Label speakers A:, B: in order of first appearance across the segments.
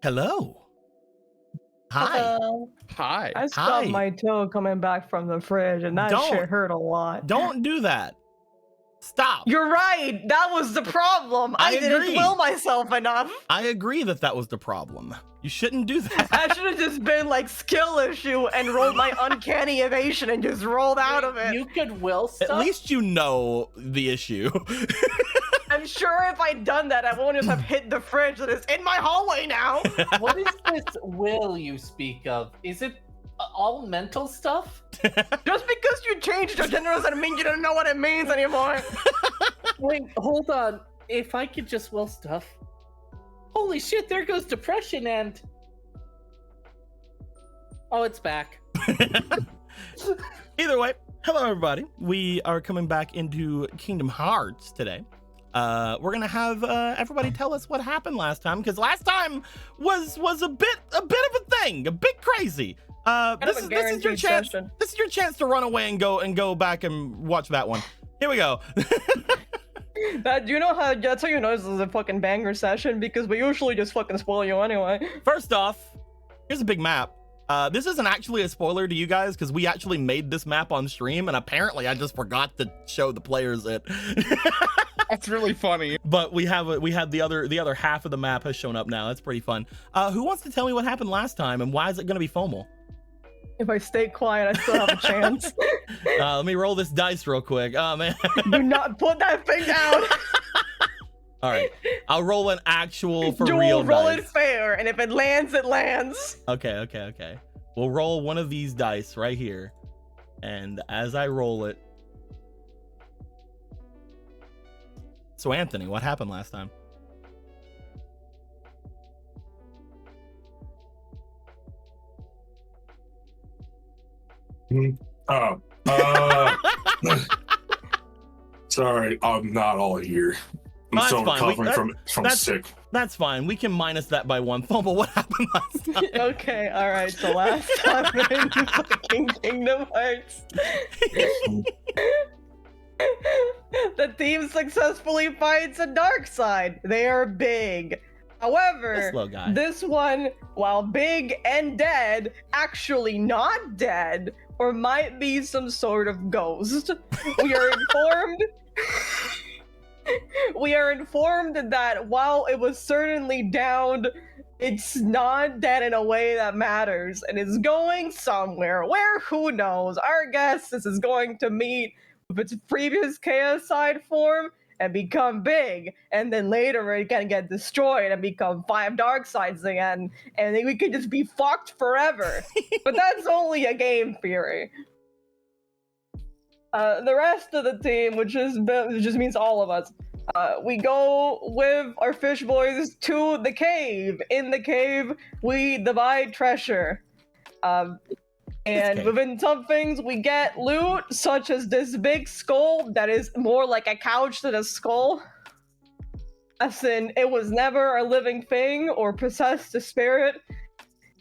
A: Hello. Hi.
B: Hello.
C: Hi.
B: I stubbed
A: Hi.
B: my toe coming back from the fridge, and that shit hurt a lot.
A: Don't do that. Stop.
B: You're right. That was the problem. I didn't
A: agree.
B: will myself enough.
A: I agree that was the problem. You shouldn't do that.
B: I should have just been like skill issue and rolled my uncanny evasion and just rolled out of it.
C: You could will stuff?
A: At least you know the issue.
B: I'm sure if I'd done that, I wouldn't just have hit the fridge that is in my hallway now.
C: What is this will you speak of? Is it all mental stuff?
B: Just because you changed your gender doesn't mean you don't know what it means anymore.
C: Wait, hold on. If I could just will stuff. Holy shit, there goes depression and... Oh, it's back.
A: Either way, hello everybody. We are coming back into Kingdom Hearts today. We're gonna have everybody tell us what happened last time, because last time was a bit of a thing, a bit crazy. This is your chance.
B: Session.
A: This is your chance to run away and go back and watch that one. Here we go.
B: Do you know how? That's how you know this is a fucking banger session, because we usually just fucking spoil you anyway.
A: First off, here's a big map. This isn't actually a spoiler to you guys, because we actually made this map on stream, and apparently I just forgot to show the players it.
D: That's really funny.
A: But we had the other half of the map has shown up now. That's pretty fun. Who wants to tell me what happened last time, and why is it going to be FOMO?
B: If I stay quiet, I still have a chance.
A: Let me roll this dice real quick. Oh man.
B: Do not put that thing down.
A: All right, I'll roll an actual for
B: Jewel,
A: real
B: roll
A: dice.
B: it fair, and if it lands, it lands.
A: Okay. We'll roll one of these dice right here, and as I roll it. So Anthony, what happened last time?
E: Sorry, I'm not all here. I'm
A: No,
E: still
A: that's fine.
E: recovering from sick.
A: That's fine. We can minus that by one. FOMO, what happened last time?
B: Okay, alright, so last time in fucking Kingdom Hearts, the team successfully fights a dark side. They are big. However,
A: Slow guy.
B: this one, while big and dead, actually not dead, or might be some sort of ghost. We are informed. We are informed that while it was certainly downed, it's not dead in a way that matters, and is going somewhere. Where? Who knows? Our guess is going to meet with its previous Chaos side form and become big, and then later it can get destroyed and become 5 dark sides again, and then we could just be fucked forever. But that's only a game theory. The rest of the team, which just means all of us, we go with our fish boys to the cave. In the cave, we divide treasure. And within some things, we get loot, such as this big skull that is more like a couch than a skull. As in, it was never a living thing or possessed a spirit.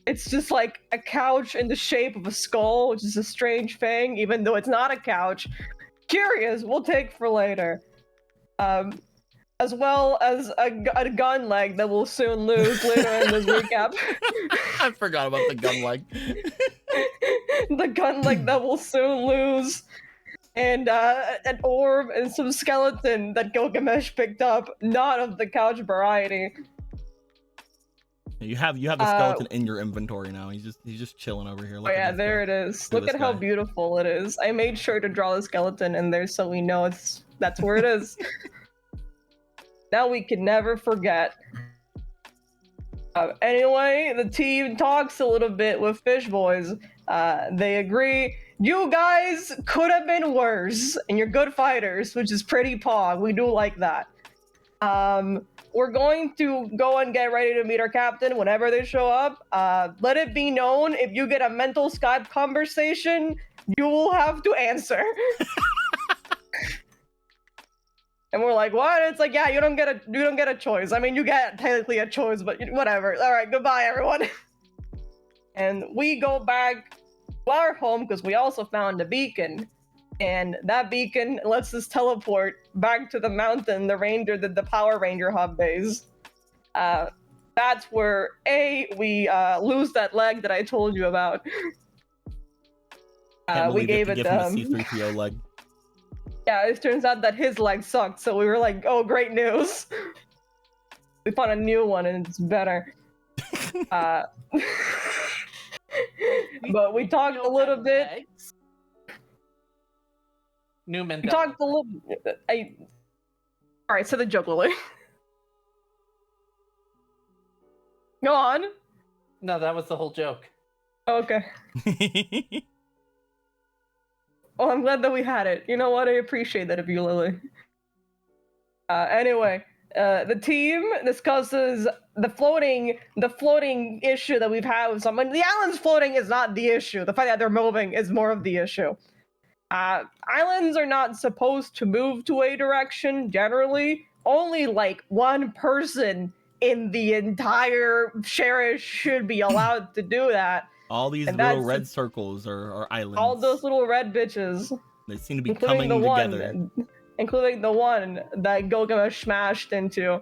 B: It's just like a couch in the shape of a skull, which is a strange thing, even though it's not a couch. Curious, we'll take for later. As well as a gun leg that we'll soon lose later in this recap.
A: I forgot about the gun leg.
B: The gun leg that we'll soon lose. And an orb and some skeleton that Gilgamesh picked up, not of the couch variety.
A: You have the skeleton in your inventory now. He's just chilling over here.
B: Oh yeah, there it is. Look at how beautiful it is. I made sure to draw the skeleton in there so we know that's where it is. Now we can never forget. Anyway, the team talks a little bit with Fish Boys. They agree. You guys could have been worse, and you're good fighters, which is pretty pog. We do like that. We're going to go and get ready to meet our captain whenever they show up. Let it be known, if you get a mental Skype conversation, you will have to answer. And we're like, what? It's like, yeah, you don't get a choice. I mean, you get technically a choice, but whatever. All right, goodbye, everyone. And we go back to our home because we also found a beacon. And that beacon lets us teleport back to the mountain the Power Ranger hub base. Back that's where we lose that leg that I told you about.
A: Can't
B: We
A: believe you
B: gave
A: have to
B: it
A: give him a
B: them.
A: C3PO leg.
B: Yeah, it turns out that his leg sucked, so we were like, oh, great news. We found a new one and it's better. But we talked a little bit.
C: Legs. New Mandela.
B: We talked a little. All right, so the joke, Lily. Go on.
C: No, that was the whole joke.
B: Okay. Well, I'm glad that we had it. You know what? I appreciate that of you, Lily. Anyway, the team discusses the floating issue that we've had with someone. The islands floating is not the issue. The fact that they're moving is more of the issue. Islands are not supposed to move to a direction generally. Only like one person in the entire Cherished should be allowed to do that.
A: All these
B: And
A: little
B: that's-
A: red circles are islands.
B: All those little red bitches,
A: They seem to be
B: including
A: coming
B: the
A: together.
B: one, including the one that Gilgamesh smashed into.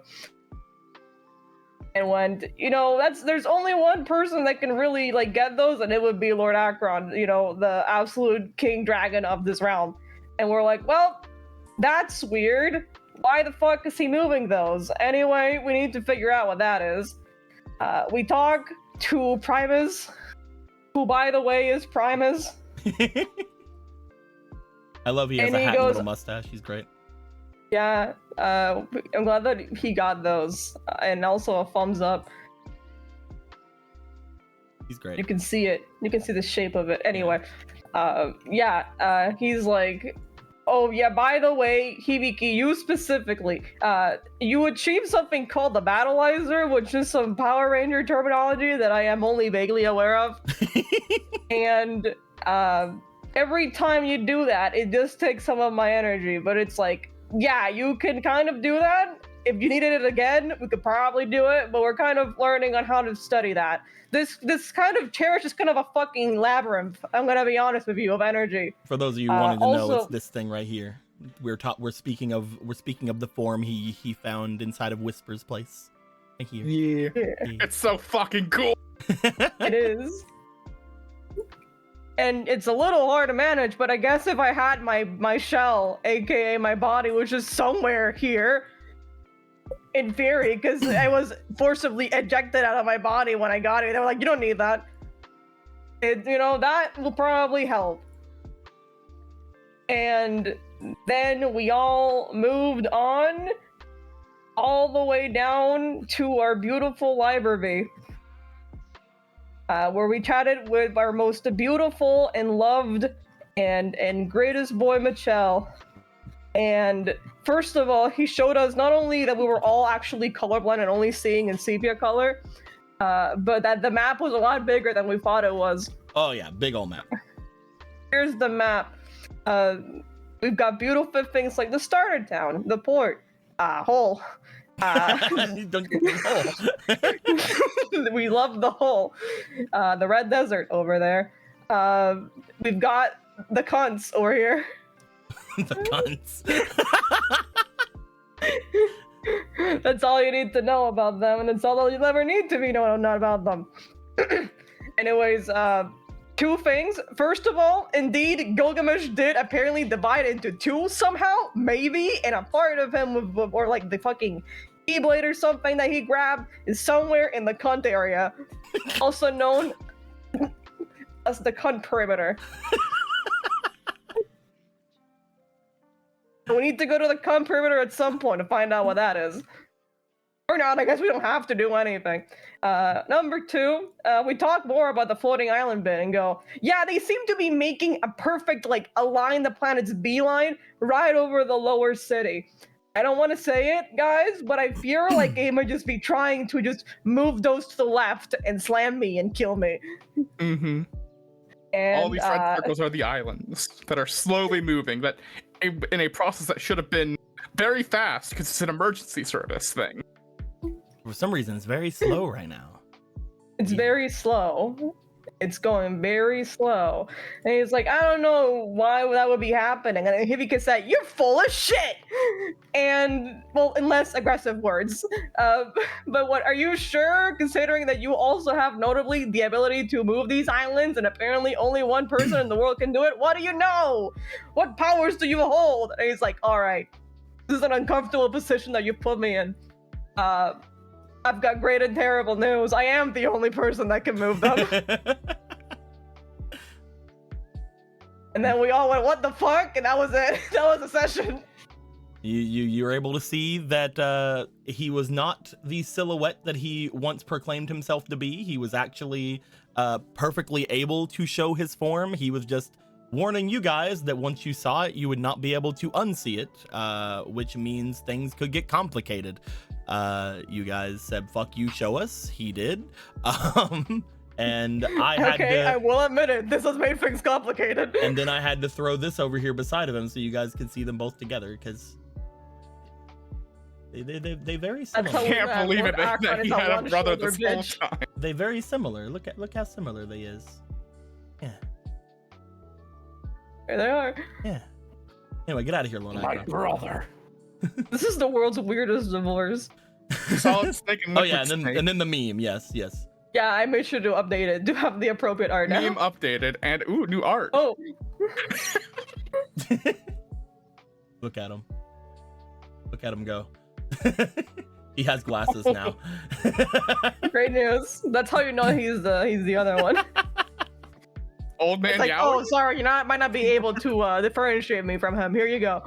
B: And when there's only one person that can really like get those, and it would be Lord Akron, the absolute king dragon of this realm. And we're like, well, that's weird. Why the fuck is he moving those? Anyway, we need to figure out what that is. We talk to Primus, who by the way is Primus.
A: I love he has
B: And
A: a
B: he
A: hat and a
B: goes-
A: little mustache. He's great.
B: Yeah, I'm glad that he got those, and also a thumbs up.
A: He's great.
B: You can see it. You can see the shape of it. Anyway, he's like, oh yeah, by the way, Hibiki, you specifically, you achieved something called the Battleizer, which is some Power Ranger terminology that I am only vaguely aware of. And every time you do that, it just takes some of my energy, but it's like, yeah, you can kind of do that. If you needed it again, we could probably do it, but we're kind of learning on how to study that. This kind of Cherish is kind of a fucking labyrinth. I'm gonna be honest with you, of energy.
A: For those of you wanting to know,
B: also-
A: it's this thing right here. We're speaking of the form he found inside of Whisper's place. Thank you.
D: Yeah. It's so fucking cool.
B: It is. And it's a little hard to manage, but I guess if I had my shell, aka my body, was just somewhere here, in theory, because I was forcibly ejected out of my body when I got it. They were like, you don't need that. That will probably help. And then we all moved on all the way down to our beautiful library. Where we chatted with our most beautiful and loved and greatest boy, Michelle. And first of all, he showed us not only that we were all actually colorblind and only seeing in sepia color, but that the map was a lot bigger than we thought it was.
A: Oh yeah, big old map.
B: Here's the map. We've got beautiful things like the starter town, the port, hole.
A: Don't get the hole.
B: We love the hole. The red desert over there. We've got the cunts over here.
A: The cunts.
B: That's all you need to know about them, and it's all you'll ever need to be known about them. Anyways, two things. First of all, indeed, Gilgamesh did apparently divide into two somehow, maybe, and a part of him, or like the fucking Keyblade or something that he grabbed, is somewhere in the cunt area, also known as the cunt perimeter. We need to go to the cunt perimeter at some point to find out what that is. Or not, I guess we don't have to do anything. Number two, we talk more about the floating island bit and go, yeah, they seem to be making a perfect, align the planet's beeline right over the lower city. I don't want to say it, guys, but I fear like they might just be trying to just move those to the left and slam me and kill me.
D: Mm-hmm.
B: And,
D: All these red circles are the islands that are slowly moving, that in a process that should have been very fast because it's an emergency service thing.
A: For some reason, it's very slow right now.
B: It's very slow. It's going very slow. And he's like, I don't know why that would be happening. And Hibika said, you're full of shit! And, well, in less aggressive words. But what, are you sure, considering that you also have notably the ability to move these islands and apparently only one person in the world can do it? What do you know? What powers do you hold? And he's like, all right, this is an uncomfortable position that you put me in. I've got great and terrible news. I am the only person that can move them. And then we all went, what the fuck? And that was it. That was the session.
A: You were able to see that he was not the silhouette that he once proclaimed himself to be. He was actually perfectly able to show his form. He was just warning you guys that once you saw it, you would not be able to unsee it, which means things could get complicated. You guys said, fuck you, show us. He did. And I had
B: okay,
A: to,
B: I will admit it. This has made things complicated.
A: and then I had to throw this over here beside of him so you guys could see them both together, because they very
D: I
A: similar.
D: can't believe it that
B: Akron
D: he
B: is a
D: had a brother
B: one-shoulder
D: this whole
B: bitch.
D: time.
A: They very similar. Look how similar they is. Yeah.
B: Here they are.
A: Yeah. Anyway, get out of here, Lone
C: My
A: Akron.
C: brother.
B: This is the world's weirdest divorce.
D: Solid snake and
A: Oh
D: liquid
A: yeah,
D: snake.
A: and then the meme. Yes.
B: Yeah, I made sure to update it to have the appropriate art now.
D: Meme updated and ooh, new art.
B: Oh,
A: Look at him. Look at him go. He has glasses now.
B: great news. That's how you know he's the other one.
D: Old man
B: It's like,
D: Yowie.
B: oh, sorry, you know, I might not be able to differentiate me from him. Here you go.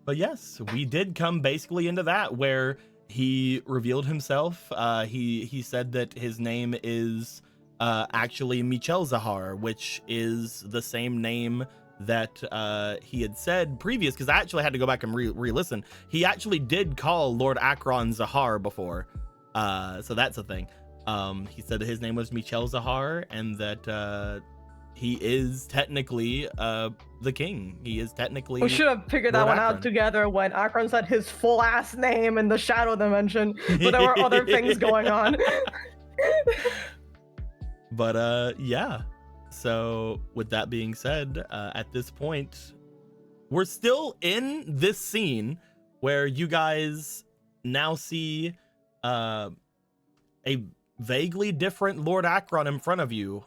A: But yes, we did come basically into that where he revealed himself. He said that his name is actually Michel Zahar, which is the same name that he had said previous, because I actually had to go back and re-listen. He actually did call Lord Akron Zahar before, so that's a thing. He said that his name was Michel Zahar, and that he is technically the king. He is technically.
B: We should have figured that
A: Lord
B: one out
A: Akron.
B: together when Akron said his full ass name in the shadow dimension, but there were other things going on.
A: But yeah. So with that being said, at this point, we're still in this scene where you guys now see a vaguely different Lord Akron in front of you,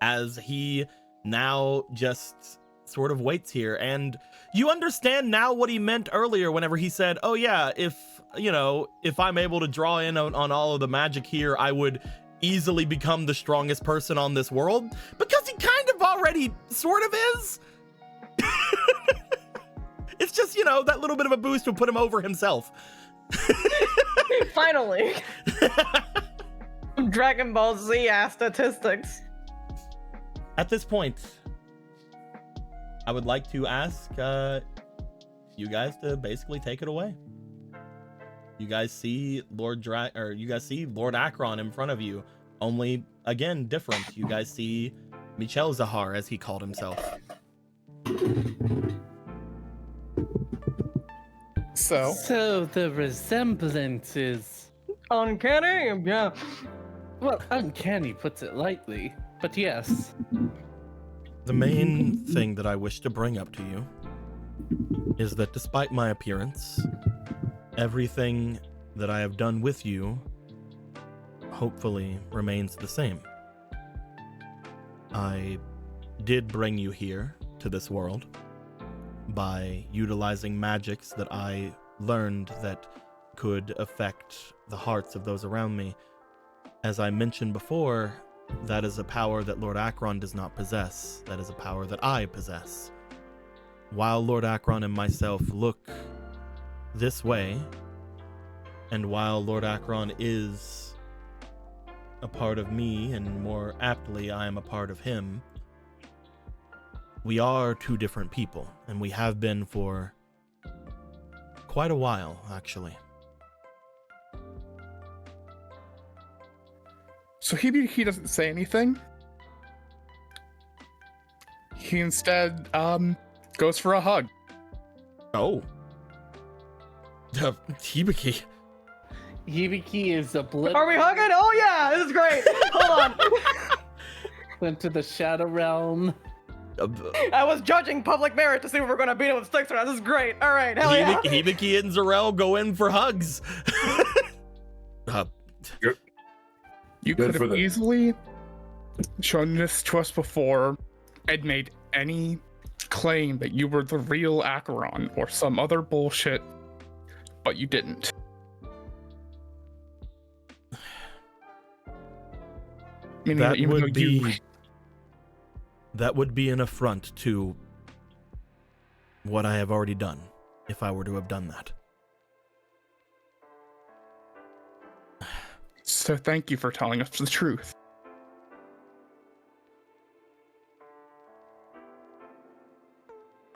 A: as he now just sort of waits here. And you understand now what he meant earlier whenever he said, oh yeah, if I'm able to draw in on all of the magic here, I would easily become the strongest person on this world, because he kind of already sort of is. It's just, that little bit of a boost will put him over himself.
B: Finally. Dragon Ball Z ass statistics.
A: At this point, I would like to ask you guys to basically take it away. You guys see Lord Akron in front of you, only again different. You guys see Michel Zahar, as he called himself.
C: So the resemblance is,
B: Uncanny? Yeah.
C: well, uncanny puts it lightly, but yes.
A: The main thing that I wish to bring up to you is that despite my appearance, everything that I have done with you hopefully remains the same. I did bring you here to this world by utilizing magics that I learned that could affect the hearts of those around me. As I mentioned before, that is a power that Lord Akron does not possess. That is a power that I possess. While Lord Akron and myself look this way, and while Lord Akron is a part of me, and more aptly, I am a part of him, we are two different people, and we have been for quite a while, actually.
D: So he doesn't say anything. He instead goes for a hug.
A: Oh. Hibiki.
C: Hibiki is a blip.
B: Are we hugging? Oh yeah, this is great. Hold on.
C: Went to the Shadow Realm.
B: I was judging public merit to see if we're gonna beat him with sticks or not. This is great. All right, hell yeah.
A: Hibiki and Zarel go in for hugs.
D: You
E: Good
D: could
E: for
D: have
E: them.
D: easily shown this to us before and made any claim that you were the real Acheron or some other bullshit, but you didn't. Meaning
A: That
D: even though
A: would be that would be an affront to what I have already done, if I were to have done that.
D: So thank you for telling us the truth.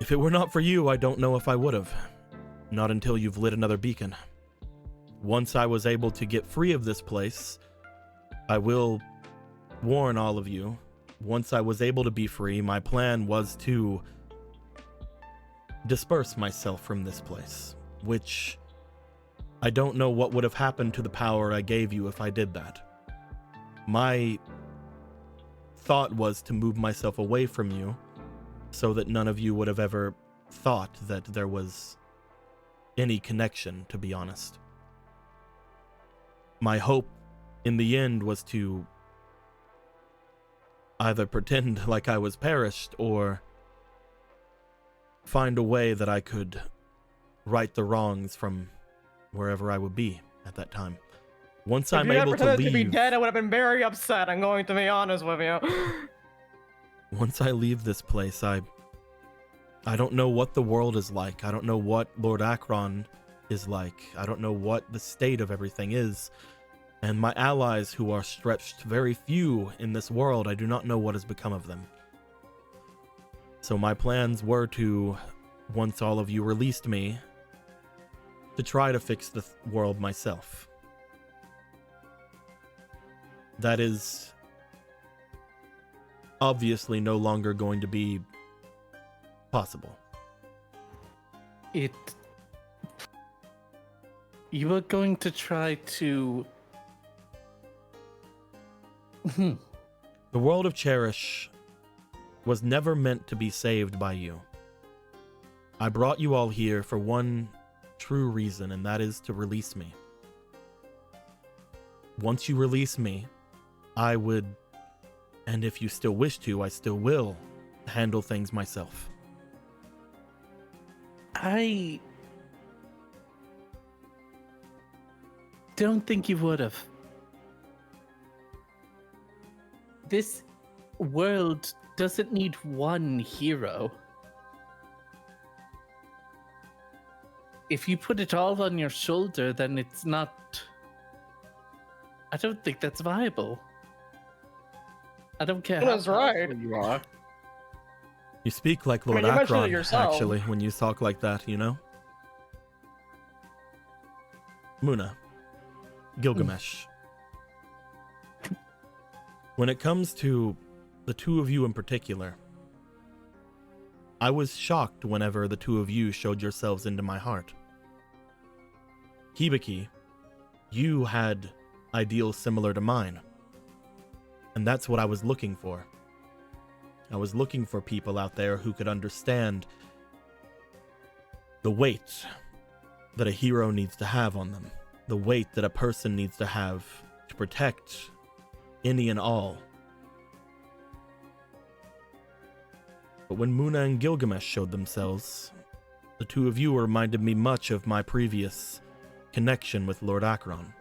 A: If it were not for you, I don't know if I would have. Not until you've lit another beacon. Once I was able to get free of this place, I will warn all of you, once I was able to be free, my plan was to disperse myself from this place, which I don't know what would have happened to the power I gave you if I did that. My thought was to move myself away from you so that none of you would have ever thought that there was any connection, to be honest. My hope in the end was to either pretend like I was perished or find a way that I could right the wrongs from wherever I would be at that time. Once I'm able to
B: to be
A: leave,
B: dead, I would have been very upset. I'm going to be honest with you.
A: once I leave this place, I don't know what the world is like. I don't know what Lord Acheron is like. I don't know what the state of everything is. And my allies, who are stretched very few in this world, I do not know what has become of them. So my plans were to, once all of you released me, to try to fix the world myself. That is obviously no longer going to be possible.
C: You were going to try to...
A: The world of Cherish was never meant to be saved by you. I brought you all here for one true reason, and that is to release me. Once you release me, I would, and if you still wish to, I still will, handle things myself.
C: I don't think you would have. This world doesn't need one hero. If you put it all on your shoulder, then it's not... I don't think that's viable. I don't care
B: That's
C: how
B: right.
C: powerful you are.
A: You speak like Lord
B: mean, you mentioned it
A: Acheron,
B: yourself.
A: actually, when you talk like that, you know? Muna. Gilgamesh. When it comes to the two of you in particular, I was shocked whenever the two of you showed yourselves into my heart. Hibiki, you had ideals similar to mine. And that's what I was looking for. I was looking for people out there who could understand the weight that a hero needs to have on them, the weight that a person needs to have to protect any and all. But when Muna and Gilgamesh showed themselves, the two of you reminded me much of my previous connection with Lord Acheron.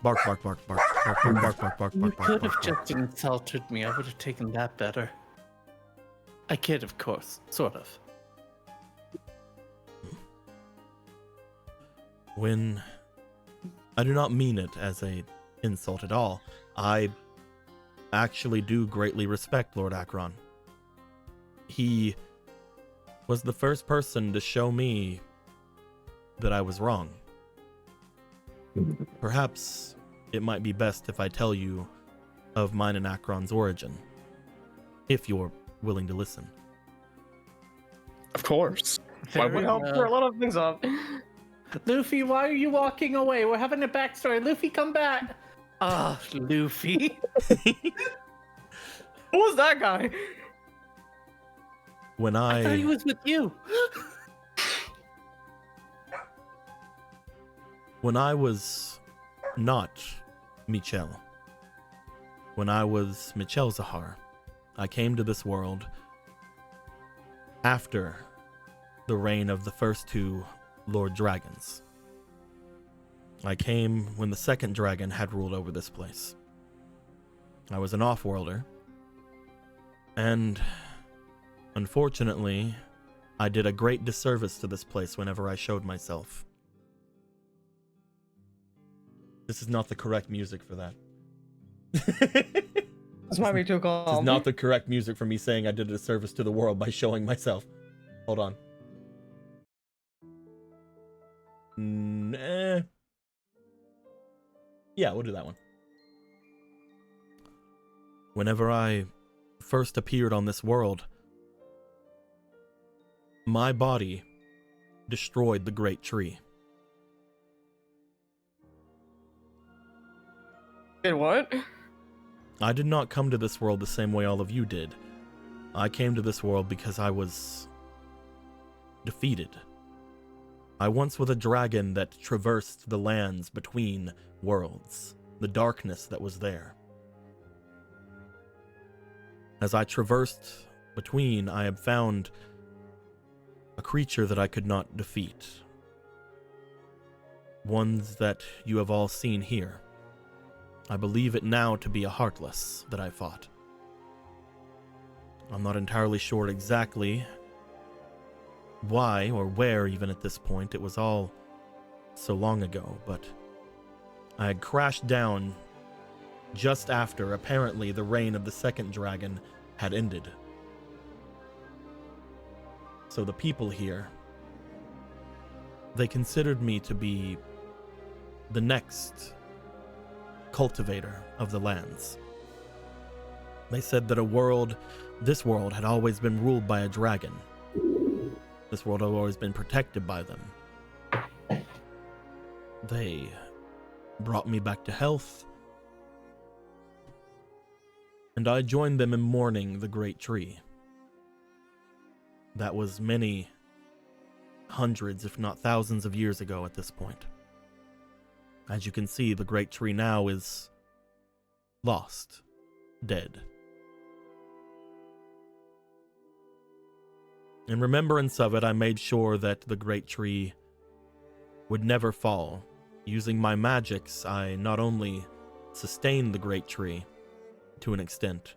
A: Bark, bark, bark, bark, bark, bark, bark, bark, bark,
C: You
A: bark, bark,
C: could have
A: bark, bark.
C: just insulted me. I would have taken that better. I kid, of course. Sort of.
A: When I do not mean it as a insult at all, I actually do greatly respect Lord Acheron. He was the first person to show me that I was wrong. Perhaps it might be best if I tell you of mine and Acheron's origin, if you're willing to listen.
D: Of course. Why
B: We
D: would
B: help clear a lot of things up.
C: Luffy, why are you walking away? We're having a backstory. Luffy, come back. Ah, Luffy.
B: Who was that guy?
A: When
C: I thought he was with you.
A: When I was not Michel, when I was Michel Zahar, I came to this world after the reign of the first two Lord Dragons. I came when the second dragon had ruled over this place. I was an off-worlder, and unfortunately, I did a great disservice to this place whenever I showed myself. This is not the correct music for that.
B: This might be too calm.
A: This is not the correct music for me saying I did a disservice to the world by showing myself. Hold on. Yeah, we'll do that one. Whenever I first appeared on this world, my body destroyed the great tree.
B: Did what?
A: I did not come to this world the same way all of you did. I came to this world because I was defeated. I once was a dragon that traversed the lands between worlds, the darkness that was there. As I traversed between, I have found a creature that I could not defeat. Ones that you have all seen here. I believe it now to be a Heartless that I fought. I'm not entirely sure exactly why or where even at this point. It was all so long ago, but I had crashed down just after, apparently, the reign of the second dragon had ended. So the people here, they considered me to be the next cultivator of the lands. They said that this world had always been ruled by a dragon. This world had always been protected by them. They brought me back to health, and I joined them in mourning the great tree. That was many hundreds, if not thousands of years ago at this point. As you can see, the great tree now is lost, dead. In remembrance of it, I made sure that the great tree would never fall. Using my magics, I not only sustained the great tree to an extent,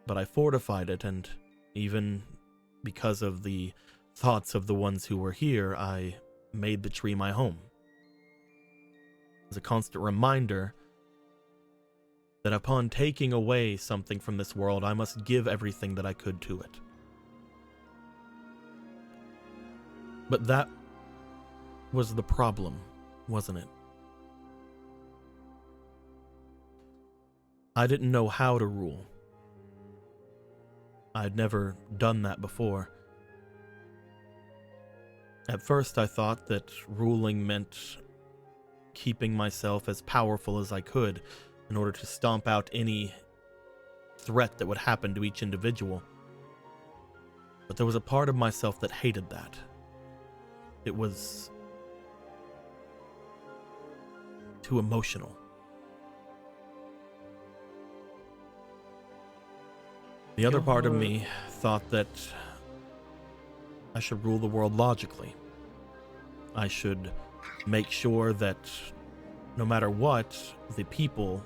A: but I fortified it, and even because of the thoughts of the ones who were here, I made the tree my home. As a constant reminder that upon taking away something from this world, I must give everything that I could to it. But that was the problem, wasn't it? I didn't know how to rule. I'd never done that before. At first I thought that ruling meant keeping myself as powerful as I could in order to stomp out any threat that would happen to each individual. But there was a part of myself that hated that. It was too emotional. The other part of me thought that I should rule the world logically. I should make sure that no matter what, the people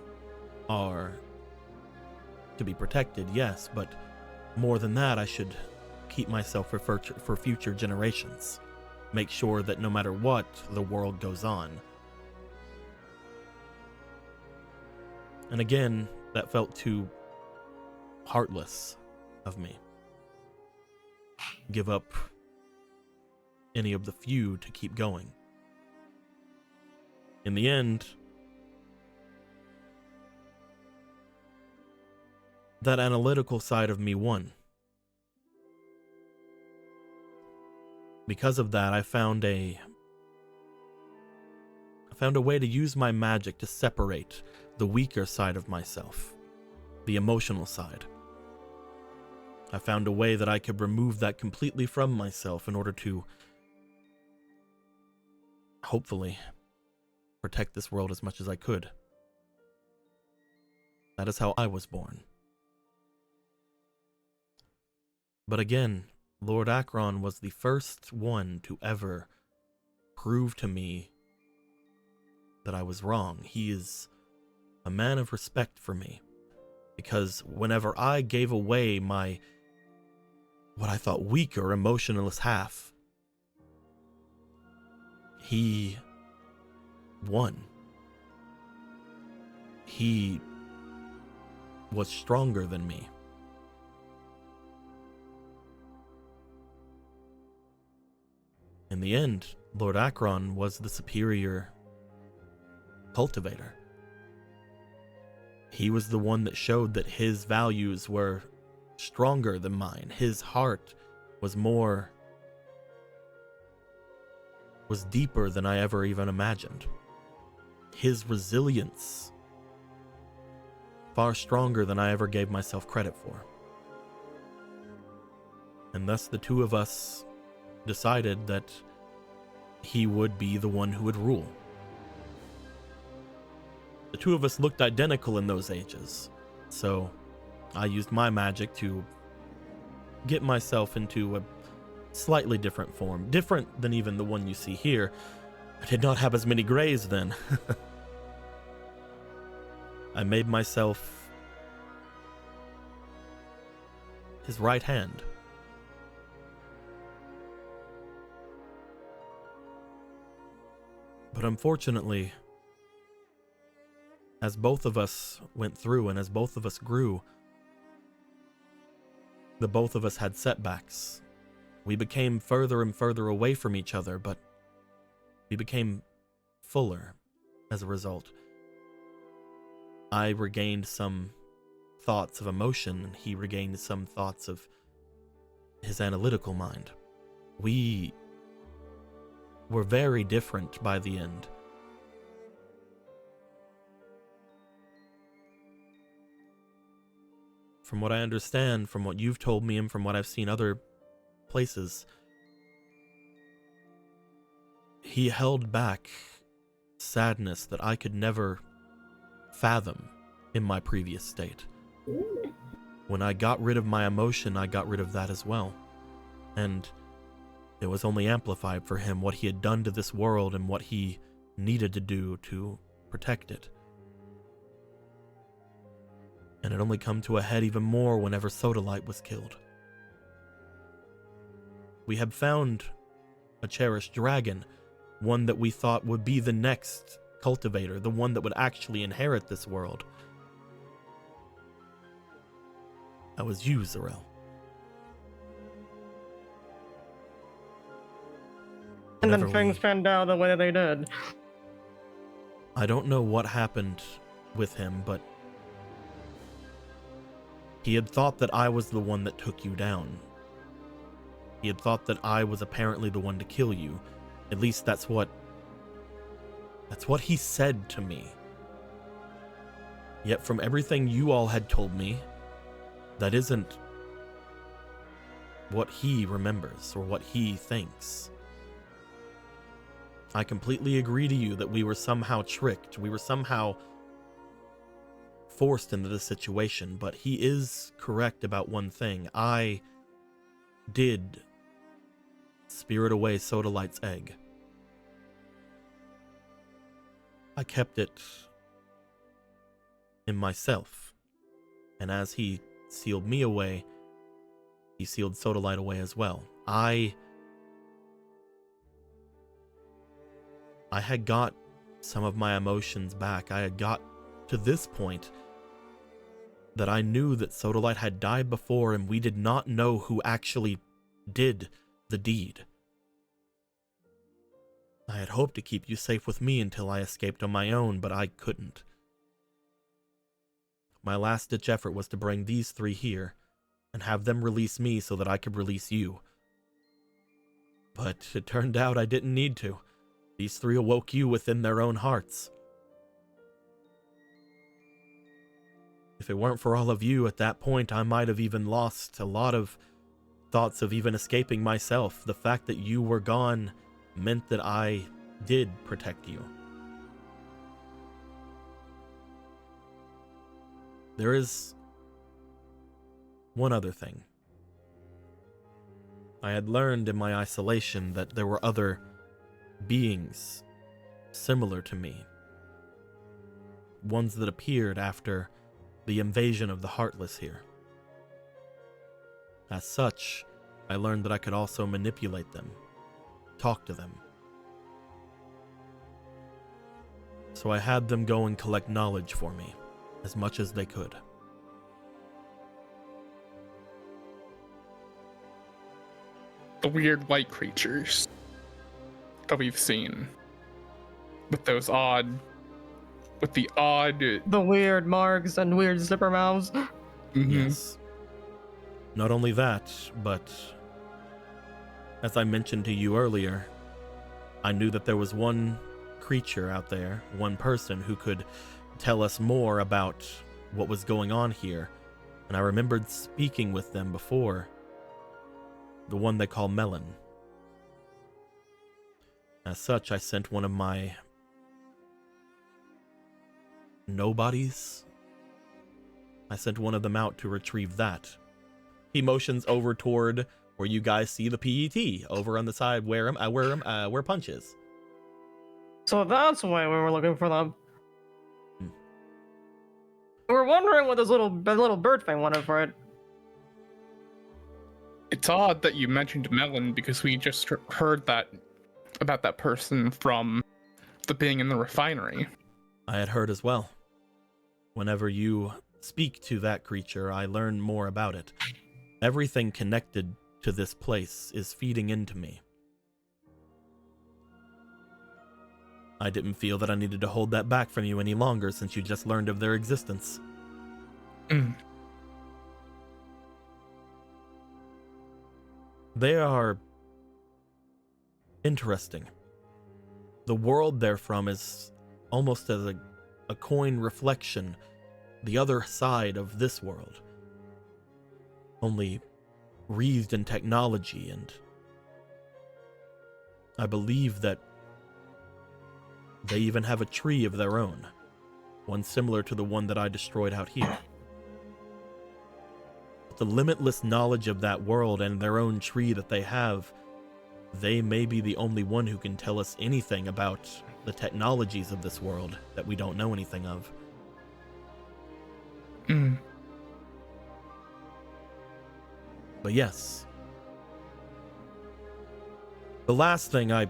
A: are to be protected, yes, but more than that, I should keep myself for future generations. Make sure that no matter what, the world goes on. And again, that felt too heartless of me. Give up any of the few to keep going. In the end, that analytical side of me won. Because of that, I found a
F: found a way to use my magic to separate the weaker side of myself, the emotional side. I found a way that I could remove that completely from myself in order to, hopefully, protect this world as much as I could. That is how I was born. But again, Lord Akron was the first one to ever prove to me that I was wrong. He is a man of respect for me, because whenever I gave away my, what I thought weaker, emotionless half, he won. He was stronger than me. In the end, Lord Akron was the superior cultivator. He was the one that showed that his values were stronger than mine. His heart was deeper than I ever even imagined. His resilience, far stronger than I ever gave myself credit for. And thus the two of us decided that he would be the one who would rule. The two of us looked identical in those ages, so I used my magic to get myself into a slightly different form, different than even the one you see here. I did not have as many grays then. I made myself his right hand. But unfortunately, as both of us went through and as both of us grew, the both of us had setbacks. We became further and further away from each other, but we became fuller as a result. I regained some thoughts of emotion, and he regained some thoughts of his analytical mind. We were very different by the end. From what I understand, from what you've told me, and from what I've seen other places, he held back sadness that I could never fathom in my previous state. When I got rid of my emotion, I got rid of that as well. And it was only amplified for him, what he had done to this world and what he needed to do to protect it. And it only come to a head even more whenever Sodalite was killed. We had found a cherished dragon, one that we thought would be the next cultivator, the one that would actually inherit this world. That was you, Zarel.
B: And then things turned out the way they did.
F: I don't know what happened with him, but he had thought that I was the one that took you down. He had thought that I was apparently the one to kill you. At least that's what he said to me. Yet from everything you all had told me, that isn't what he remembers or what he thinks. I completely agree to you that we were somehow tricked. We were somehow forced into this situation, but he is correct about one thing. I did spirit away Sodalite's egg. I kept it in myself, and as he sealed me away, he sealed Sodalite away as well. I had got some of my emotions back. I had got to this point that I knew that Sodalite had died before, and we did not know who actually did the deed. I had hoped to keep you safe with me until I escaped on my own, but I couldn't. My last-ditch effort was to bring these three here and have them release me so that I could release you. But it turned out I didn't need to. These three awoke you within their own hearts. If it weren't for all of you at that point, I might have even lost a lot of thoughts of even escaping myself. The fact that you were gone meant that I did protect you. There is one other thing. I had learned in my isolation that there were other beings similar to me. Ones that appeared after the invasion of the Heartless here. As such, I learned that I could also manipulate them, talk to them. So I had them go and collect knowledge for me, as much as they could.
D: The weird white creatures that we've seen. With the odd...
B: The weird marks and weird zipper mouths.
D: Mhm.
F: Yes. Not only that, but as I mentioned to you earlier, I knew that there was one creature out there, one person who could tell us more about what was going on here, and I remembered speaking with them before, the one they call Melon. As such, I sent one of my nobodies. I sent one of them out to retrieve that. He motions over toward where you guys see the PET over on the side where Punch is.
B: So that's why we were looking for them.
F: Hmm.
B: We were wondering what this little bird thing wanted for it.
D: It's odd that you mentioned Melon because we just heard that about that person from the being in the refinery.
F: I had heard as well. Whenever you speak to that creature, I learn more about it. Everything connected to this place is feeding into me. I didn't feel that I needed to hold that back from you any longer since you just learned of their existence.
D: Mm.
F: They are interesting. The world they're from is almost as a coin reflection, the other side of this world. Only wreathed in technology, and I believe that they even have a tree of their own, one similar to the one that I destroyed out here. With the limitless knowledge of that world and their own tree that they have, they may be the only one who can tell us anything about the technologies of this world that we don't know anything of.
D: Mm.
F: But yes, the last thing I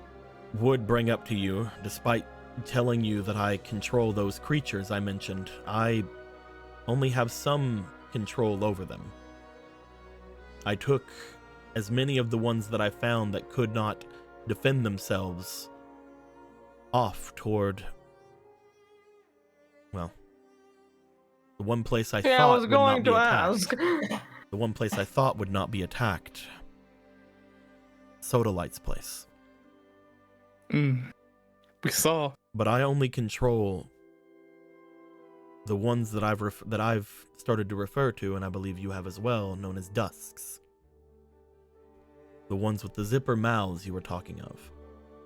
F: would bring up to you, despite telling you that I control those creatures I mentioned, I only have some control over them. I took as many of the ones that I found that could not defend themselves off toward, well, the one place I thought would not be attacked. The one place I thought would not be attacked. Sodalight's place.
D: Mm. We saw.
F: But I only control the ones that I've started to refer to, and I believe you have as well, known as Dusks. The ones with the zipper mouths you were talking of,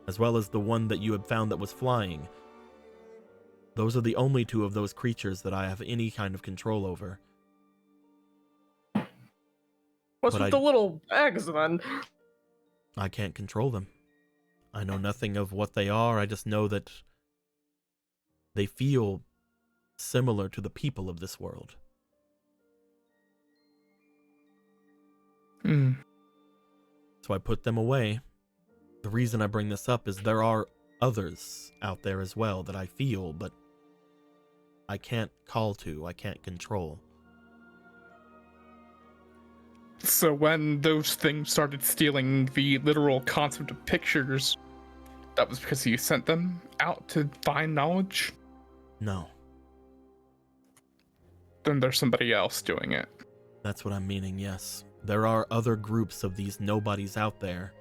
F: as well as the one that you had found that was flying. Those are the only two of those creatures that I have any kind of control over.
B: What's with the little eggs then?
F: I can't control them. I know nothing of what they are. I just know that they feel similar to the people of this world.
D: Hmm.
F: So I put them away. The reason I bring this up is there are others out there as well that I feel, but I can't call to, I can't control.
D: So when those things started stealing the literal concept of pictures, that was because you sent them out to find knowledge?
F: No.
D: Then there's somebody else doing it.
F: That's what I'm meaning, yes. There are other groups of these nobodies out there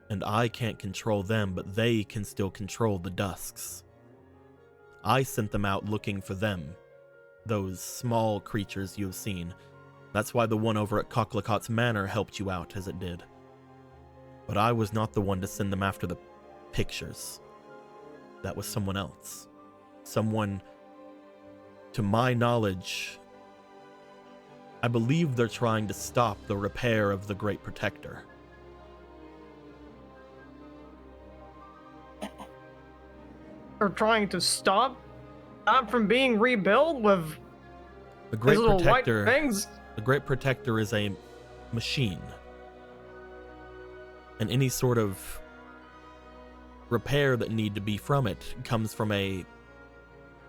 F: And I can't control them, but they can still control the Dusks. I sent them out looking for them, those small creatures you have seen. That's why the one over at Cocklicot's Manor helped you out as it did. But I was not the one to send them after the pictures. That was someone else. Someone, to my knowledge, I believe they're trying to stop the repair of the Great Protector.
B: They're trying to stop that from being rebuilt with
F: The
B: these
F: Great
B: little
F: Protector,
B: white things.
F: the Great Protector is a machine. And any sort of repair that need to be from it comes from a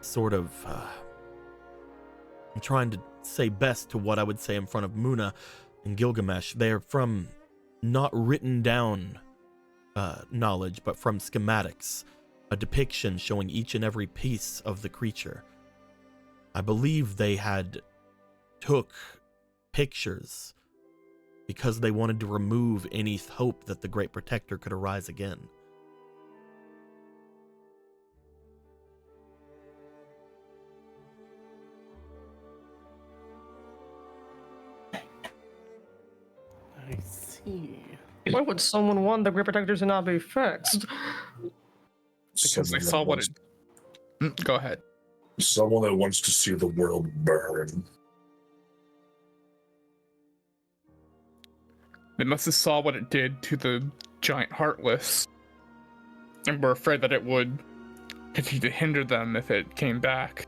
F: sort of I'm trying to say best to what I would say in front of Muna and Gilgamesh. They're from not written down knowledge, but from schematics, a depiction showing each and every piece of the creature. I believe they had took pictures because they wanted to remove any hope that the Great Protector could arise again.
C: I see.
B: Why would someone want the Great Protector to not be fixed?
D: Because they saw what it. Go ahead.
E: Someone that wants to see the world burn.
D: They must have saw what it did to the giant Heartless, and were afraid that it would continue to hinder them if it came back.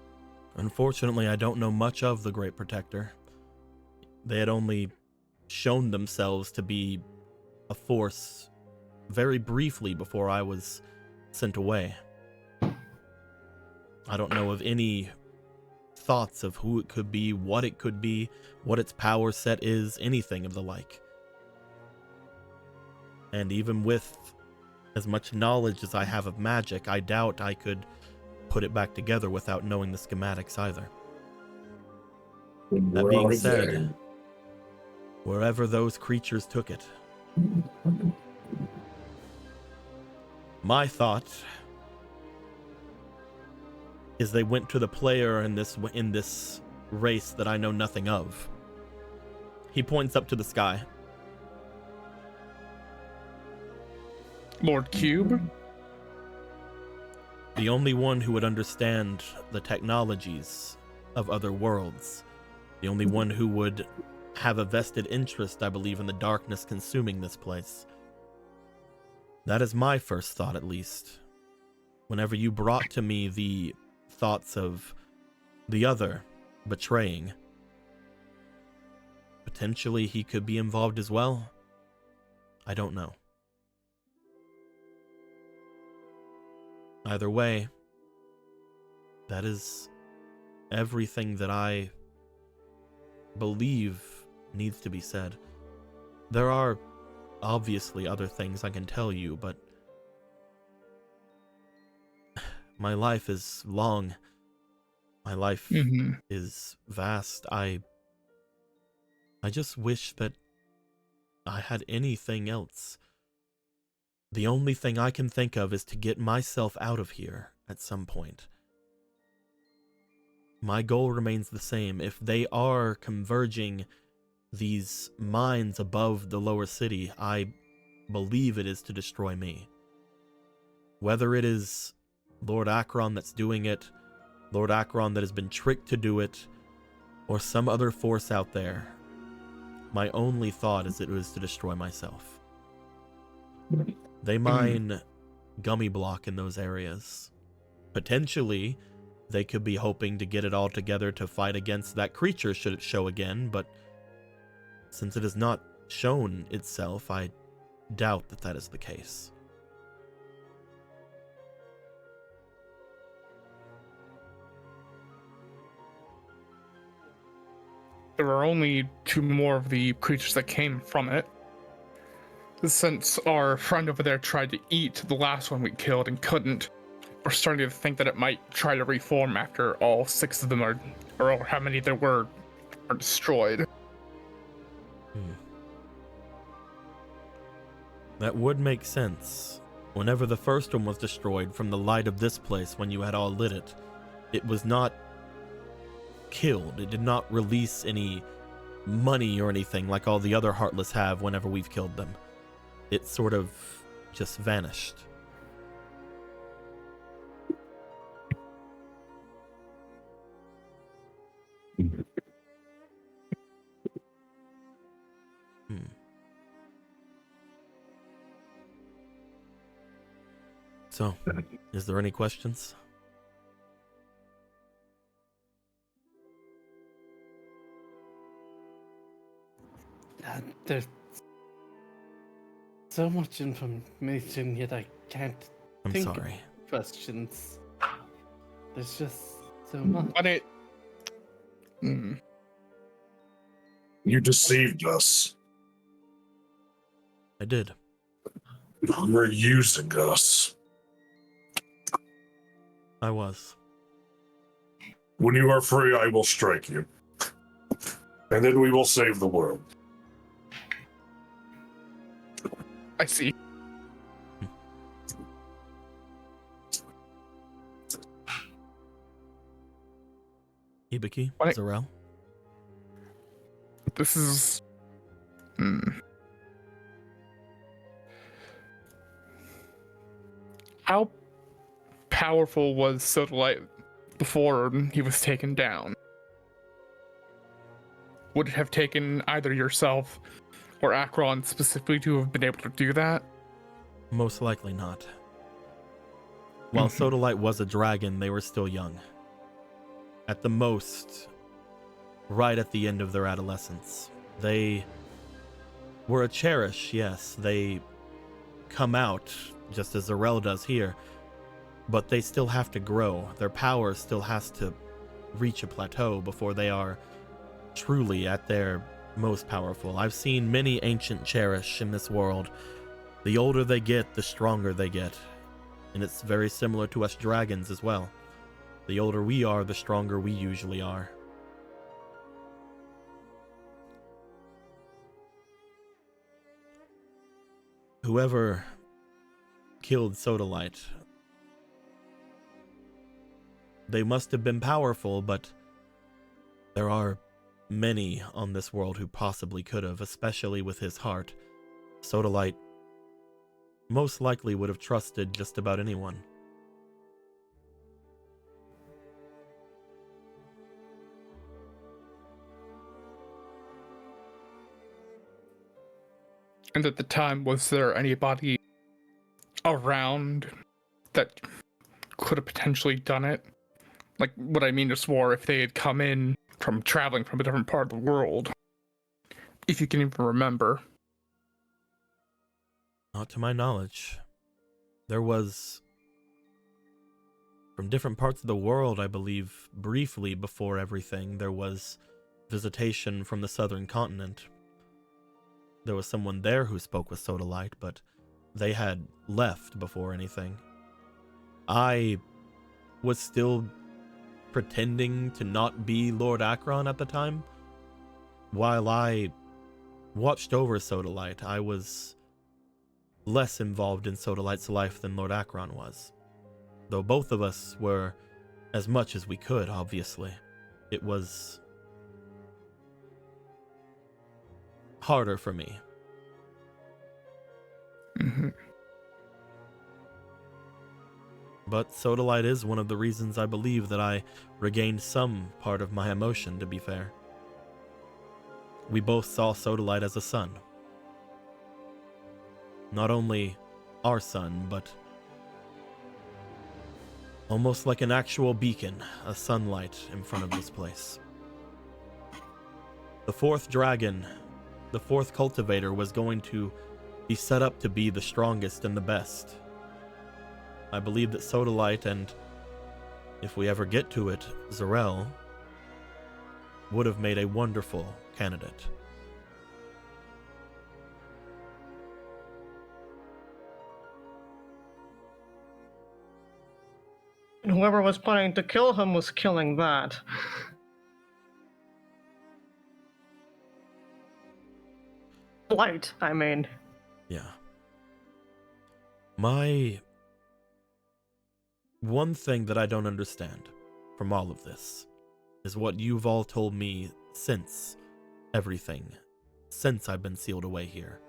F: Unfortunately, I don't know much of the Great Protector. They had only shown themselves to be a force very briefly before I was sent away. I don't know of any thoughts of who it could be, what its power set is, anything of the like. And even with as much knowledge as I have of magic, I doubt I could put it back together without knowing the schematics either. That being said, wherever those creatures took it, my thought is they went to the player in this race that I know nothing of. He points up to the sky.
D: Lord Cube?
F: The only one who would understand the technologies of other worlds. The only one who would have a vested interest, I believe, in the darkness consuming this place. That is my first thought, at least. Whenever you brought to me the thoughts of the other betraying, potentially he could be involved as well. I don't know. Either way, that is everything that I believe needs to be said. There are obviously other things I can tell you, but my life is long. My life is vast. I just wish that I had anything else. The only thing I can think of is to get myself out of here at some point. My goal remains the same. If they are converging these mines above the lower city, I believe it is to destroy me. Whether it is Lord Akron that's doing it, Lord Akron that has been tricked to do it, or some other force out there, my only thought is it was to destroy myself. They mine gummy block in those areas. Potentially, they could be hoping to get it all together to fight against that creature should it show again, but since it has not shown itself, I doubt that that is the case.
D: There are only 2 more of the creatures that came from it. Since our friend over there tried to eat the last one we killed and couldn't, we're starting to think that it might try to reform after all 6 of them are, or how many there were, are destroyed.
F: That would make sense. Whenever the first one was destroyed from the light of this place when you had all lit it, it was not killed. It did not release any money or anything like all the other Heartless have whenever we've killed them. It sort of just vanished. So, is there any questions?
C: There's so much information, yet I can't
F: I'm
C: think
F: sorry.
C: of questions. There's just so much.
D: But it.
E: You deceived us.
F: I did.
E: You were using us.
F: I was.
E: When you are free, I will strike you. And then we will save the world.
D: I see.
F: Hibiki,
D: What?
F: Zarel.
D: This is. How powerful was Sodalite before he was taken down? Would it have taken either yourself or Akron specifically to have been able to do that?
F: Most likely not. While Sodalite was a dragon, they were still young. At the most, right at the end of their adolescence. They were a Cherished, yes. They come out, just as Zarel does here, but they still have to grow. Their power still has to reach a plateau before they are truly at their most powerful. I've seen many ancient Cherished in this world. The older they get, the stronger they get. And it's very similar to us dragons as well. The older we are, the stronger we usually are. Whoever killed Sodalite, they must have been powerful, but there are many on this world who possibly could have, especially with his heart. Sodalite most likely would have trusted just about anyone.
D: And at the time, was there anybody around that could have potentially done it? Like, what I mean is more if they had come in from traveling from a different part of the world. If you can even remember.
F: Not to my knowledge. There was, from different parts of the world, I believe, briefly before everything, there was visitation from the southern continent. There was someone there who spoke with Sodalite, but they had left before anything. I was still pretending to not be Lord Akron at the time. While I watched over Sodalite, I was less involved in Sodalite's life than Lord Akron was. Though both of us were as much as we could, obviously. It was harder for me. But Sodalite is one of the reasons I believe that I regained some part of my emotion, to be fair. We both saw Sodalite as a son. Not only our son, but almost like an actual beacon, a sunlight in front of this place. The fourth dragon, the fourth cultivator, was going to be set up to be the strongest and the best. I believe that Sodalite and, if we ever get to it, Zarel, would have made a wonderful candidate.
B: And whoever was planning to kill him was killing that. Light, I mean.
F: Yeah. My one thing that I don't understand from all of this is what you've all told me since everything, since I've been sealed away here.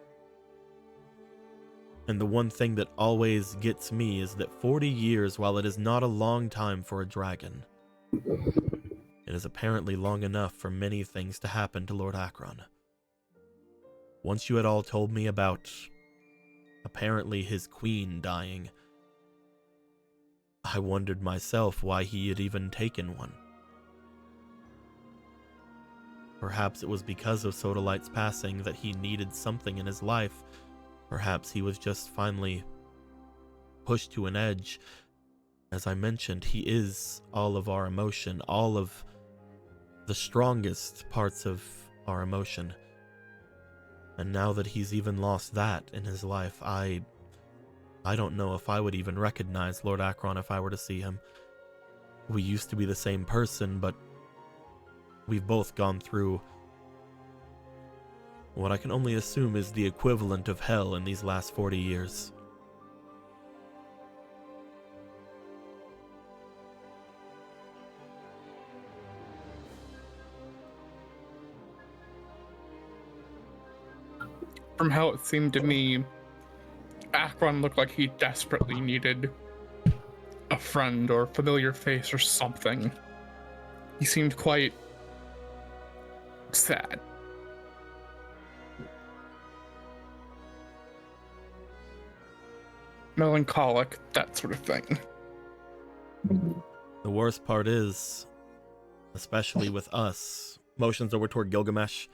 F: And the one thing that always gets me is that 40 years, while it is not a long time for a dragon, it is apparently long enough for many things to happen to Lord Akron. Once you had all told me about apparently his queen dying, I wondered myself why he had even taken one. Perhaps it was because of Sodalite's passing that he needed something in his life. Perhaps he was just finally pushed to an edge. As I mentioned, he is all of our emotion, all of the strongest parts of our emotion. And now that he's even lost that in his life, I don't know if I would even recognize Lord Akron if I were to see him. We used to be the same person, but we've both gone through what I can only assume is the equivalent of hell in these last 40 years.
D: From how it seemed to me, Akron looked like he desperately needed a friend or familiar face or something. He seemed quite sad. Melancholic, that sort of thing.
F: The worst part is, especially with us, motions over toward Gilgamesh,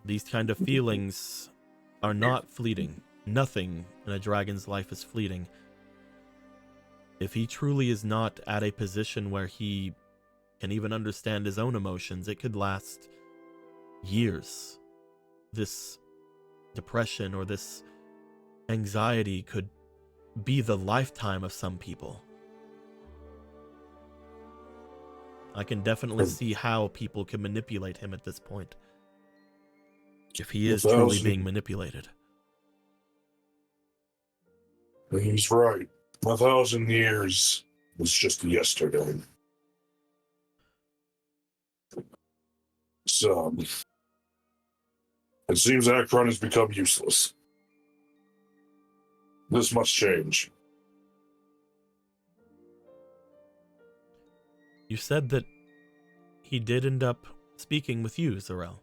F: these kind of feelings are not fleeting. Nothing in a dragon's life is fleeting. If he truly is not at a position where he can even understand his own emotions, it could last years. This depression or this anxiety could be the lifetime of some people. I can definitely see how people can manipulate him at this point. If he is truly being manipulated.
E: He's right. 1,000 years was just yesterday. So, it seems Akron has become useless. This must change.
F: You said that he did end up speaking with you, Zarel.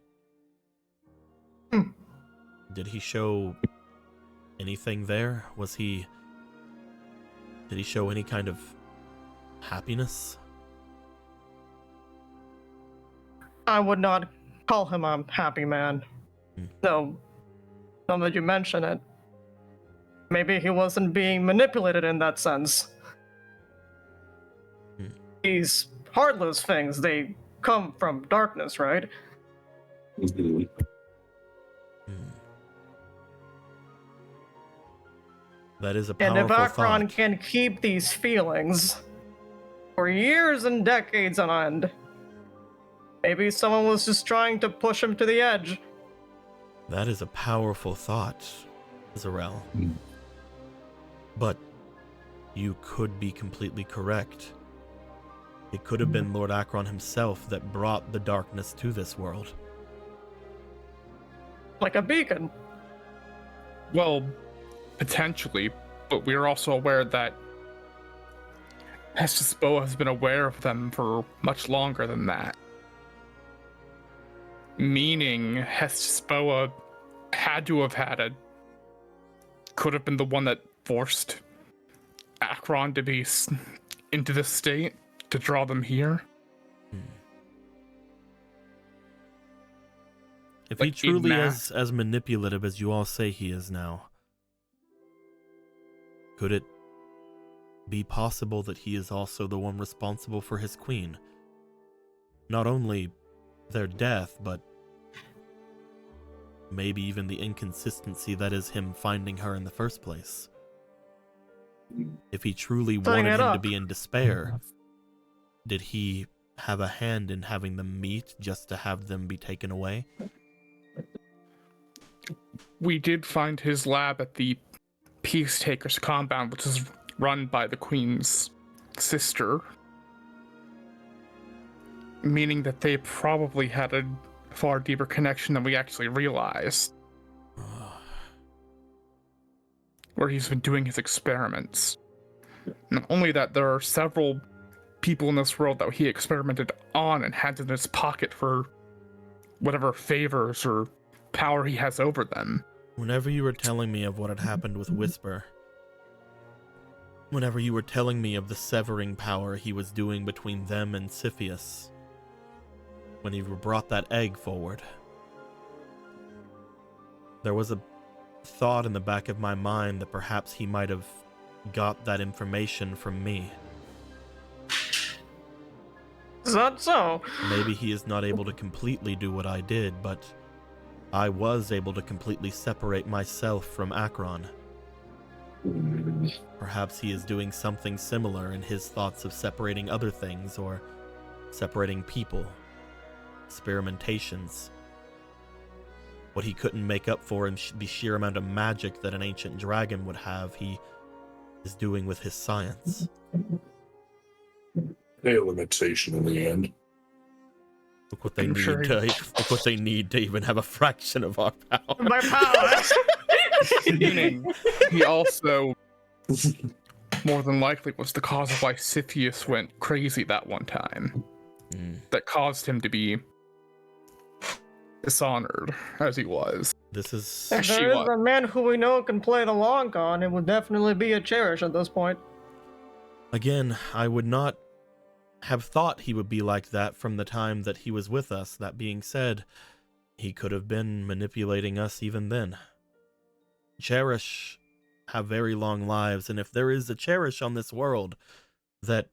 F: Did he show anything there? Did he show any kind of happiness?
B: I would not call him a happy man. So, now that you mention it, maybe he wasn't being manipulated in that sense. These heartless things, they come from darkness, right?
F: That is a
B: And
F: powerful
B: if Akron
F: thought.
B: can keep these feelings for years and decades on end, maybe someone was just trying to push him to the edge.
F: That is a powerful thought, Zarel. But you could be completely correct. It could have been Lord Akron himself that brought the darkness to this world.
B: Like a beacon.
D: Well, potentially, but we are also aware that Hestisboa has been aware of them for much longer than that. Meaning, Hestisboa had to have could have been the one that forced Akron to be into this state, to draw them here.
F: If
D: Like,
F: he truly
D: in
F: is as manipulative as you all say he is now, could it be possible that he is also the one responsible for his queen? Not only their death, but maybe even the inconsistency that is him finding her in the first place. If he truly
B: Setting
F: wanted
B: it
F: him to
B: up.
F: be in despair, did he have a hand in having them meet just to have them be taken away?
D: We did find his lab at the Peacetaker's compound, which is run by the Queen's sister, meaning that they probably had a far deeper connection than we actually realized, where he's been doing his experiments. Not only that, there are several people in this world that he experimented on and had in his pocket for whatever favors or power he has over them.
F: Whenever you were telling me of what had happened with Whisper, whenever you were telling me of the severing power he was doing between them and Siphius, when he brought that egg forward, there was a thought in the back of my mind that perhaps he might have got that information from me.
B: Is that so?
F: Maybe he is not able to completely do what I did, but I was able to completely separate myself from Akron. Perhaps he is doing something similar in his thoughts of separating other things, or separating people. Experimentations. What he couldn't make up for in the sheer amount of magic that an ancient dragon would have, he is doing with his science.
E: A limitation in the end.
F: Look what they
D: I'm
F: need
D: sure
F: to look what they need to even have a fraction of our power.
B: My power!
D: Meaning, he also more than likely was the cause of why Siphius went crazy that one time. That caused him to be dishonored as he was.
F: This is
B: If
D: She
B: there is
D: was.
B: a man who we know can play the long con, it would definitely be a Cherish at this point.
F: again, I would not have thought he would be like that from the time that he was with us. That being said, he could have been manipulating us even then. Cherish have very long lives, and if there is a Cherish on this world that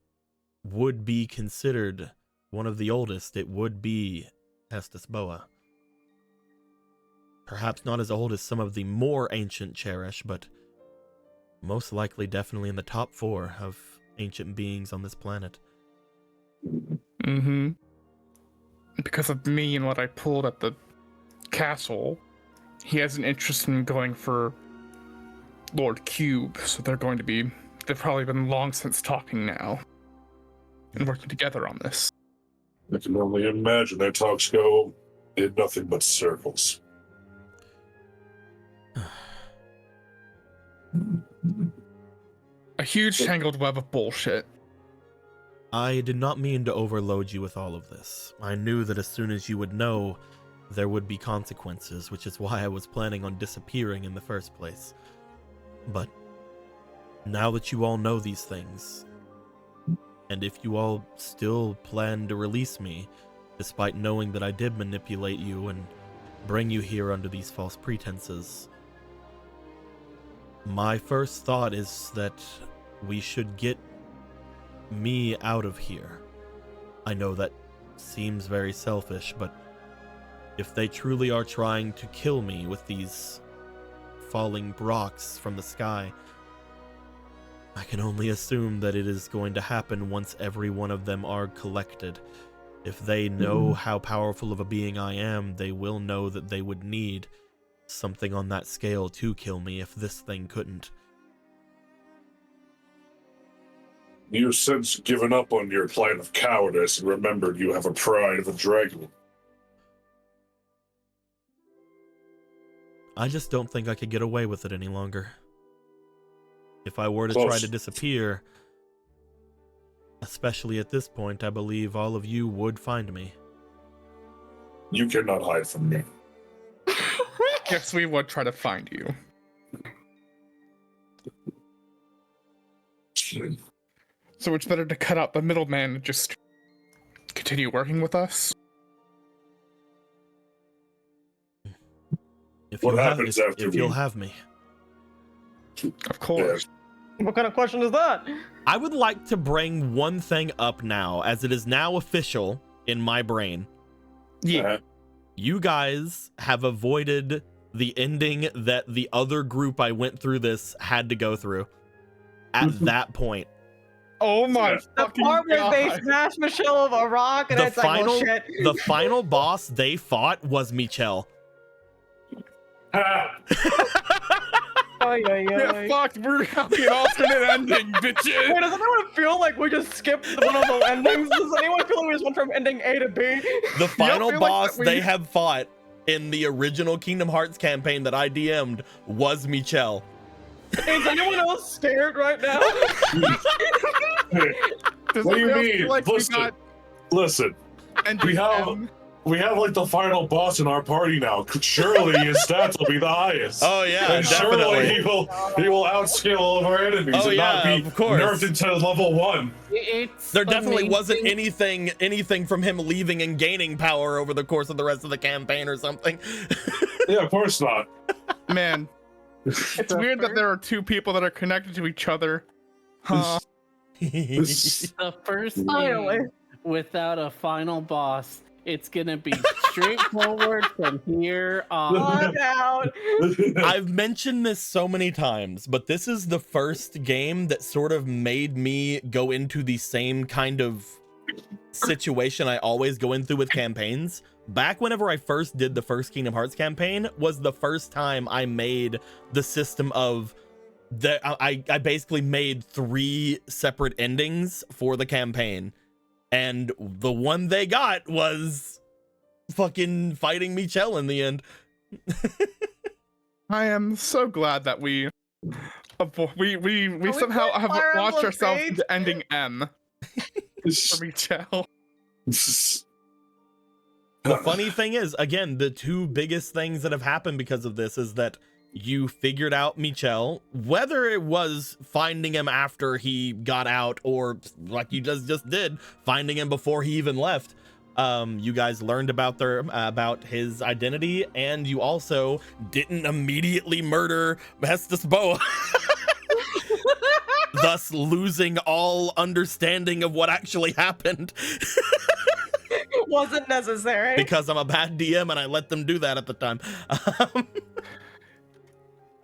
F: would be considered one of the oldest, it would be Estes Boa. Perhaps not as old as some of the more ancient Cherish, but most likely definitely in the top 4 of ancient beings on this planet.
D: Mm-hmm. Because of me and what I pulled at the castle, he has an interest in going for Lord Cube, so they've probably been long since talking now and working together on this.
E: I can only imagine their talks go in nothing but circles.
D: A huge tangled web of bullshit.
F: I did not mean to overload you with all of this. I knew that as soon as you would know, there would be consequences, which is why I was planning on disappearing in the first place. But now that you all know these things, and if you all still plan to release me, despite knowing that I did manipulate you and bring you here under these false pretenses, my first thought is that we should get me out of here. I know that seems very selfish, but if they truly are trying to kill me with these falling rocks from the sky, I can only assume that it is going to happen once every one of them are collected. If they know how powerful of a being I am, they will know that they would need something on that scale to kill me if this thing couldn't.
E: You've since given up on your plan of cowardice and remembered you have a pride of a dragon.
F: I just don't think I could get away with it any longer. If I were to try to disappear, especially at this point, I believe all of you would find me.
E: You cannot hide from me.
D: Yes, we would try to find you. So it's better to cut out the middleman and just continue working with us?
F: If
E: What
F: you'll have,
E: happens
F: if,
E: after
F: if you'll
E: we-
F: have me.
D: Of course.
B: What kind of question is that?
A: I would like to bring one thing up now, as it is now official in my brain.
D: Yeah.
A: You guys have avoided the ending that the other group I went through this had to go through. At that point,
D: Oh my
E: Yeah.
B: The
D: fucking
B: part where they
D: god.
B: smash Michelle of a rock and
A: the
B: it's like, oh shit.
A: final boss they fought was Michelle.
E: Ha!
B: Ay, ay,
D: Get
B: ay.
D: fucked. We're having an alternate ending, bitches.
B: Wait, does anyone feel like we just skipped one of the endings? Does anyone feel like we just went from ending A to B?
A: The final
D: feel like
A: boss
D: that we-
A: they have fought in the original Kingdom Hearts campaign that I DM'd was Michelle.
B: Is anyone else scared right now?
D: Does
E: What do you
D: anybody else
E: mean?
D: feel like
E: Listen.
D: we got
E: Listen,
D: ending
E: we have
D: M?
E: we have like the final boss in our party now. Surely his stats will be the highest.
A: Oh yeah,
E: and surely
A: definitely.
E: he will outscale all of our enemies
A: Oh,
E: and not
A: yeah,
E: be
A: of course.
E: nerfed into level 1.
C: It's
A: There definitely wasn't
C: amazing.
A: anything from him leaving and gaining power over the course of the rest of the campaign or something.
E: Yeah, of course not.
D: Man, it's weird that there are two people that are connected to each other. Huh.
C: The first
B: Finally.
C: game without a final boss. It's gonna be straightforward from here on.
B: Look out.
A: I've mentioned this so many times, but this is the first game that sort of made me go into the same kind of situation I always go into with campaigns. Back whenever I first did the first Kingdom Hearts campaign was the first time I made the system of that. I basically made 3 separate endings for the campaign, and the one they got was fucking fighting Michelle in the end.
D: I am so glad that we
B: we
D: somehow
B: playing
D: have
B: Fire
D: launched
B: Emblem
D: ourselves
B: Fates?
D: into ending M for Michelle.
A: The funny thing is, again, the 2 biggest things that have happened because of this is that you figured out Michelle, whether it was finding him after he got out or like you just did, finding him before he even left. You guys learned about his identity, and you also didn't immediately murder Hestus Boa. Thus losing all understanding of what actually happened.
B: Wasn't necessary.
A: Because I'm a bad DM and I let them do that at the time.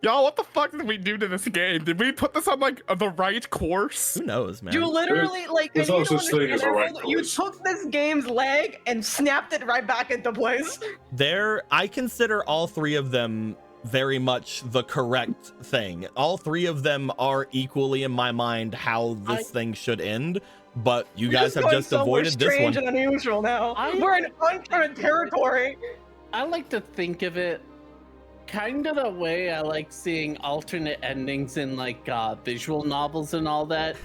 D: Y'all, what the fuck did we do to this game? Did we put this on like the right course?
A: Who knows, man?
B: You literally, like,
E: There's
B: and you
E: no
B: don't
E: such thing as a
B: understand,
E: right
B: everyone, you
E: course.
B: took this game's leg and snapped it right back into place.
A: I consider all 3 of them very much the correct thing. All 3 of them are equally in my mind how this thing should end, but you
B: We're
A: guys have
B: going
A: just
B: somewhere
A: avoided this
B: strange
A: one.
B: and unusual now. We're in uncharted territory.
C: I like to think of it kind of the way I like seeing alternate endings in like visual novels and all that.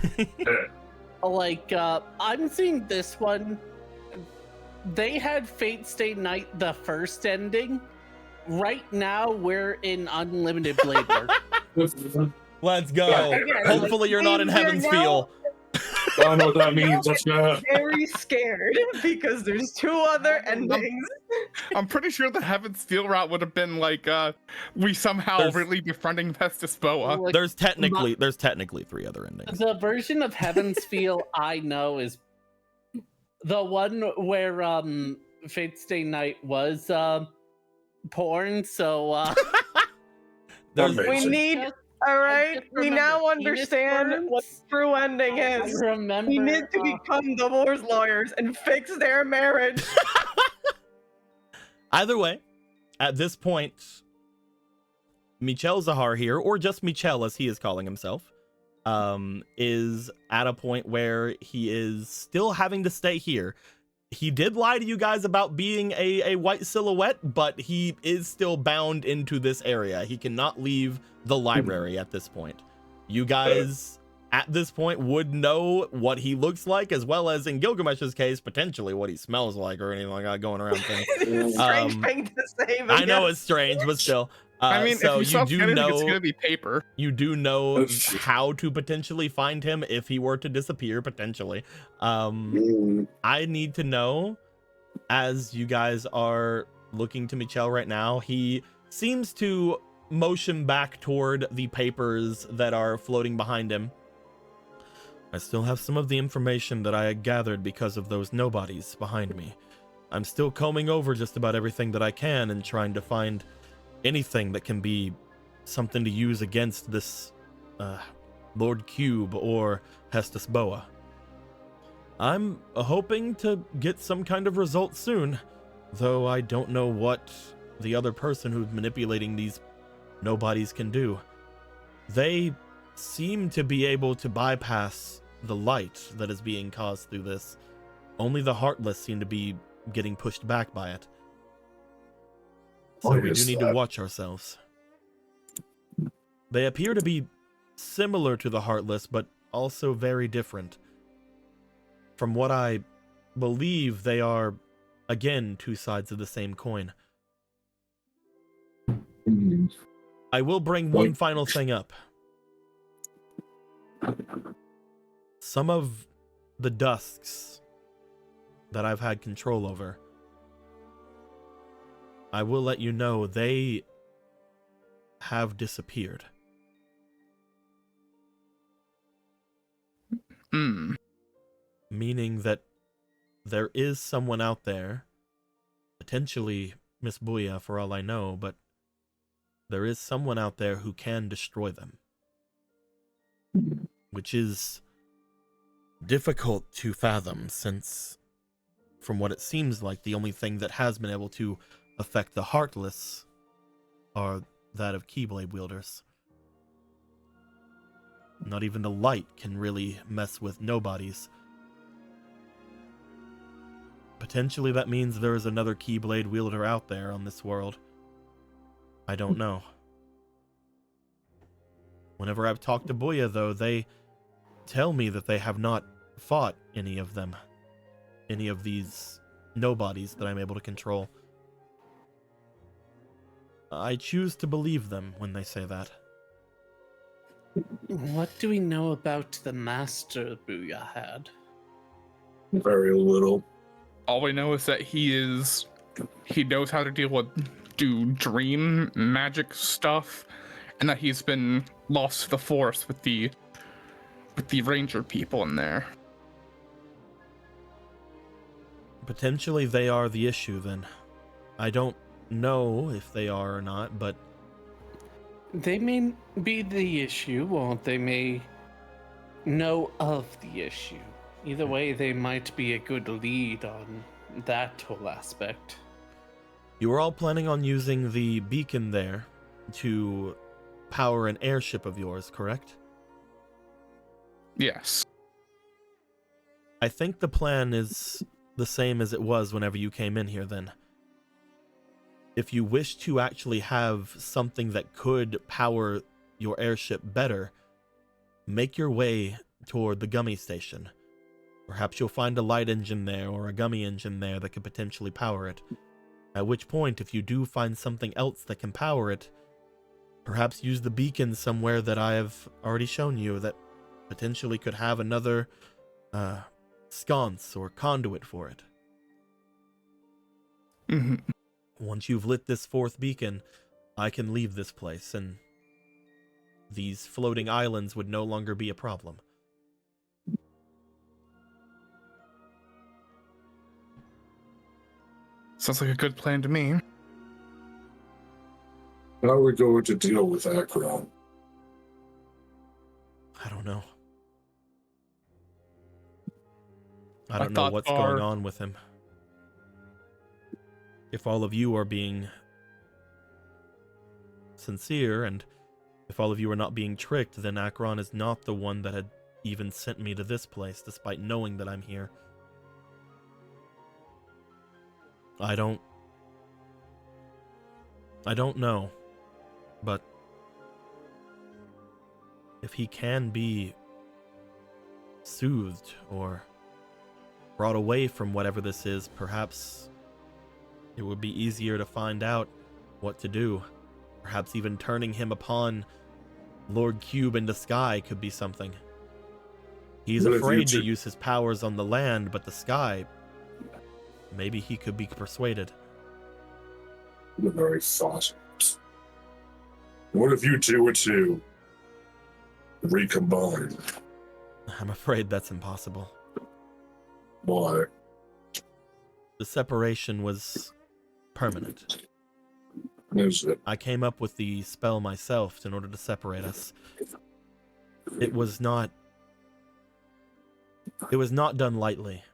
C: Like I'm seeing this one. They had Fate Stay Night the first ending. Right now we're in Unlimited Blade Work.
A: Let's go.
B: Yeah,
A: Hopefully you're not in
B: we're
A: Heaven's
B: now-
A: Feel.
E: I don't know what that means. That's gonna.
B: Very scared because there's 2 other endings.
D: I'm pretty sure the Heaven's Feel route would have been like we somehow
A: There's-
D: really befriending Festus Boa.
C: Like,
A: There's technically 3 other endings.
C: the version of Heaven's Feel I know is the one where Fate Stay Night was porn, so
A: There's
E: Amazing.
B: We need. All right,
C: just
B: we
C: remember
B: now
C: penis
B: understand
C: burns.
B: what the true ending
C: I
B: is.
C: remember
B: We need to become divorce lawyers and fix their marriage.
A: Either way, at this point, Michel Zahar here, or just Michel as he is calling himself, is at a point where he is still having to stay here. He did lie to you guys about being a white silhouette, but he is still bound into this area. He cannot leave the library at this point. You guys at this point would know what he looks like, as well as in Gilgamesh's case, potentially what he smells like or anything like that going around things.
B: It's a strange thing to say. But
A: I know
B: yes.
A: it's strange, but still.
D: I mean,
A: So
D: if you solve
A: you do
D: anything, it's
A: know
D: gonna be paper.
A: you do know how to potentially find him if he were to disappear potentially. I need to know, as you guys are looking to Michel right now, he seems to motion back toward the papers that are floating behind him. I still have some of the information that I had gathered because of those nobodies behind me. I'm still combing over just about everything that I can and trying to find anything that can be something to use against this Lord Cube or Hestus Boa. I'm hoping to get some kind of result soon, though I don't know what the other person who's manipulating these nobodies can do.
F: They seem to be able to bypass the light that is being caused through this. Only the Heartless seem to be getting pushed back by it. So
E: Why
F: we do
E: is
F: need to
E: that?
F: watch ourselves. They appear to be similar to the Heartless, but also very different. From what I believe, they are, again, two sides of the same coin.
E: Hmm.
F: I will bring one final thing up. Some of the dusks that I've had control over, I will let you know they have disappeared.
D: Hmm.
F: Meaning that there is someone out there, potentially Miss Booya for all I know, but there is someone out there who can destroy them. Which is difficult to fathom, since from what it seems like, the only thing that has been able to affect the Heartless are that of Keyblade wielders. Not even the light can really mess with nobodies. Potentially that means there is another Keyblade wielder out there on this world. I don't know. Whenever I've talked to Booya, though, they tell me that they have not fought any of them. Any of these nobodies that I'm able to control. I choose to believe them when they say that.
C: What do we know about the master Booya had?
E: Very little.
D: All we know is that he knows how to do dream magic stuff, and that he's been lost to the forest with the ranger people in there.
F: Potentially they are the issue then. I don't know if they are or not, but
C: They may be the issue, or they may know of the issue. Either way, they might be a good lead on that whole aspect.
F: you were all planning on using the beacon there to power an airship of yours, correct?
D: Yes.
F: I think the plan is the same as it was whenever you came in here then. If you wish to actually have something that could power your airship better, make your way toward the gummy station. Perhaps you'll find a light engine there or a gummy engine there that could potentially power it. At which point, if you do find something else that can power it, perhaps use the beacon somewhere that I have already shown you that potentially could have another sconce or conduit for it.
D: Mm-hmm.
F: Once you've lit this fourth beacon, I can leave this place, and these floating islands would no longer be a problem.
D: Sounds like a good plan to me.
E: How are we going to deal with Akron?
F: I don't know. I
D: My
F: don't know
D: thoughts
F: what's
D: are-
F: going on with him. If all of you are being sincere, and if all of you are not being tricked, then Akron is not the one that had even sent me to this place, despite knowing that I'm here. I don't know, but if he can be soothed or brought away from whatever this is, perhaps it would be easier to find out what to do. Perhaps even turning him upon Lord Cube in the sky could be something. He's
E: What if you
F: afraid to
E: two-
F: use his powers on the land, but the sky, maybe he could be persuaded.
E: The very thought. What if you two were to recombine?
F: I'm afraid that's impossible.
E: Why?
F: The separation was permanent.
E: Is it?
F: I came up with the spell myself in order to separate us. It was not done lightly.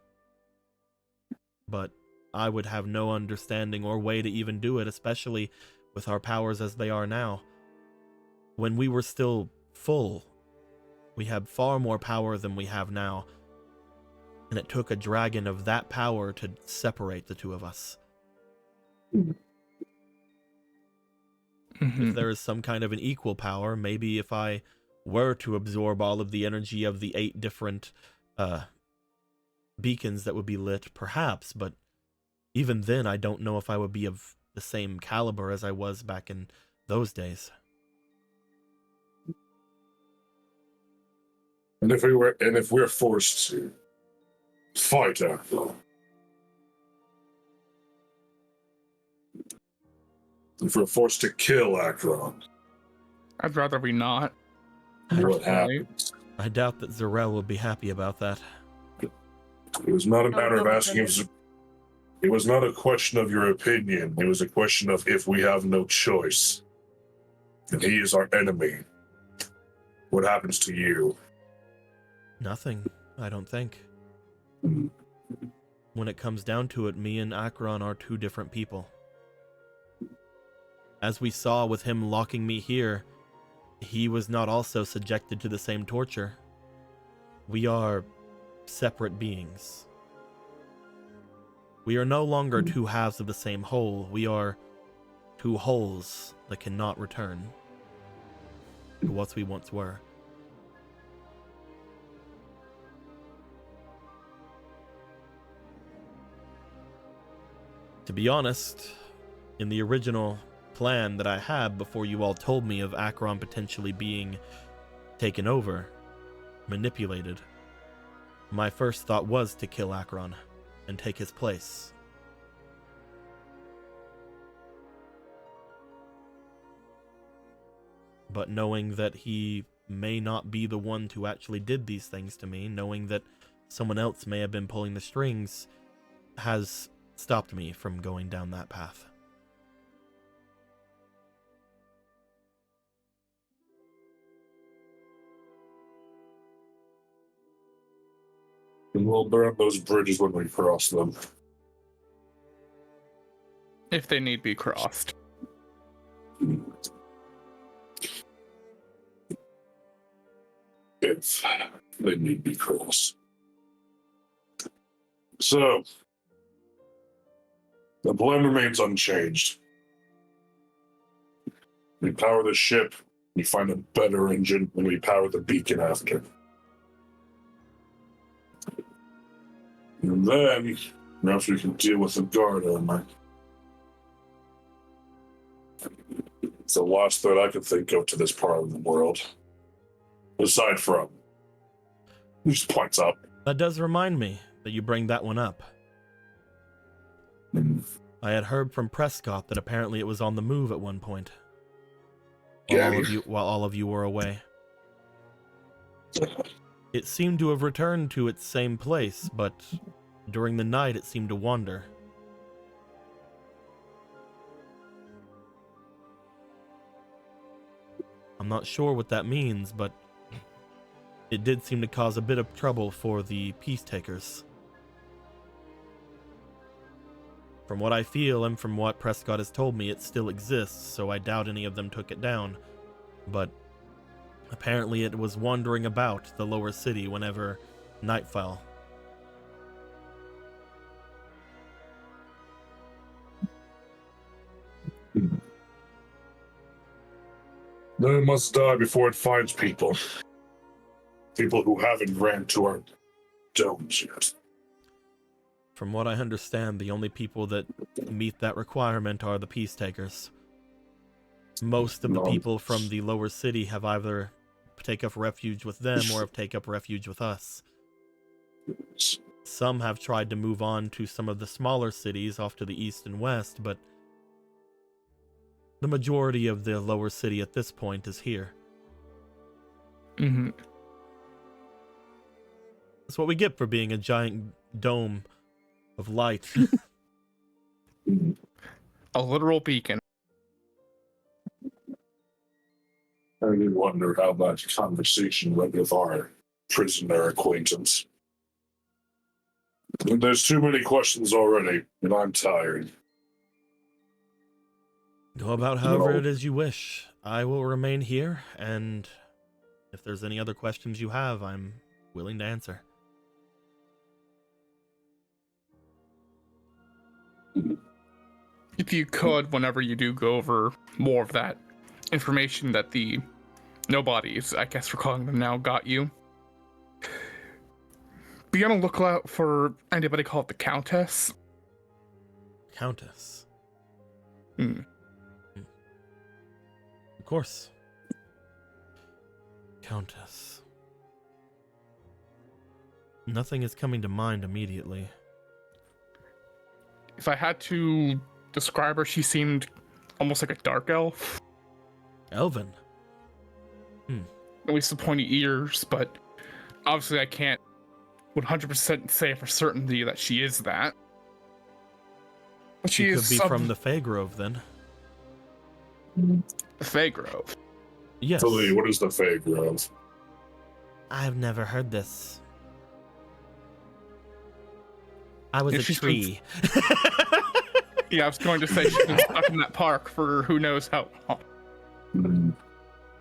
F: But I would have no understanding or way to even do it, especially with our powers as they are now. When we were still full. We had far more power than we have now. And it took a dragon of that power to separate the two of us. If there is some kind of an equal power, maybe if I were to absorb all of the energy of the 8 different beacons that would be lit, perhaps, but even then I don't know if I would be of the same caliber as I was back in those days.
E: And if we're forced to fight Akron, if we're forced to kill Akron,
D: I'd rather we not.
E: what
D: Personally.
E: happens?
F: I doubt that Zarel would be happy about that.
E: It was not a matter of
B: no
E: asking if it was not a question of your opinion. It was a question of if we have no choice. And he is our enemy. What happens to you?
F: Nothing, I don't think. When it comes down to it, me and Akron are 2 different people. As we saw with him locking me here, he was not also subjected to the same torture. We are separate beings. We are no longer 2 halves of the same whole. We are 2 wholes that cannot return to what we once were. To be honest, in the original plan that I had before you all told me of Akron potentially being taken over, manipulated, my first thought was to kill Akron and take his place. But knowing that he may not be the one who actually did these things to me, knowing that someone else may have been pulling the strings, has stopped me from going down that path.
E: And we'll burn those bridges when we cross them.
D: If they need be crossed.
E: If they need be crossed. So, the plan remains unchanged. We power the ship, we find a better engine, and we power the beacon after. And then, perhaps we can deal with the guard element. It's the last threat I can think of to this part of the world. Aside from, he just points up.
F: That does remind me that you bring that one up. I had heard from Prescott that apparently it was on the move at one point. While all of you were away. It seemed to have returned to its same place, but during the night it seemed to wander. I'm not sure what that means, but it did seem to cause a bit of trouble for the peace takers. From what I feel and from what Prescott has told me, it still exists, so I doubt any of them took it down. But apparently it was wandering about the lower city whenever night fell.
E: Then it must die before it finds people. People who haven't ran to our domes yet.
F: From what I understand, the only people that meet that requirement are the peace takers. Most of the people from the lower city have either take up refuge with them or have take up refuge with us. Some have tried to move on to some of the smaller cities off to the east and west, but the majority of the lower city at this point is here.
D: Mm-hmm.
F: That's what we get for being a giant dome of light.
D: A literal beacon.
E: I really wonder how that conversation went with our prisoner acquaintance. There's too many questions already, and I'm tired.
F: Go about however it is you wish. I will remain here, and If there's any other questions you have, I'm willing to answer.
D: If you could, whenever you do go over more of that information that the nobodies, I guess we're calling them now, got you, be on a lookout for anybody called the Countess.
F: Countess.
D: Hmm.
F: Of course. Countess. Nothing is coming to mind immediately.
D: If I had to describe her, she seemed almost like a dark elf.
F: Elven.
D: At least the pointy ears, but obviously I can't 100% say for certainty that she is that. But
F: She could
D: is
F: be from the Feygrove, then.
D: the Feygrove.
F: Yes.
E: So, Lee, what is the Feygrove?
F: I've never heard this. I was
D: Yeah,
F: a
D: she's
F: tree.
D: Yeah, I was going to say she's been stuck in that park for who knows how long.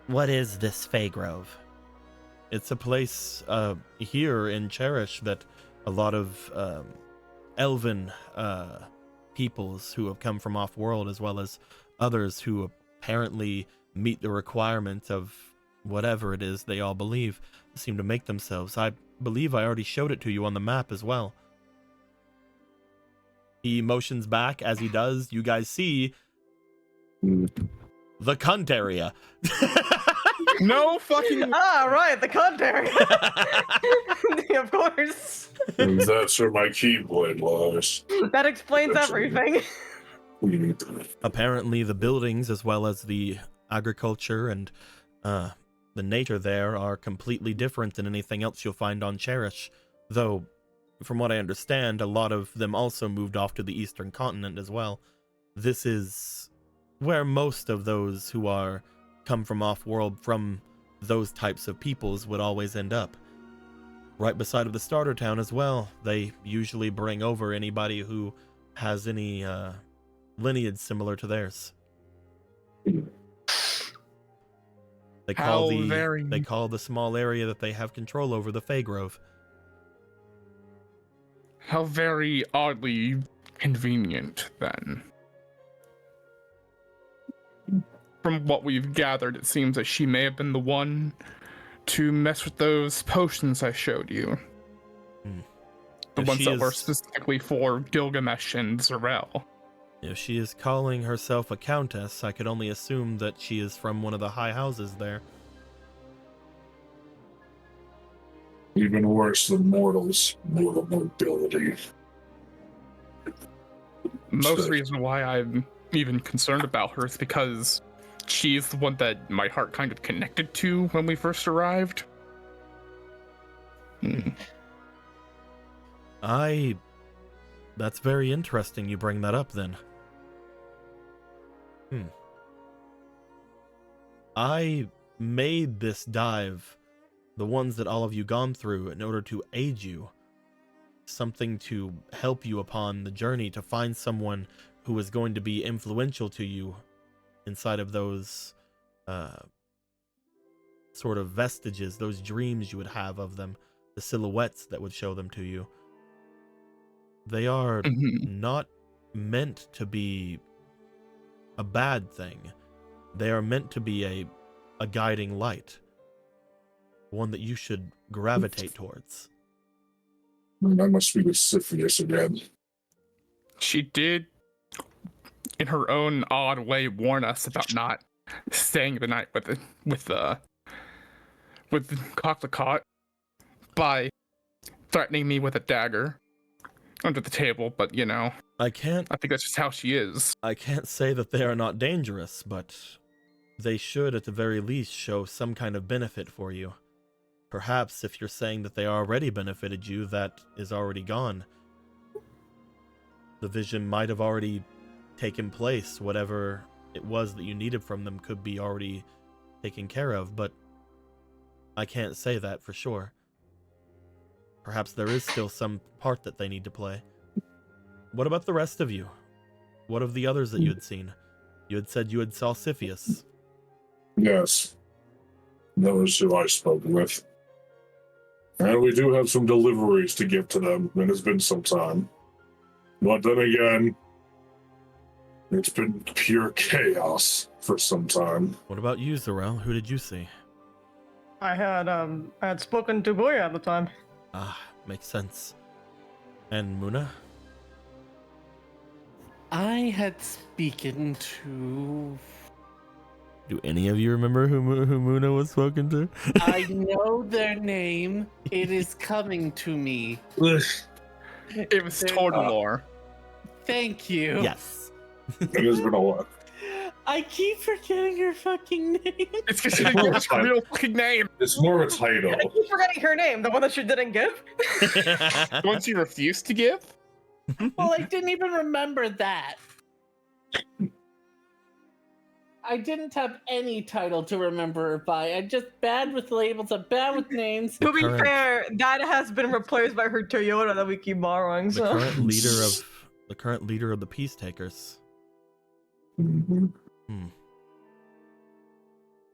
F: What is this Feygrove? It's a place here in Cherished that a lot of elven peoples who have come from off-world, as well as others who apparently meet the requirements of whatever it is they all believe, seem to make themselves. I believe I already showed it to you on the map as well. He motions back. As he does, you guys see the cunt area.
D: No fucking.
B: Ah, right, the cunt area. Of course.
E: That's where my keyblade lies.
B: That explains everything.
F: Apparently, the buildings, as well as the agriculture and the nature there, are completely different than anything else you'll find on Cherish. Though, from what I understand, a lot of them also moved off to the eastern continent as well. This is where most of those who are come from off-world from those types of peoples would always end up. Right beside of the starter town as well, they usually bring over anybody who has any lineage similar to theirs. They call they call the small area that they have control over the Feygrove.
D: How very oddly convenient, then. From what we've gathered, it seems that she may have been the one to mess with those potions I showed you. The
F: If
D: ones
F: she
D: that were
F: is-
D: specifically for Gilgamesh and Zarel.
F: If she is calling herself a countess, I could only assume that she is from one of the high houses there.
E: Even worse than mortals, mortal nobility.
D: Most
E: So-
D: reason why I'm even concerned about her is because she's the one that my heart kind of connected to when we first arrived.
F: That's very interesting you bring that up then. I made this dive, the ones that all of you gone through, in order to aid you. Something to help you upon the journey to find someone who is going to be influential to you inside of those sort of vestiges, those dreams you would have of them, the silhouettes that would show them to you. They are not meant to be a bad thing. They are meant to be a guiding light, one that you should gravitate towards.
E: That must be the Siphius again.
D: She did, in her own odd way, warn us about not staying the night with Cocklecott by threatening me with a dagger under the table. But you know,
F: I
D: think that's just how she is.
F: I can't say that they are not dangerous, but they should at the very least show some kind of benefit for you. Perhaps if you're saying that they already benefited you, that is already gone. The vision might have already taken place. Whatever it was that you needed from them could be already taken care of, but I can't say that for sure. Perhaps there is still some part that they need to play. What about the rest of you? What of the others that you had seen? You had said you had saw Siphius.
E: Yes. Those who I spoke with. And we do have some deliveries to give to them. It has been some time. But then again, it's been pure chaos for some time.
F: What about you, Zarel? Who did you see?
B: I had spoken to Boya at the time.
F: Ah, makes sense. And Muna?
C: I had spoken to.
F: Do any of you remember who Muna was spoken to?
C: I know their name. It is coming to me.
D: It was Tordelor.
C: Thank you.
F: Yes.
E: It has been a lot.
C: I keep forgetting her fucking name.
D: It's because she didn't give us her real fucking name.
E: It's more of a title.
B: I keep forgetting her name, the one that she didn't give.
D: The one she refused to give?
C: Well, I didn't even remember that. I didn't have any title to remember her by. I'm just bad with labels. I'm bad with names.
B: To be
F: current-
B: fair, that has been replaced by her Toyota that we keep borrowing.
F: The
B: So
F: current leader of the Peace Takers.
E: Mhm.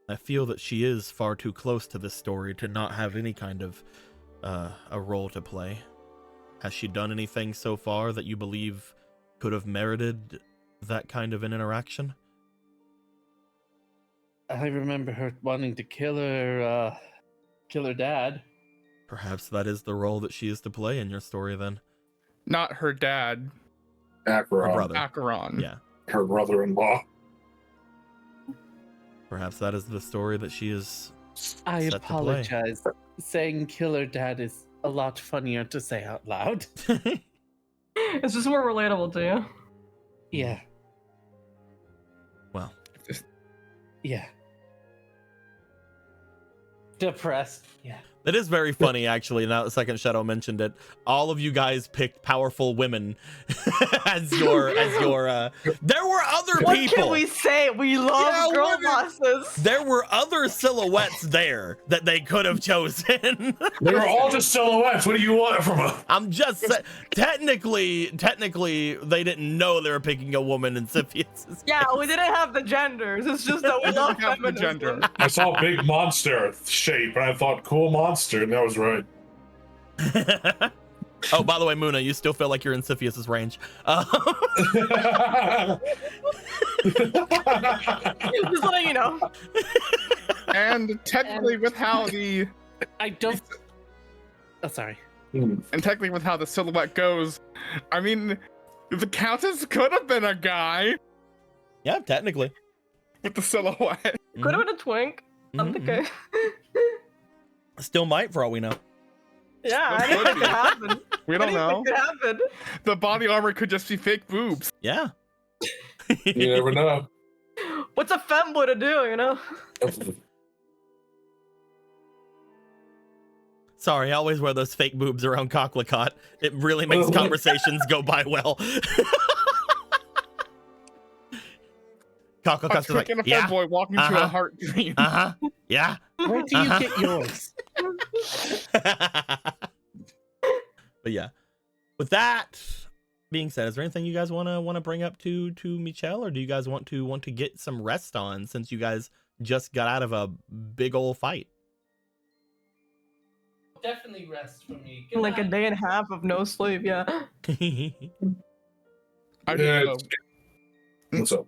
F: I feel that she is far too close to this story to not have any kind of a role to play. Has she done anything so far that you believe could have merited that kind of an interaction?
C: I remember her wanting to kill her dad.
F: Perhaps that is the role that she is to play in your story then.
D: Not her dad,
F: Her
E: Acheron,
F: brother.
D: Acheron.
F: Yeah.
E: her brother-in-law.
F: Perhaps that is the story that she is.
C: I
F: Set to play.
C: apologize. Saying killer dad is a lot funnier to say out loud.
B: it's just more relatable to you.
C: Yeah.
F: Well,
C: Yeah. Depressed. Yeah.
F: it is very funny, actually. Now that Second Shadow mentioned it, all of you guys picked powerful women as your. There were other
B: What
F: people.
B: can we say? We love
F: Yeah,
B: girl
F: women.
B: bosses.
F: There were other silhouettes there that they could have chosen.
E: They were all just silhouettes. What do you want from them?
F: I'm just saying, technically, they didn't know they were picking a woman in Siphius's.
B: Yeah, we didn't have the genders. It's just that we love
D: have the
B: feminism.
D: gender.
E: I saw a big monster shape, and I thought, cool monster, and that was right.
F: Oh, by the way, Muna, you still feel like you're in Siphius's range.
B: Just letting you know.
D: And technically with how the
C: I don't. Oh, sorry.
D: and technically with how the silhouette goes, I mean, the Countess could have been a guy
F: Yeah, technically.
D: with the silhouette.
B: Could have been a twink. That's
F: Mhm,
B: okay.
F: Still might, for all we know.
B: Yeah, anything could happen.
D: We don't know.
B: Anything could happen.
D: The body armor could just be fake boobs.
F: Yeah.
E: You never know.
B: What's a femboy to do, you know?
F: Sorry, I always wear those fake boobs around Cocklicott. It really makes conversations go by well.
D: A
F: Cocklicott's just like,
D: trick and a
F: yeah,
D: femboy walking to
F: uh-huh.
D: a heart dream.
F: uh-huh, yeah.
C: Where do you
F: Uh-huh.
C: get yours?
F: But yeah, with that being said, is there anything you guys want to bring up to Michelle, or do you guys want to get some rest on since you guys just got out of a big old fight?
C: Definitely rest for me. Good
B: Like a
C: night.
B: day and a half of no sleep, yeah.
D: I
E: Yeah,
D: didn't know.
E: What's up?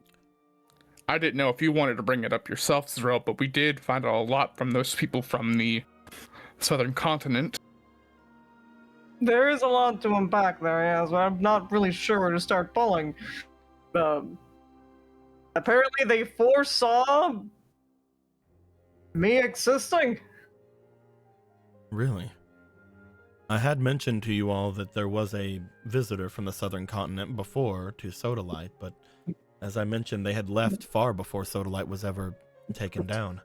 D: I didn't know if you wanted to bring it up yourself, Zero, but we did find out a lot from those people from the southern continent.
B: There is a lot to unpack there, yeah, so I'm not really sure where to start pulling. Apparently they foresaw me existing.
F: Really? I had mentioned to you all that there was a visitor from the southern continent before to Sodalite, but as I mentioned, they had left far before Sodalite was ever taken down.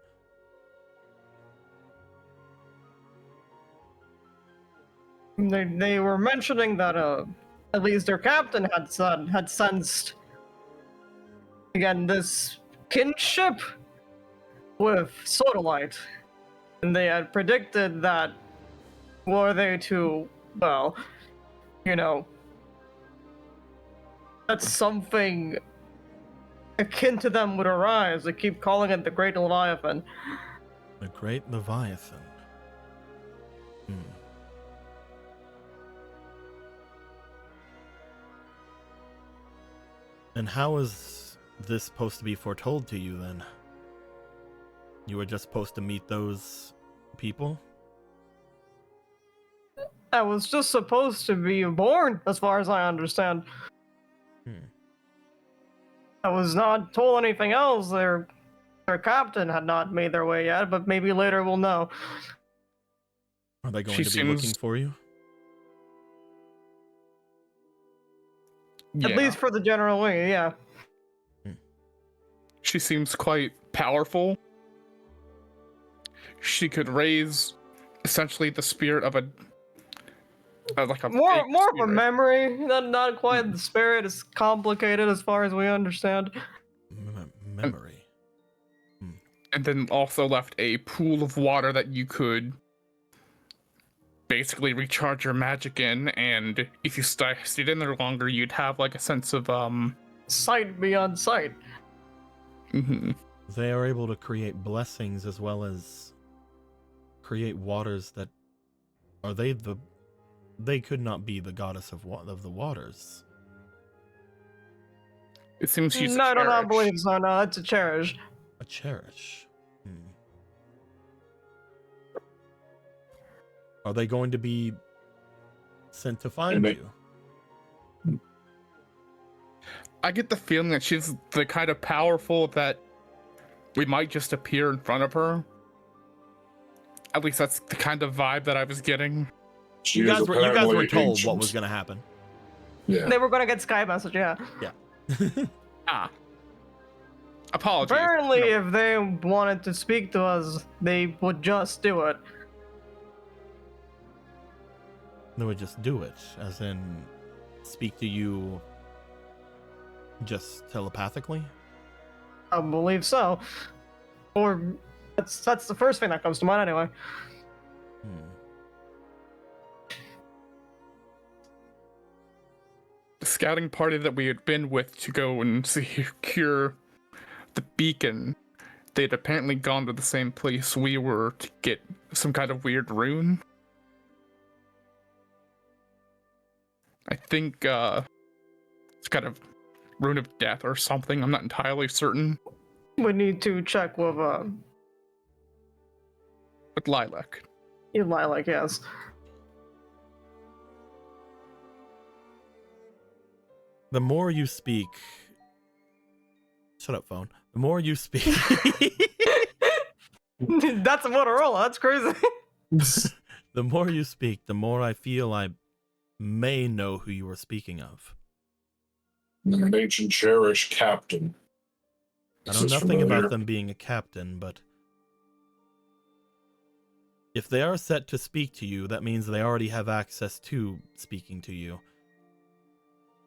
B: They were mentioning that at least their captain had sensed again this kinship with Sodalite, and they had predicted that were they to, well, you know, that something akin to them would arise. They keep calling it the Great Leviathan.
F: The Great Leviathan. And how is this supposed to be foretold to you then? You were just supposed to meet those people?
B: I was just supposed to be born, as far as I understand. I was not told anything else. Their captain had not made their way yet, but maybe later we'll know.
F: Are they going to be looking for you?
B: At least for the general way, yeah.
D: She seems quite powerful. She could raise essentially the spirit of a
B: more of a memory, not quite the spirit. It's complicated as far as we understand.
F: Memory.
D: And then also left a pool of water that you could basically recharge your magic in, and if you stayed in there longer, you'd have like a sense of
B: sight beyond sight.
F: They are able to create blessings as well as create waters that they could not be the goddess of the waters.
D: It seems she's
B: no, I do not believe so. No, it's a Cherished.
F: A Cherish. Are they going to be sent to find you?
D: I get the feeling that she's the kind of powerful that we might just appear in front of her. At least that's the kind of vibe that I was getting.
A: You guys were told what was going to happen.
E: Yeah.
B: They were going to get Sky Message, yeah.
D: Yeah. Apologies.
B: Apparently, if they wanted to speak to us, they would just do it.
F: They would just do it, as in speak to you just telepathically?
B: I believe so. Or that's the first thing that comes to mind anyway.
D: The scouting party that we had been with to go and secure the beacon, they'd apparently gone to the same place we were to get some kind of weird rune. I think it's kind of rune of death or something. I'm not entirely certain.
B: We need to check with
D: Lilac.
B: Lilac, yes.
F: The more you speak... Shut up, phone. The more you speak...
B: That's a Motorola, that's crazy.
F: The more you speak, the more I feel I may know who you are speaking of.
E: An ancient Cherished captain.
F: I know nothing about them being a captain, but if they are set to speak to you, that means they already have access to speaking to you.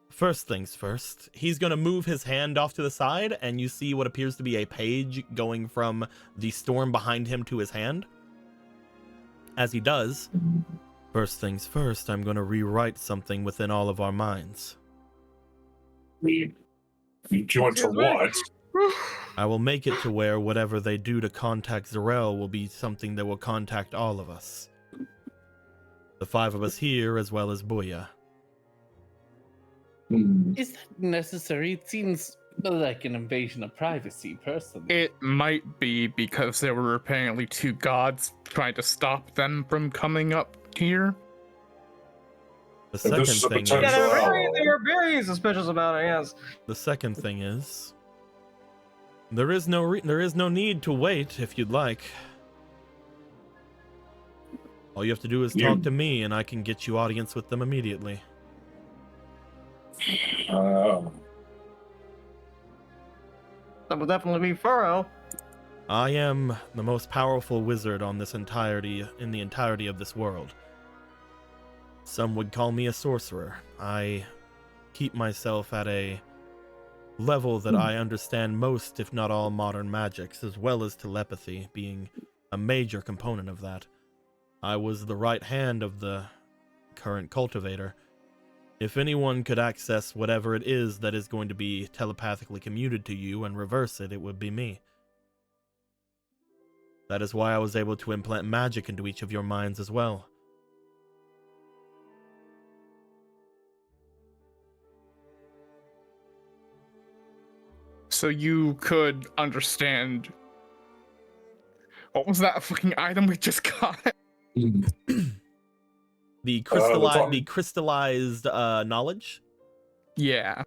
F: First things first, he's going to move his hand off to the side, and you see what appears to be a page going from the storm behind him to his hand. As he does, first things first, I'm going to rewrite something within all of our minds.
E: You want to what?
F: I will make it to where whatever they do to contact Zarel will be something that will contact all of us. The 5 of us here, as well as Boya.
C: Is that necessary? It seems like an invasion of privacy, personally.
D: It might be because there were apparently 2 gods trying to stop them from coming up here.
F: The second thing is...
B: Yeah, they were very suspicious about it, yes.
F: The second thing is... There is no need to wait if you'd like. All you have to do is talk to me and I can get you audience with them immediately.
B: That would definitely be thorough.
F: I am the most powerful wizard in the entirety of this world. Some would call me a sorcerer. I keep myself at a level that I understand most, if not all, modern magics, as well as telepathy being a major component of that. I was the right hand of the current cultivator. If anyone could access whatever it is that is going to be telepathically commuted to you and reverse it, it would be me. That is why I was able to implant magic into each of your minds as well.
D: So you could understand. What was that fucking item we just got?
F: The
E: talking-
F: crystallized knowledge?
D: Yeah.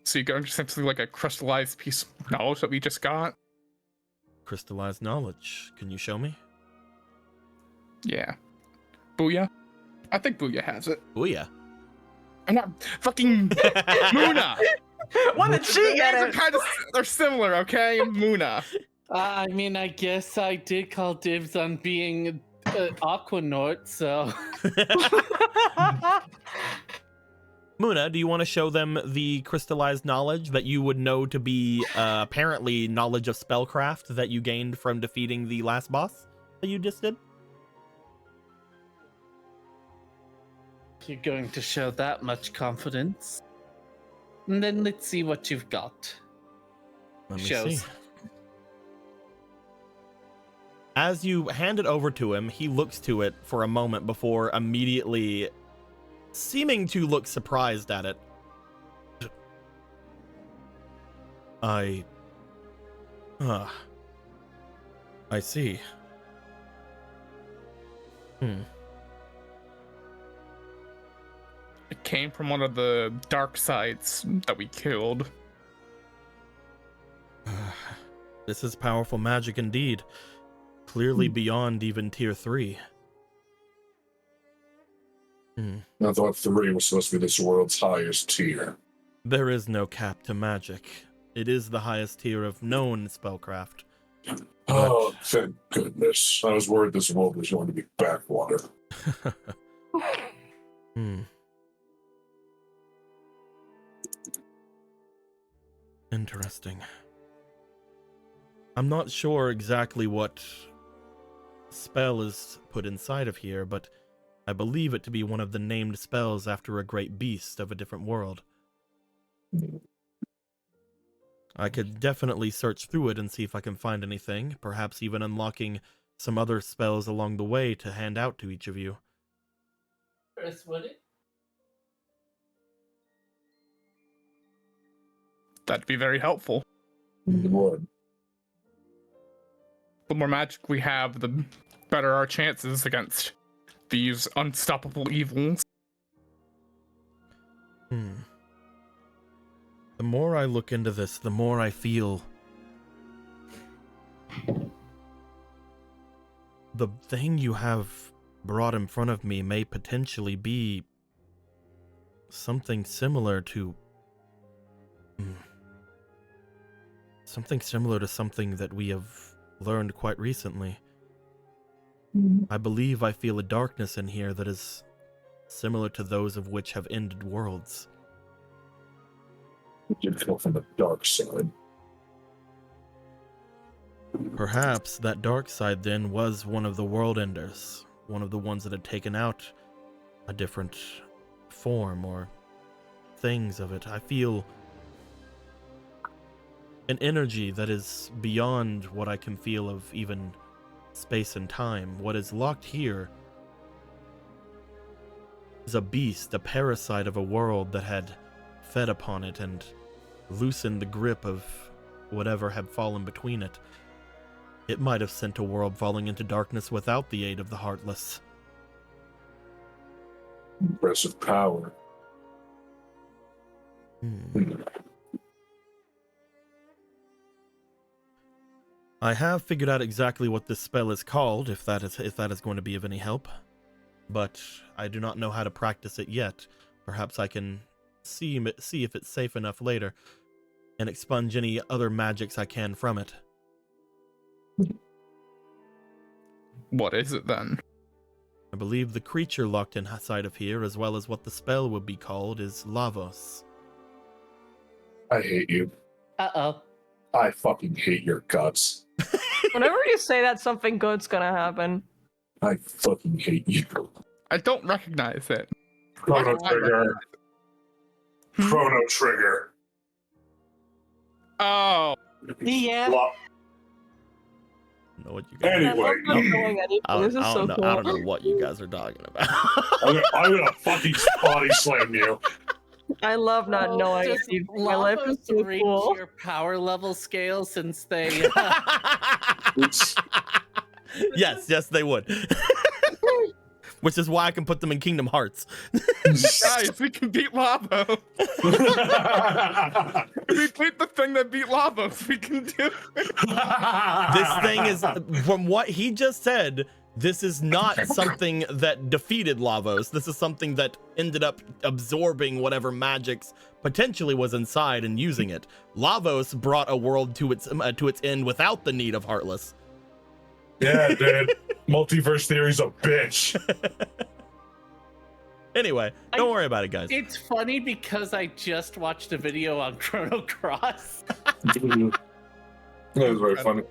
D: So you can understand something like a crystallized piece of knowledge that we just got?
F: Crystallized knowledge. Can you show me?
D: Yeah. Booyah? I think Booyah has it.
F: Booyah.
D: I'm not fucking Muna!
B: When did she get
D: They're
B: it?
D: kind of they're similar, okay? Muna.
C: I mean, I guess I did call dibs on being Aquanaut, so.
F: Muna, do you want to show them the crystallized knowledge that you would know to be apparently knowledge of spellcraft that you gained from defeating the last boss that you just did?
C: You're going to show that much confidence. And then let's see what you've got.
F: Let me
C: Shows.
F: see. As you hand it over to him, he looks to it for a moment before immediately seeming to look surprised at it. I see.
D: It came from one of the dark sides that we killed.
F: This is powerful magic indeed. Clearly beyond even tier 3.
E: I thought 3 was supposed to be this world's highest tier.
F: There is no cap to magic. It is the highest tier of known spellcraft.
E: Oh, thank goodness. I was worried this world was going to be backwater.
F: Interesting. I'm not sure exactly what spell is put inside of here, but I believe it to be one of the named spells after a great beast of a different world. I could definitely search through it and see if I can find anything, perhaps even unlocking some other spells along the way to hand out to each of you.
C: Chris, would it?
D: That'd be very helpful.
E: It would.
D: The more magic we have, the better our chances against these unstoppable evils.
F: The more I look into this, the more I feel the thing you have brought in front of me may potentially be something similar to something that we have learned quite recently. I believe I feel a darkness in here that is similar to those of which have ended worlds.
E: You feel from the dark side.
F: Perhaps that dark side then was one of the world enders, one of the ones that had taken out a different form or things of it. I feel an energy that is beyond what I can feel of even space and time. What is locked here is a beast, a parasite of a world that had fed upon it and loosened the grip of whatever had fallen between it. It might have sent a world falling into darkness without the aid of the Heartless.
E: Impressive power.
F: I have figured out exactly what this spell is called, if that is going to be of any help. But I do not know how to practice it yet. Perhaps I can see if it's safe enough later, and expunge any other magics I can from it.
D: What is it then?
F: I believe the creature locked inside of here, as well as what the spell would be called, is Lavos.
E: I hate you.
C: Uh-oh.
E: I fucking hate your guts.
B: Whenever you say that, something good's gonna happen.
E: I fucking hate you.
D: I don't recognize it.
E: Chrono Trigger. Chrono Trigger.
D: Oh,
C: Yeah.
F: don't know what you guys.
E: Anyway,
B: I love not knowing anything. This is so cool.
F: I don't know what you guys are talking about.
E: I'm gonna fucking body slam you.
B: I love not knowing
C: Does
B: anything. My life is so
C: reach
B: cool.
C: your power level scale since they
F: Yes, they would. Which is why I can put them in Kingdom Hearts.
D: Guys, we can beat Lavo. If we beat the thing that beat Lavos, we can do it.
F: This thing is, from what he just said, this is not something that defeated Lavos. This is something that ended up absorbing whatever magics potentially was inside and using it. Lavos brought a world to its end without the need of Heartless.
E: Yeah, dude. Multiverse theory's a bitch.
F: Anyway, don't worry about it, guys.
C: It's funny because I just watched a video on Chrono Cross.
E: That was very funny.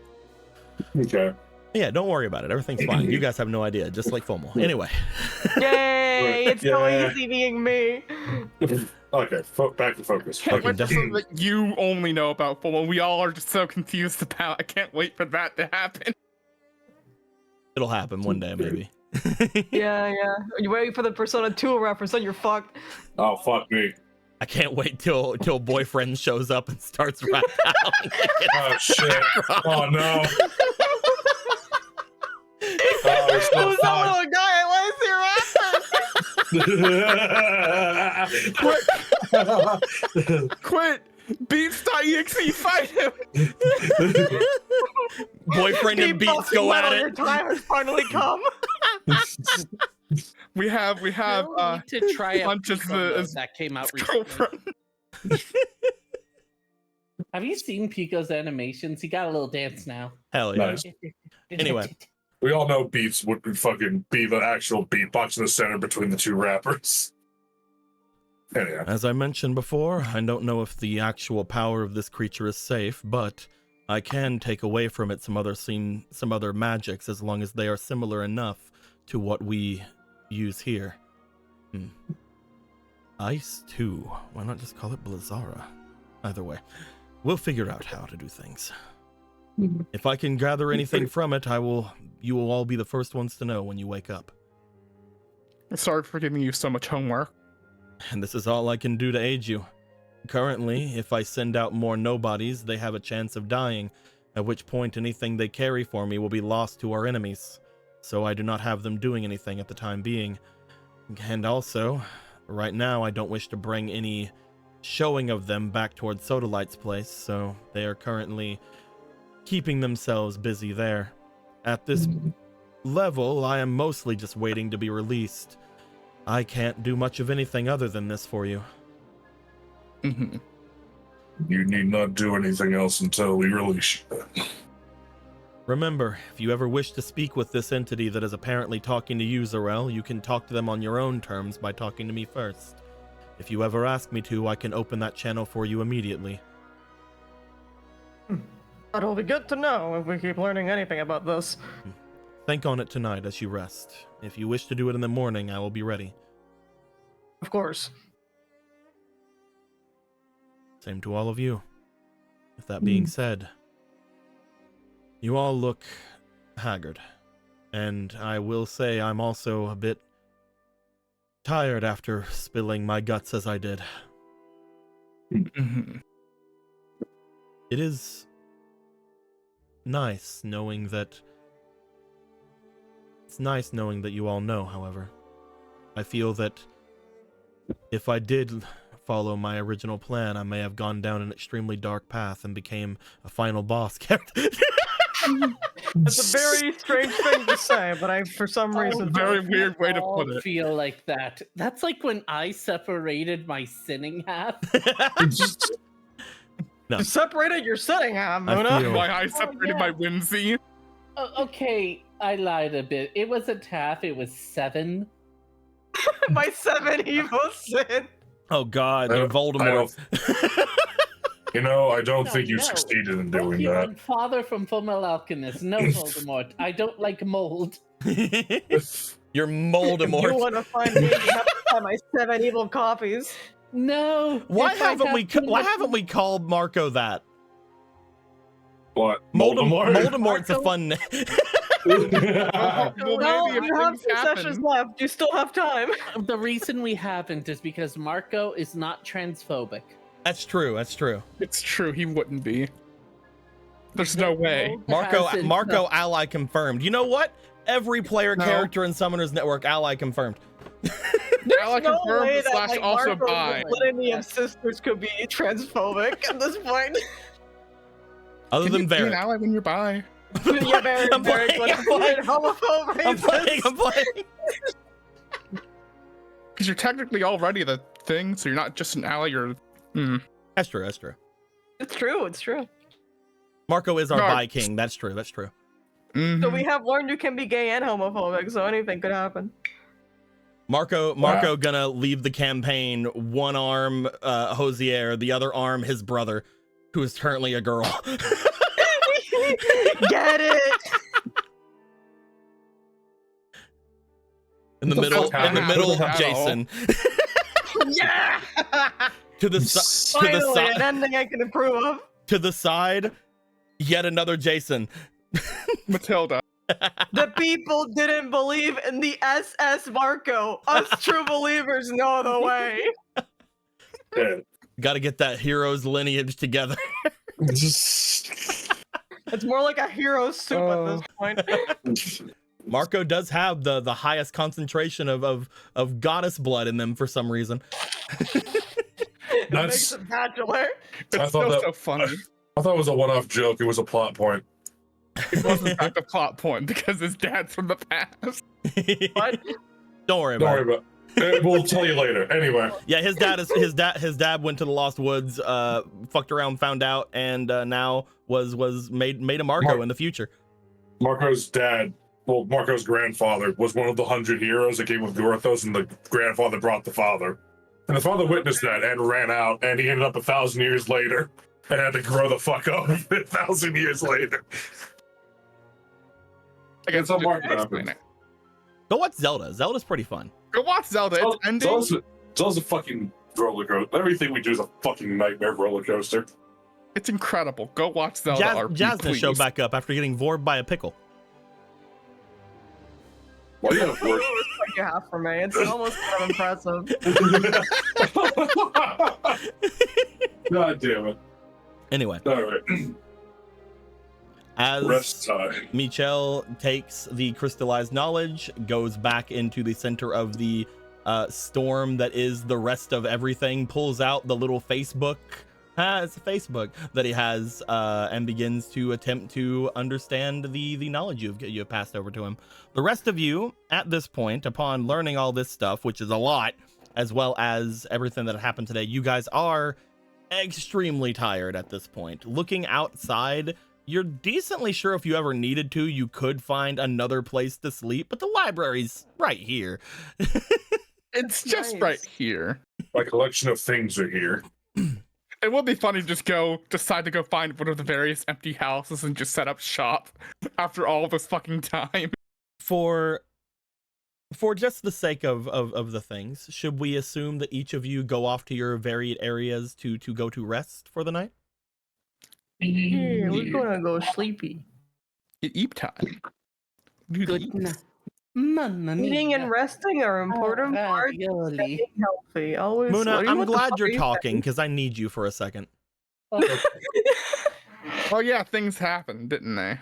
E: Okay.
F: Yeah, don't worry about it. Everything's fine. You guys have no idea, just like FOMO. Anyway.
B: Yay! It's so
E: Yeah.
B: easy being me.
E: Okay, back to focus.
D: Can't wait
E: Fucking
D: for something that you only know about FOMO. We all are just so confused about. I can't wait for that to happen.
F: It'll happen one day, maybe.
B: Yeah. You waiting for the Persona 2 reference, then you're fucked.
E: Oh, fuck me.
F: I can't wait till boyfriend shows up and starts rap out.
E: Oh, shit. Oh, no. Oh, it's
B: Who's
E: no
B: that
E: fun.
B: little guy? What is your reference?
D: Quit! Beats.exe, fight him!
F: Boyfriend and Beats go at
B: Your
F: it.
B: time has finally come.
D: We have
C: You need to try out
D: punches
C: Pico
D: the
C: that came out recently.
D: girlfriend.
C: Have you seen Pico's animations? He got a little dance now.
F: Hell yeah.
E: Nice.
F: Anyway.
E: We all know Beats would fucking be the actual beatbox in the center between the two rappers. Anyhow.
F: As I mentioned before, I don't know if the actual power of this creature is safe, but I can take away from it some other magics as long as they are similar enough to what we use here. Ice too. Why not just call it Blizzara? Either way, we'll figure out how to do things. If I can gather anything from it, you will all be the first ones to know when you wake up.
D: Sorry for giving you so much homework.
F: And this is all I can do to aid you. Currently, if I send out more nobodies, they have a chance of dying, at which point anything they carry for me will be lost to our enemies. So I do not have them doing anything at the time being. And also, right now I don't wish to bring any showing of them back towards Sodalight's place, so they are currently keeping themselves busy there. At this level, I am mostly just waiting to be released. I can't do much of anything other than this for you.
D: Mm-hmm.
E: You need not do anything else until we release you.
F: Remember, if you ever wish to speak with this entity that is apparently talking to you, Zarel, you can talk to them on your own terms by talking to me first. If you ever ask me to, I can open that channel for you immediately.
B: That'll be good to know if we keep learning anything about this.
F: Think on it tonight as you rest. If you wish to do it in the morning, I will be ready.
B: Of course.
F: Same to all of you. With that being said, you all look haggard. And I will say I'm also a bit tired after spilling my guts as I did.
D: Mm-hmm.
F: It is nice knowing that... It's nice knowing that you all know, however. I feel that if I did follow my original plan, I may have gone down an extremely dark path and became a final boss character.
B: It's a very strange thing to say, but for some reason...
D: Very weird way to put it.
C: Feel like that. That's like when I separated my sinning half.
F: No.
B: You separated your setting half,
F: I
B: Muna.
F: feel-
D: Why I separated my whimsy.
C: Okay, I lied a bit. It wasn't half, it was 7.
B: My 7 evil sin.
F: Oh God,
E: I
F: they're
E: don't-
F: Voldemort.
E: I don't
C: No,
E: think you
C: no.
E: succeeded in
C: Fuck
E: doing
C: you,
E: that.
C: I'm father from Fullmetal Alchemist. No Voldemort. I don't like mold.
F: You're
B: You
F: Moldemort.
B: want to find me? You have to find my 7 evil copies.
C: No.
F: Why
C: if I
F: haven't
C: have
F: we
C: too much-
F: called Marco that?
E: What?
A: Voldemort's a fun name.
D: Well,
B: Well,
D: maybe if
B: you have
D: things
B: 2 sessions
D: happen.
B: left. You still have time.
C: The reason we haven't is because Marco is not transphobic.
A: That's true. That's true.
D: It's true, he wouldn't be. There's no way.
A: Marco
C: Hasn't-
A: ally confirmed. You know what? Every player
D: No.
A: character in Summoners Network ally confirmed.
D: Ally
B: no
D: confirmed
B: way that,
D: slash
B: like,
D: also
B: Marco's
D: bi.
B: lineage of sisters could be transphobic at this point.
A: Other
D: Can
A: than
D: you be an
A: Varric.
D: ally when you're bi?
B: Yeah, very,
A: I'm
B: very
A: playing,
B: good.
A: I'm playing.
B: Homophobe
A: I'm
B: racist.
A: playing.
D: Because you're technically already the thing, so you're not just an ally, you're...
A: That's true. That's true.
B: It's true. It's true.
A: Marco is our
D: No.
A: bi king. That's true. That's true.
D: Mhm.
B: So we have learned you can be gay and homophobic, so anything could happen.
A: Marco gonna leave the campaign, one arm Hosier, the other arm his brother, who is currently a girl.
B: Get it?
A: In the
E: What the
A: middle,
E: fuck
A: in the
E: happened?
A: middle,
D: At all.
A: Jason.
B: Yeah!
A: to the
B: Finally,
A: side,
B: an ending I can approve of.
A: to the side, yet another Jason.
D: Matilda.
B: The people didn't believe in the SS Marco. Us true believers know the way.
E: Yeah.
A: Got to get that hero's lineage together.
E: Just-
B: It's more like a hero soup at this point.
A: Marco does have the highest concentration of goddess blood in them for some reason.
B: It makes it bachelor.
D: It's
E: I thought
D: so
E: that-
D: funny.
E: I thought it was a one-off joke. It was a plot point.
D: It wasn't back the plot point because his dad's from the past.
B: What?
A: Don't worry
E: Don't
A: about
E: worry
A: it.
E: about it. We'll tell you later. Anyway,
A: Yeah, his dad went to the Lost Woods, fucked around, found out, and now was made a Marco in the future.
E: Marco's dad, well, Marco's grandfather was one of the 100 heroes that came with Gorthos, and the grandfather brought the father. And the father witnessed that and ran out, and he ended up 1,000 years later and had to grow the fuck up 1,000 years later.
D: I guess
E: It's a Marco
D: explain
E: happened.
D: it.
A: Go watch Zelda. Zelda's pretty fun.
D: Go watch Zelda. It's ending.
E: Zelda's a fucking roller coaster. Everything we do is a fucking nightmare roller coaster.
D: It's incredible. Go watch Zelda RP,
A: Jasmine
D: please.
A: showed back up after getting vored by a pickle.
E: Why do you have work?
B: It was like a half for me. It's almost kind of impressive.
E: God damn it.
A: Anyway,
E: All right. Rest
A: as
E: time.
A: Michel takes the crystallized knowledge, goes back into the center of the storm that is the rest of everything, pulls out the little Facebook. It's a Facebook that he has, and begins to attempt to understand the knowledge you have passed over to him. The rest of you, at this point, upon learning all this stuff, which is a lot, as well as everything that happened today, you guys are extremely tired at this point. Looking outside, you're decently sure if you ever needed to, you could find another place to sleep, but the library's right here.
D: It's just
B: Nice.
D: right here.
E: My collection of things are here.
D: It would be funny to just decide to go find one of the various empty houses and just set up shop after all this fucking time.
A: For just the sake of the things, should we assume that each of you go off to your varied areas to go to rest for the night?
B: Yeah, we're gonna go sleepy.
D: Eat time. Dude,
C: Good
D: eat.
C: night. Mamma
B: Eating
C: mia.
B: and resting are important parts of
C: Ravioli.
B: staying healthy. Always.
A: Muna,
B: what do you
A: I'm
B: want the
A: glad you're
B: fuck
A: talking because I need you for a second.
D: Oh yeah, things happened, didn't they?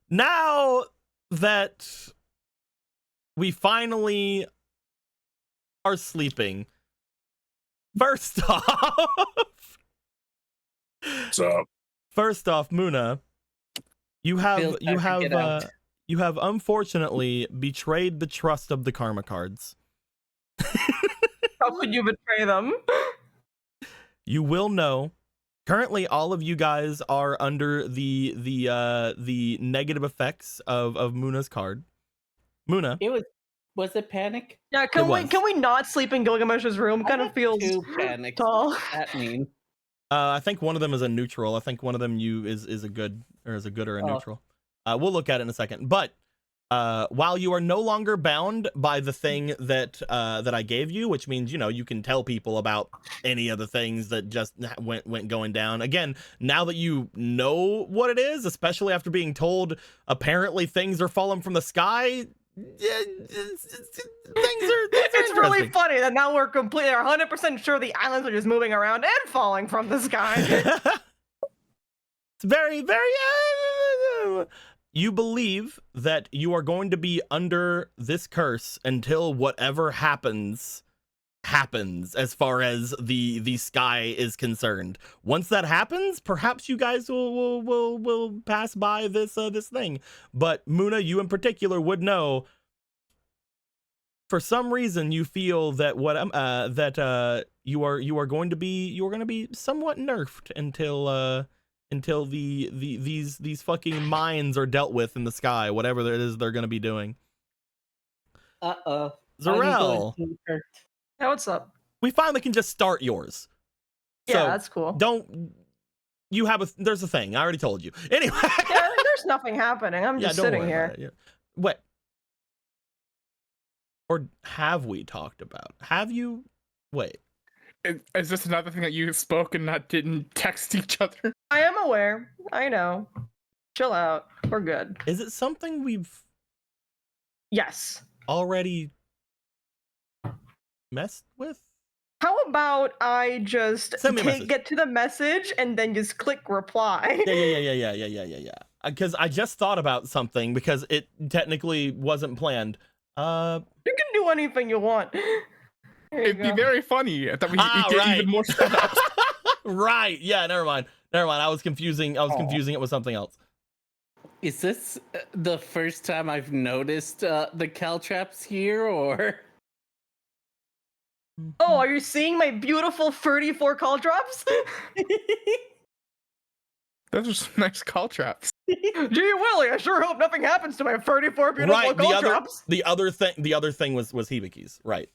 A: Now that we finally are sleeping, first off,
E: So,
A: Muna, you have
C: Feels bad to get out.
A: you have unfortunately betrayed the trust of the karma cards.
B: How could you betray them?
A: You will know. Currently, all of you guys are under the negative effects of Muna's card. Muna,
C: Was it panic?
B: Yeah,
A: It
B: can
A: was.
B: we not sleep in Gilgamesh's room?
C: I
B: Kind of
C: got
B: feels
C: two panics.
B: tall.
C: What does that mean?
A: I think one of them is a neutral. I think one of them is a good or a
C: Oh.
A: neutral. We'll look at it in a second. But while you are no longer bound by the thing that I gave you, which means, you know, you can tell people about any of the things that just went going down. Again, now that you know what it is, especially after being told apparently things are falling from the sky,
B: It's really funny that now we're 100% sure the islands are just moving around and falling from the sky.
A: It's very, very. You believe that you are going to be under this curse until whatever happens as far as the sky is concerned. Once that happens, perhaps you guys will pass by this thing. But Muna, you in particular would know. For some reason, you feel that you are going to be somewhat nerfed until these fucking mines are dealt with in the sky, whatever it is they're going to be doing. Zarel,
B: Hey, what's up?
A: we finally can just start yours.
B: Yeah,
A: So,
B: that's cool.
A: there's a thing. I already told you. Anyway.
B: Yeah, there's nothing happening. I'm just
A: don't
B: sitting
A: worry
B: here.
A: about it. What? Or have we talked about? Have you? Wait.
D: Is this another thing that you spoke and not didn't text each other?
B: I am aware. I know. Chill out. We're good.
A: Is it something we've
B: Yes.
A: already messed with?
B: How about I just
A: Send me a message.
B: get to the message and then just click reply?
A: Yeah. Because I just thought about something because it technically wasn't planned.
B: You can do anything you want.
D: It'd be very funny that we get
A: right.
D: even more setups.
A: Right. Yeah. Never mind. I was confusing it with something else.
C: Is this the first time I've noticed the caltraps here, or?
B: Oh, are you seeing my beautiful 34 call drops?
D: Those are some nice call traps.
B: Gee Willie, I sure hope nothing happens to my 34 beautiful
A: Right.
B: call drops.
A: The other thing was Hibikis. Right.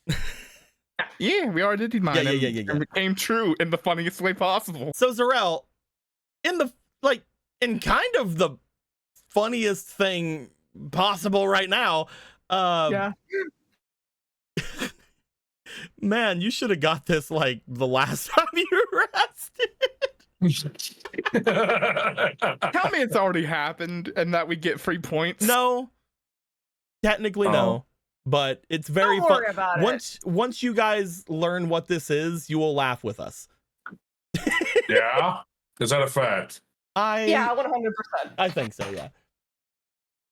D: Yeah, we already did mine.
A: Yeah.
D: And it came true in the funniest way possible.
A: So Zarel, in kind of the funniest thing possible right now.
B: Yeah.
A: Man, you should have got this like the last time you rested.
D: Tell me it's already happened and that we get free points.
A: No, technically no, but it's very
B: Don't
A: fun.
B: worry about it.
A: Once you guys learn what this is, you will laugh with us.
E: Yeah? Is that a fact?
B: Yeah, 100%.
A: I think so. Yeah.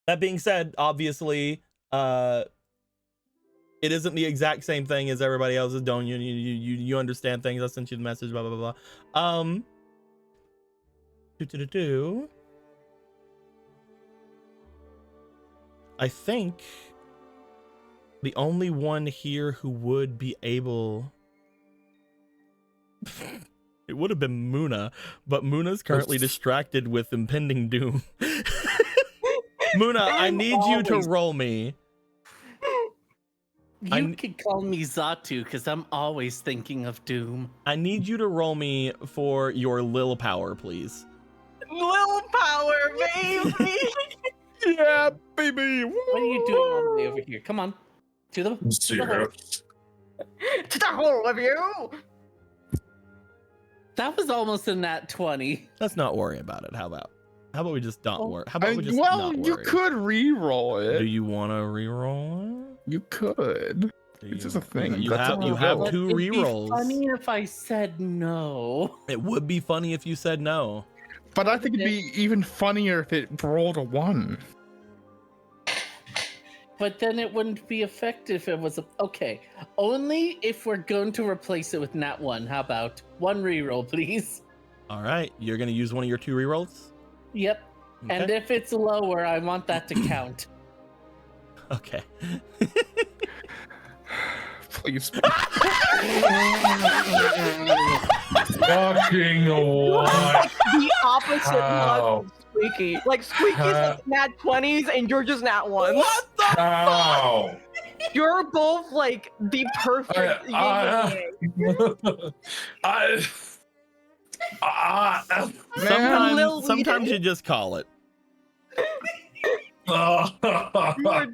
A: That being said, obviously, it isn't the exact same thing as everybody else's. Don't you understand things? I sent you the message. Blah blah blah. I think the only one here who would be able it would have been Muna, but Muna's currently distracted with impending doom. Muna, I need you to roll me.
C: You can call me Zatu, because I'm always thinking of doom.
A: I need you to roll me for your Lil Power, please.
B: Lil Power, baby!
D: Yeah, baby.
C: What are you doing all the way over here? Come on. To the
E: Zero.
B: To the whole of you!
C: That was almost a nat 20.
A: Let's not worry about it. How about we just not worry? How about we just
D: well,
A: not worry?
D: you could re-roll it.
A: Do you want to re-roll it?
D: You could.
A: Do
D: It's
A: you-
D: just a thing.
A: You
D: That's
A: have
D: all
A: you
D: it
A: have
D: is.
A: two
C: It'd be
A: re-rolls.
C: funny if I said no.
A: It would be funny if you said no.
D: But I think it'd be even funnier if it rolled a 1.
C: But then it wouldn't be effective if it was a... Okay, only if we're going to replace it with nat 1. How about 1 reroll, please?
A: All right, you're gonna use one of your 2 re-rolls.
C: Yep. And
A: Okay.
C: if it's lower, I want that to count.
A: Okay.
D: Please.
E: Fucking what?
B: The opposite
E: How?
B: of Squeaky. Like, Squeaky's like nat 20s and you're just nat 1s.
A: What the
E: How?
B: You're both like the perfect yin and yang.
E: I,
B: Lil
A: Sometimes you
B: Weed.
A: just call it.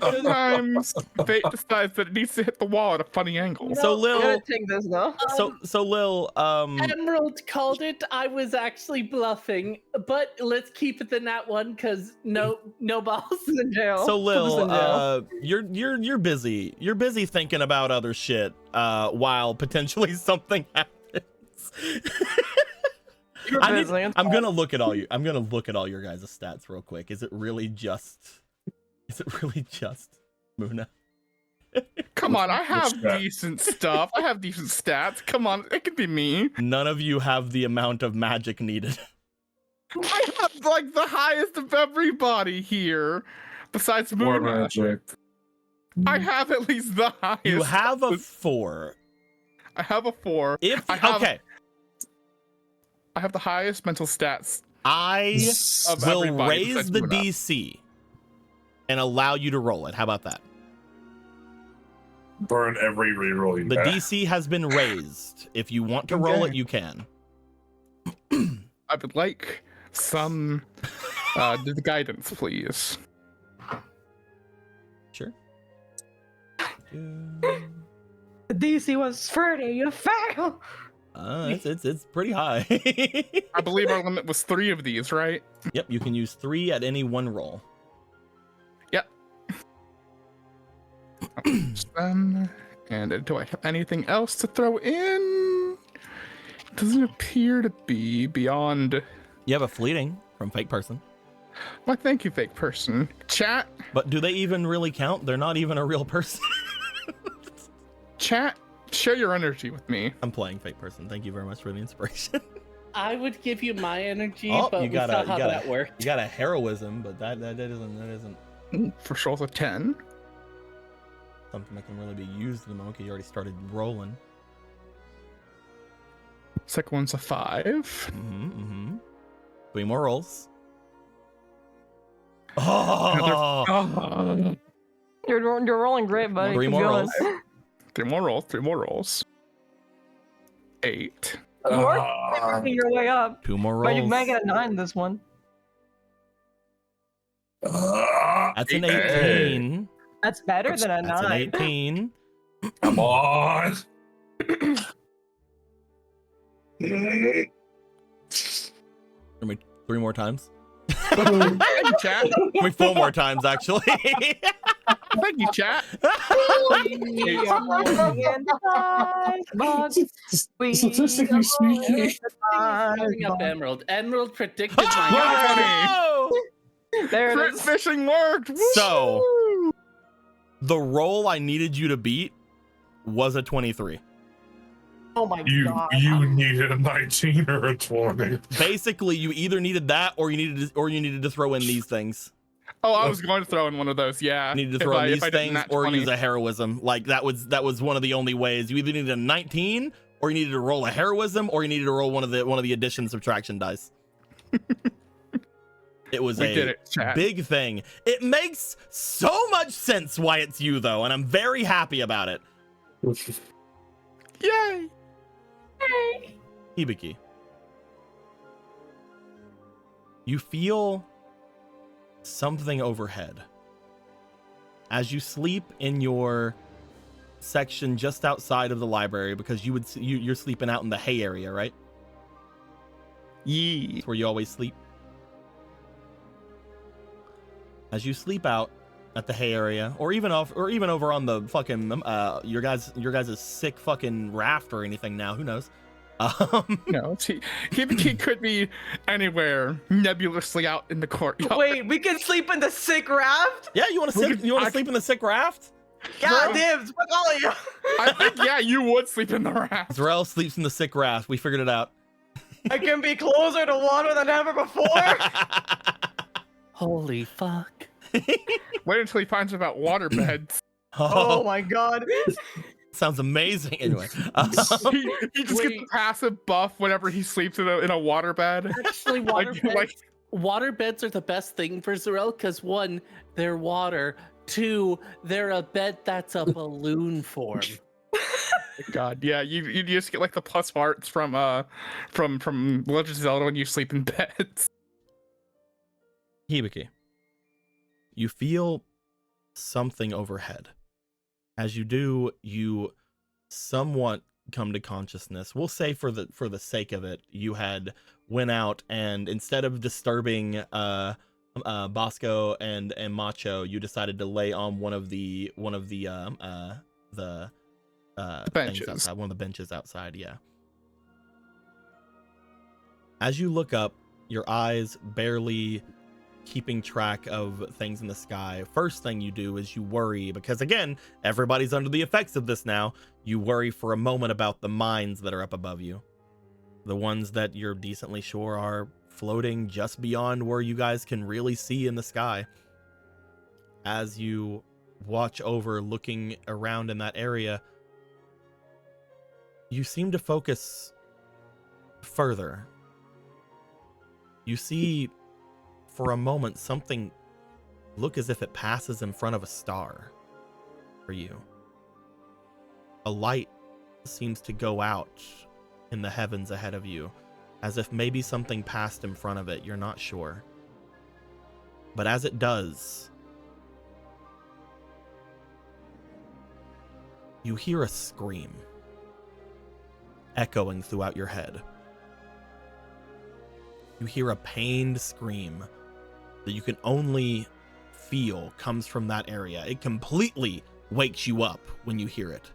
D: Sometimes fate decides that it needs to hit the wall at a funny angle.
A: So
B: I'm gonna
A: Lil,
B: take this though.
A: so Lil,
C: Emerald called it. I was actually bluffing, but let's keep it in that one because no balls.
B: He's in jail.
A: so
B: Put this in jail.
A: Lil, you're busy. You're busy thinking about other shit while potentially something happens.
B: You're busy. It's
A: I'm
B: fine.
A: gonna look at all you. I'm gonna look at all your guys' stats real quick. Is it really just Muna?
D: Come on, I have
E: stat?
D: decent stuff. I have decent stats. Come on, it could be me.
A: None of you have the amount of magic needed.
D: I have like the highest of everybody here, besides
E: More
D: Moon.
E: magic.
D: I have at least the highest.
A: You have a 4.
D: I have a 4.
A: If
D: I have-
A: okay,
D: I have the highest mental stats.
A: I
D: Of
A: will
D: everybody
A: raise
D: besides
A: the
D: Muna.
A: DC and allow you to roll it. How about that?
E: Burn every reroll you
A: The
E: have.
A: DC has been raised. If you want to roll it, you can.
D: I would like some guidance, please.
A: Sure.
B: The DC was 30. You fail.
A: It's pretty high.
D: I believe our limit was 3 of these, right?
A: Yep, you can use 3 at any one roll.
D: And do I have anything else to throw in? Doesn't appear to be beyond.
A: You have a fleeting from fake person.
D: Why, thank you, fake person. Chat,
A: But do they even really count? They're not even a real person.
D: chat, share your energy with me.
A: I'm playing fake person. Thank you very much for the inspiration.
C: I would give you my energy,
A: Oh,
C: but
A: you
C: we
A: gotta-
C: saw
A: you
C: how
A: gotta-
C: that worked.
A: You got a heroism, but that isn't
D: Ooh, first roll's a 10.
A: something that can really be used at the moment. 'Cause you already started rolling.
D: Second one's a 5.
A: 3 more rolls. Oh,
D: Oh,
B: You're rolling great, buddy.
A: 3
B: Keep
A: more
B: going.
A: rolls.
D: 3 more rolls. 8.
B: You are working your way up,
A: 2 more
B: but you
A: rolls.
B: might get a 9 this one.
A: That's an 18.
B: That's better than a
A: That's
B: 9.
A: an 18.
E: Come on.
A: 3 more times.
D: Thank you, chat.
A: 4 more times, actually.
D: Thank you, chat.
E: Statistically speaking,
C: Bring up Emerald. Emerald predicted my
A: Oh!
B: There it
D: Crit
B: is.
D: fishing worked.
A: So-
D: Woo!
A: The roll I needed you to beat was a 23.
B: Oh my
E: you
B: god.
E: needed a 19 or a 20.
A: Basically, you either needed that or you needed to throw in these things.
D: Oh, I was going to throw in one of those. Yeah.
A: You needed to
D: If
A: throw in
D: I-
A: these
D: if I did
A: things
D: nat
A: or
D: 20.
A: use a heroism. Like that was one of the only ways. You either needed a 19 or you needed to roll a heroism or you needed to roll one of the addition subtraction dice. It was
D: We did it, chat.
A: big thing. It makes so much sense why it's you though, and I'm very happy about it.
D: Yay!
A: Hibiki. You feel something overhead. As you sleep in your section just outside of the library, because you're sleeping out in the hay area, right?
D: Yee.
A: It's where you always sleep. As you sleep out at the hay area, or even over on the fucking your guys' sick fucking raft or anything now, who knows?
D: No, he could be anywhere nebulously out in the courtyard.
B: Wait, we can sleep in the sick raft?
A: Yeah, you want to sleep in the sick raft?
B: God, dibs, fuck all of you.
D: I think, yeah, you would sleep in the raft.
A: Zarel sleeps in the sick raft. We figured it out.
B: I can be closer to water than ever before.
C: Holy fuck.
D: Wait until he finds about water beds.
B: Oh my god.
A: Sounds amazing. Anyway,
D: He just gets a passive buff whenever he sleeps in a water bed.
C: Actually, water beds are the best thing for Zarel because 1, they're water. 2, they're a bed that's a balloon form.
D: God, yeah, you just get like the plus hearts from Legend of Zelda when you sleep in beds.
A: Hibiki.
F: You feel something overhead. As you do, you somewhat come to consciousness. We'll say for the sake of it, you had went out, and instead of disturbing Bosco and Macho, you decided to lay on one of the
D: benches.
F: things outside, one of the benches outside. Yeah. As you look up, your eyes barely keeping track of things in the sky. First thing you do is you worry, because again, everybody's under the effects of this now. You worry for a moment about the mines that are up above you. The ones that you're decently sure are floating just beyond where you guys can really see in the sky. As you watch over, looking around in that area, you seem to focus further. You see for a moment something look as if it passes in front of a star for you. A light seems to go out in the heavens ahead of you, as if maybe something passed in front of it. You're not sure. But as it does, you hear a scream echoing throughout your head. You hear a pained scream that you can only feel comes from that area. It completely wakes you up when you hear it.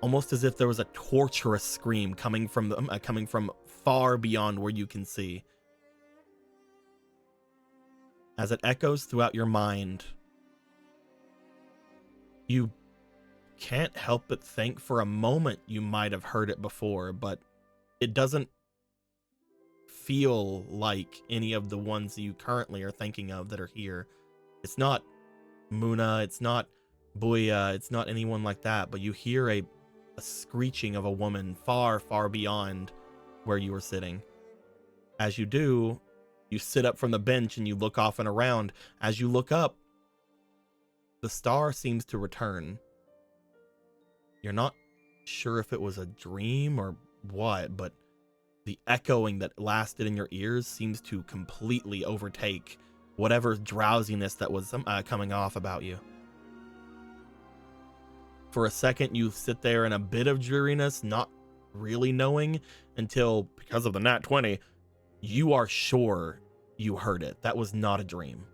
F: Almost as if there was a torturous scream coming from far beyond where you can see. As it echoes throughout your mind, you can't help but think for a moment you might have heard it before, but it doesn't feel like any of the ones you currently are thinking of that are here. It's not Muna, it's not Buya, it's not anyone like that, but you hear a screeching of a woman far, far beyond where you were sitting. As you do, you sit up from the bench and you look off and around. As you look up, the star seems to return. You're not sure if it was a dream or what, but the echoing that lasted in your ears seems to completely overtake whatever drowsiness that was coming off about you. For a second, you sit there in a bit of dreariness, not really knowing, until, because of the nat 20, you are sure you heard it. That was not a dream.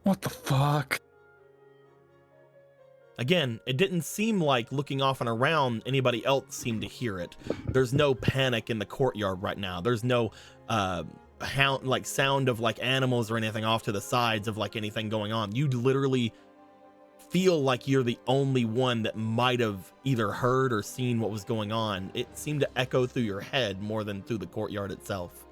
D: What the fuck?
A: Again, it didn't seem like, looking off and around, anybody else seemed to hear it. There's no panic in the courtyard right now. There's no sound of like animals or anything off to the sides of like anything going on. You literally feel like you're the only one that might have either heard or seen what was going on. It seemed to echo through your head more than through the courtyard itself.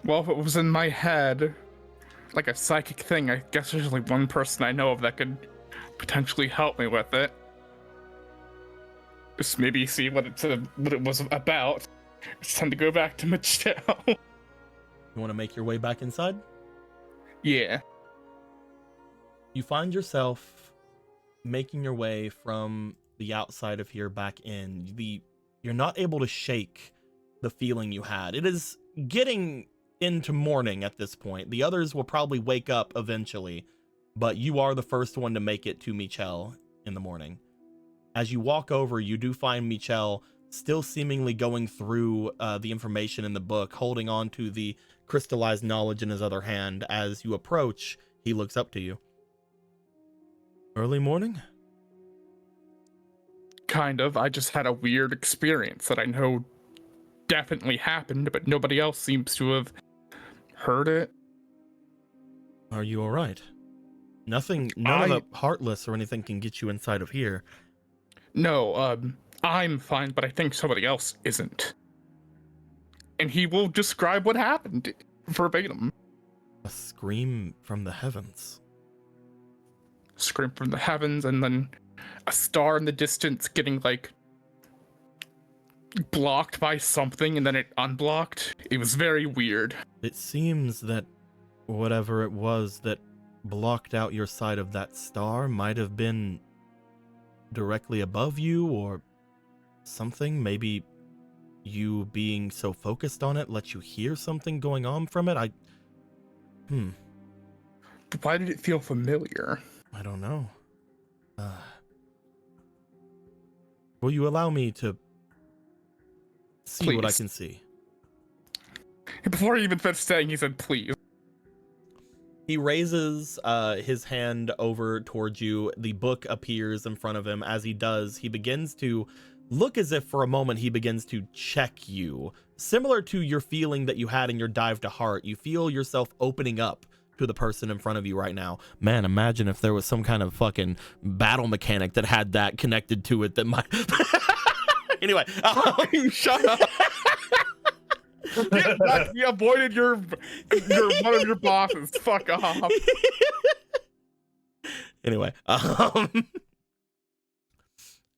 D: Well, if it was in my head, like a psychic thing, I guess there's only one person I know of that could potentially help me with it. Just maybe see what it was about. It's time to go back to Michelle.
A: You want to make your way back inside?
D: Yeah.
A: You find yourself making your way from the outside of here back in. You're not able to shake the feeling you had. It is getting into morning at this point. The others will probably wake up eventually, but you are the first one to make it to Michelle in the morning. As you walk over, you do find Michelle still seemingly going through the information in the book, holding on to the crystallized knowledge in his other hand. As you approach, he looks up to you. Early morning?
D: Kind of. I just had a weird experience that I know definitely happened, but nobody else seems to have heard it.
A: Are you all right? None of the Heartless or anything can get you inside of here.
D: No, I'm fine, but I think somebody else isn't. And he will describe what happened verbatim.
A: A scream from the heavens.
D: Scream from the heavens, and then a star in the distance getting like blocked by something, and then it unblocked. It was very weird.
A: It seems that whatever it was that
F: blocked out your side of that star might have been directly above you or something. Maybe you being so focused on it let you hear something going on from it.
D: Why did it feel familiar?
F: I don't know. Will you allow me to see what I
D: Please.
F: can see?
D: Before he even finished saying, he said, please.
F: He raises his hand over towards you. The book appears in front of him. As he does, he begins to look as if for a moment he begins to check you. Similar to your feeling that you had in your dive to heart, you feel yourself opening up to the person in front of you right now. Man, imagine if there was some kind of fucking battle mechanic that had that connected to it that might... Anyway.
D: Shut up. He avoided your one of your bosses. Fuck off.
F: Anyway,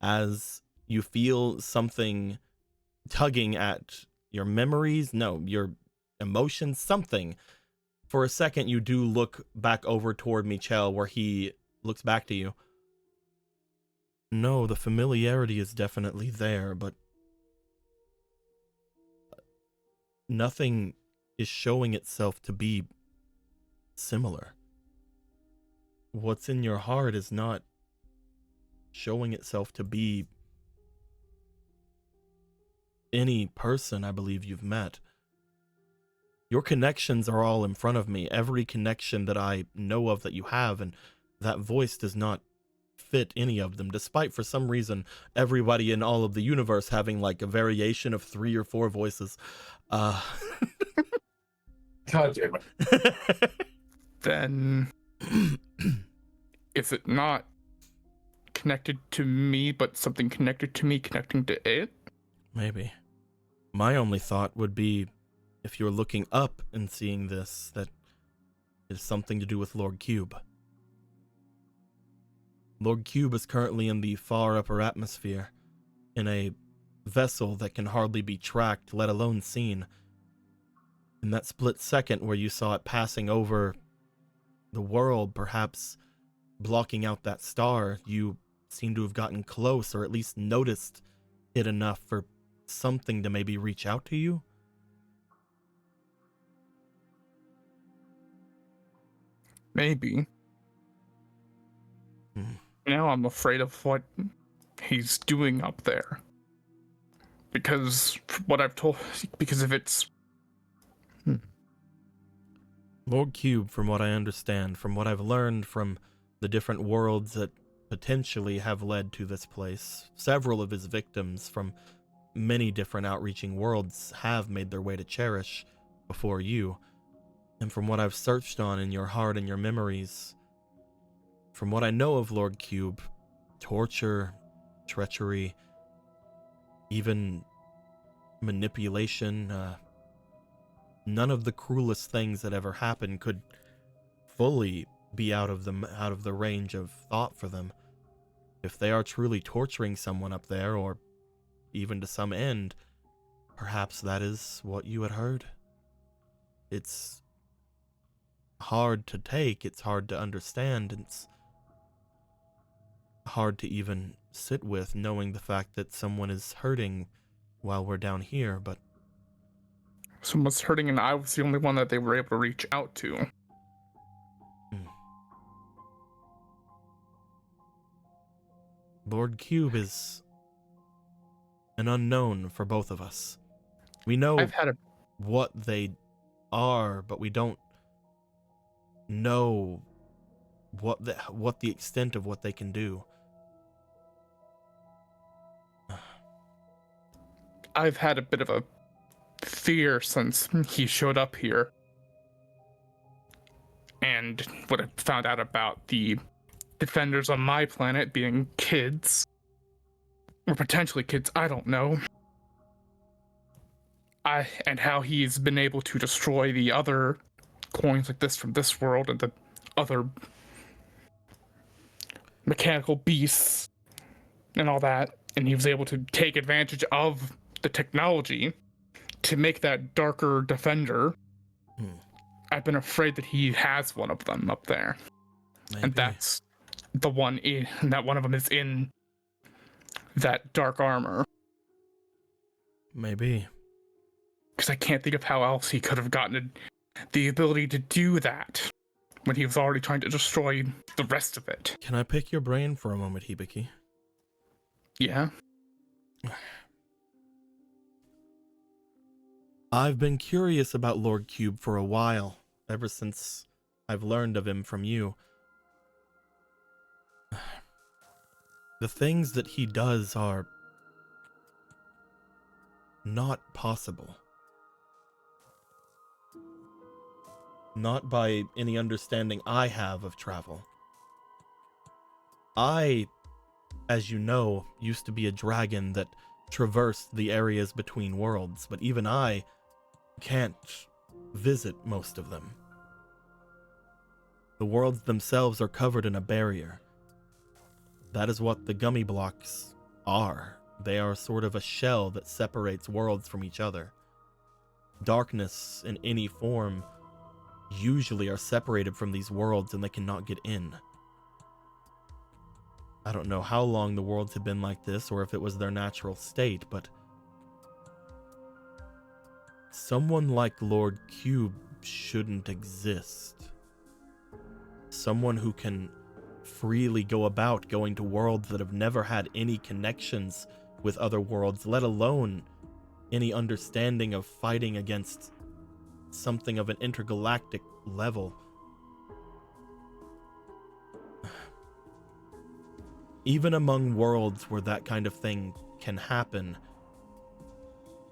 F: as you feel something tugging at your memories, no, your emotions, something. For a second, you do look back over toward Michel, where he looks back to you. No, the familiarity is definitely there, but nothing is showing itself to be similar. What's in your heart is not showing itself to be any person I believe you've met. Your connections are all in front of me, every connection that I know of that you have, and that voice does not fit any of them, despite for some reason everybody in all of the universe having like a variation of 3 or 4 voices.
E: God damn
F: it.
D: Then is it not connected to me, but something connected to me connecting to it?
F: Maybe. My only thought would be, if you're looking up and seeing this, that is something to do with Lord Cube. Lord Cube is currently in the far upper atmosphere, in a vessel that can hardly be tracked, let alone seen. In that split second where you saw it passing over the world, perhaps blocking out that star, you seem to have gotten close, or at least noticed it enough for something to maybe reach out to you.
D: Maybe. Now I'm afraid of what he's doing up there. Because what I've told, because if it's...
F: Lord Cube, from what I understand, from what I've learned from the different worlds that potentially have led to this place, several of his victims from many different outreaching worlds have made their way to Cherish before you. And from what I've searched on in your heart and your memories, from what I know of Lord Cube, torture, treachery, even manipulation, none of the cruelest things that ever happened could fully be out of the range of thought for them. If they are truly torturing someone up there, or even to some end, perhaps that is what you had heard. It's hard to take, it's hard to understand, it's hard to even sit with, knowing the fact that someone is hurting while we're down here, but...
D: Someone's hurting and I was the only one that they were able to reach out to.
F: Lord Cube is an unknown for both of us. We know what they are, but we don't know what the extent of what they can do.
D: I've had a bit of a fear since he showed up here. And what I found out about the defenders on my planet being kids. Or potentially kids, I don't know. And how he's been able to destroy the other coins like this from this world and the other mechanical beasts and all that. And he was able to take advantage of the technology to make that darker defender. I've been afraid that he has one of them up there. And
F: Maybe.
D: that's the one in that one of them is in that dark armor.
F: Maybe.
D: Because I can't think of how else he could have gotten the ability to do that when he was already trying to destroy the rest of it.
F: Can I pick your brain for a moment, Hibiki?
D: Yeah?
F: I've been curious about Lord Cube for a while, ever since I've learned of him from you. The things that he does are not possible. Not by any understanding I have of travel. I, as you know, used to be a dragon that traversed the areas between worlds, but even I can't visit most of them. The worlds themselves are covered in a barrier. That is what the gummy blocks are. They are sort of a shell that separates worlds from each other. Darkness in any form usually are separated from these worlds and they cannot get in. I don't know how long the worlds have been like this or if it was their natural state, but someone like Lord Cube shouldn't exist. Someone who can freely go about going to worlds that have never had any connections with other worlds, let alone any understanding of fighting against something of an intergalactic level. Even among worlds where that kind of thing can happen,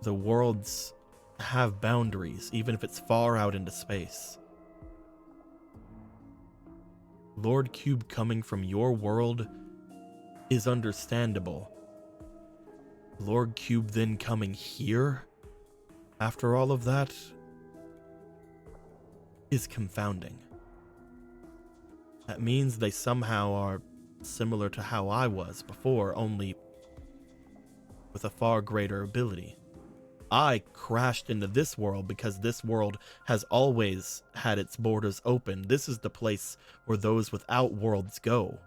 F: the worlds have boundaries, even if it's far out into space. Lord Cube coming from your world is understandable. Lord Cube then coming here after all of that is confounding. That means they somehow are similar to how I was before, only with a far greater ability. I crashed into this world because this world has always had its borders open. This is the place where those without worlds go.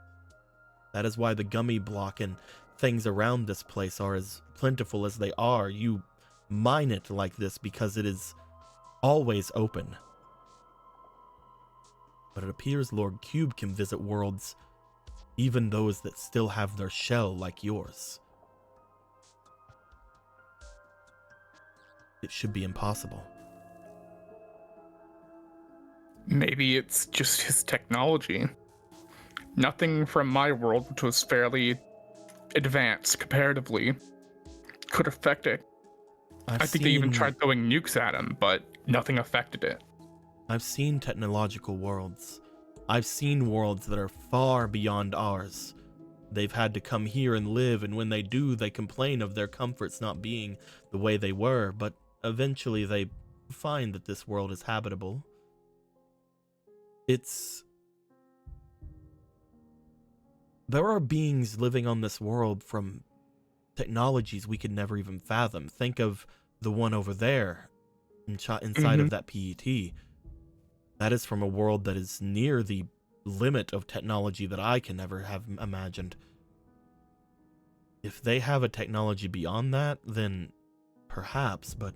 F: That is why the gummy block and things around this place are as plentiful as they are. You mine it like this because it is always open. But it appears Lord Cube can visit worlds, even those that still have their shell like yours. It should be impossible.
D: Maybe it's just his technology. Nothing from my world, which was fairly advanced comparatively, could affect it. I think they even tried throwing nukes at him, but nothing affected it.
F: I've seen technological worlds. I've seen worlds that are far beyond ours. They've had to come here and live, and when they do, they complain of their comforts not being the way they were, but eventually they find that this world is habitable. There are beings living on this world from technologies we could never even fathom. Think of the one over there inside of that PET. That is from a world that is near the limit of technology that I can never have imagined. If they have a technology beyond that, then perhaps, but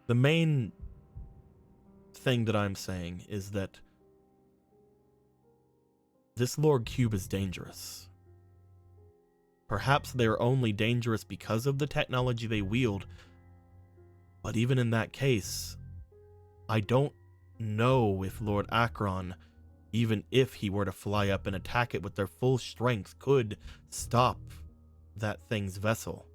F: the main thing that I'm saying is that this Lord Cube is dangerous. Perhaps they're only dangerous because of the technology they wield, but even in that case, I don't know if Lord Akron, even if he were to fly up and attack it with their full strength, could stop that thing's vessel.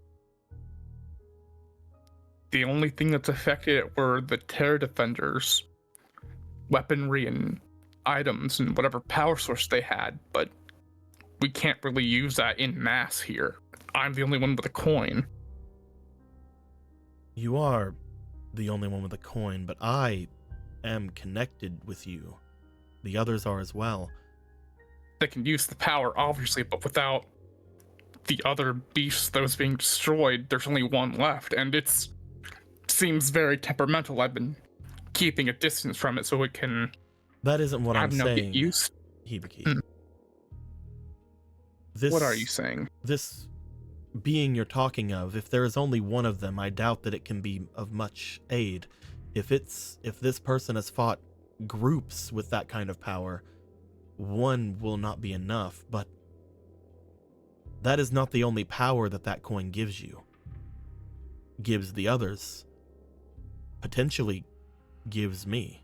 D: The only thing that's affected it were the Terror Defenders, weaponry and items and whatever power source they had, but we can't really use that in mass here. I'm the only one with a coin.
F: You are the only one with a coin, but I am connected with you. The others are as well.
D: They can use the power, obviously, but without the other beast that was being destroyed, there's only one left, and it seems very temperamental. I've been keeping a distance from it so it can,
F: That isn't what
D: I
F: I'm
D: don't know, get
F: saying,
D: used.
F: Hibiki.
D: Mm.
F: This,
D: What are you saying?
F: This being you're talking of, if there is only one of them, I doubt that it can be of much aid. If this person has fought groups with that kind of power, one will not be enough, but that is not the only power that coin gives you. Gives the others. Potentially gives me.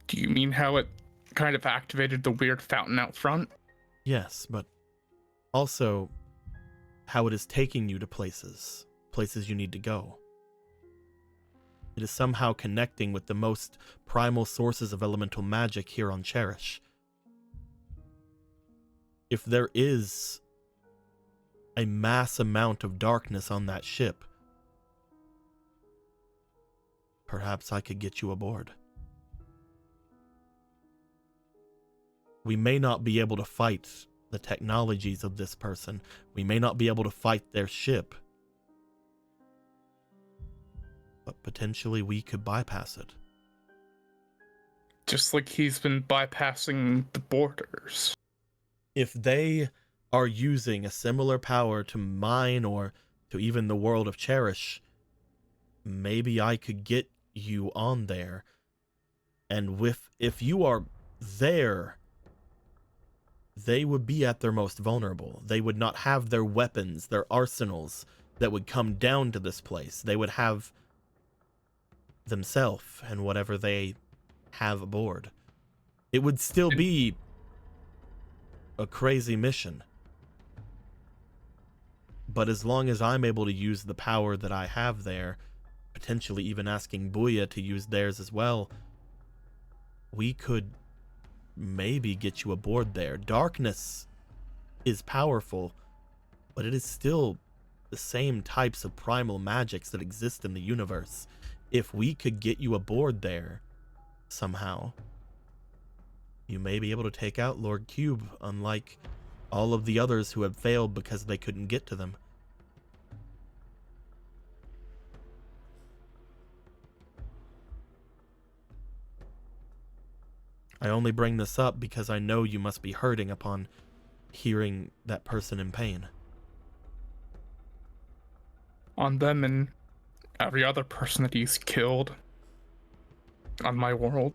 D: Do you mean how it kind of activated the weird fountain out front?
F: Yes, but also how it is taking you to places you need to go. It is somehow connecting with the most primal sources of elemental magic here on Cherish. If there is a mass amount of darkness on that ship, perhaps I could get you aboard. We may not be able to fight the technologies of this person. We may not be able to fight their ship. But potentially we could bypass it.
D: Just like he's been bypassing the borders.
F: If they are using a similar power to mine or to even the world of Cherish, maybe I could get you on there. And if you are there, they would be at their most vulnerable. They would not have their weapons, their arsenals that would come down to this place. They would have themselves and whatever they have aboard. It would still be a crazy mission. But as long as I'm able to use the power that I have there, potentially even asking Booya to use theirs as well, we could maybe get you aboard there. Darkness is powerful, but it is still the same types of primal magics that exist in the universe. If we could get you aboard there somehow, you may be able to take out Lord Cube, unlike all of the others who have failed because they couldn't get to them. I only bring this up because I know you must be hurting upon hearing that person in pain.
D: On them and every other person that he's killed on my world.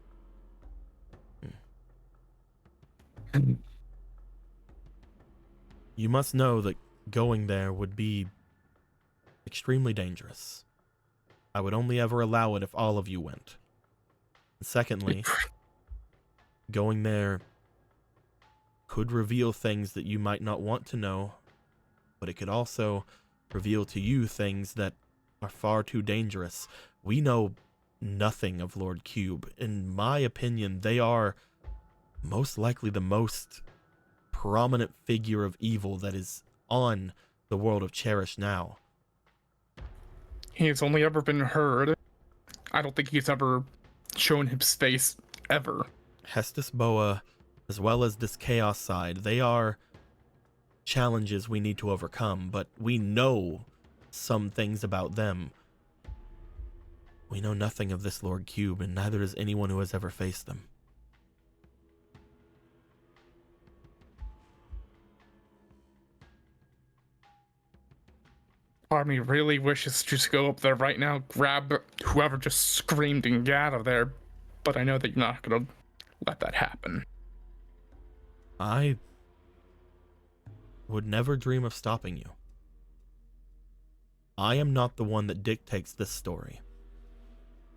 F: You must know that going there would be extremely dangerous. I would only ever allow it if all of you went. Secondly, going there could reveal things that you might not want to know, but it could also reveal to you things that are far too dangerous. We know nothing of Lord Cube. In my opinion, they are most likely the most prominent figure of evil that is on the world of Cherish now.
D: He's only ever been heard. I don't think he's ever shown his face ever.
F: Hestus Boa, as well as this Chaos side, they are challenges we need to overcome, but we know some things about them. We know nothing of this Lord Cube, and neither does anyone who has ever faced them.
D: Part of me really wishes to just go up there right now, grab whoever just screamed and get out of there, but I know that you're not gonna let that happen.
F: I would never dream of stopping you. I am not the one that dictates this story.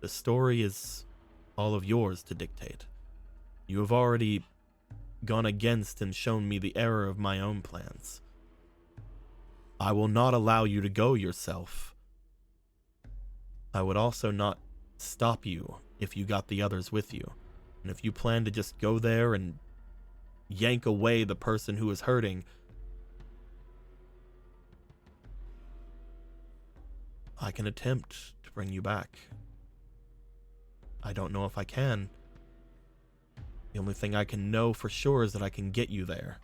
F: The story is all of yours to dictate. You have already gone against and shown me the error of my own plans. I will not allow you to go yourself. I would also not stop you if you got the others with you. And if you plan to just go there and yank away the person who is hurting, I can attempt to bring you back. I don't know if I can. The only thing I can know for sure is that I can get you there.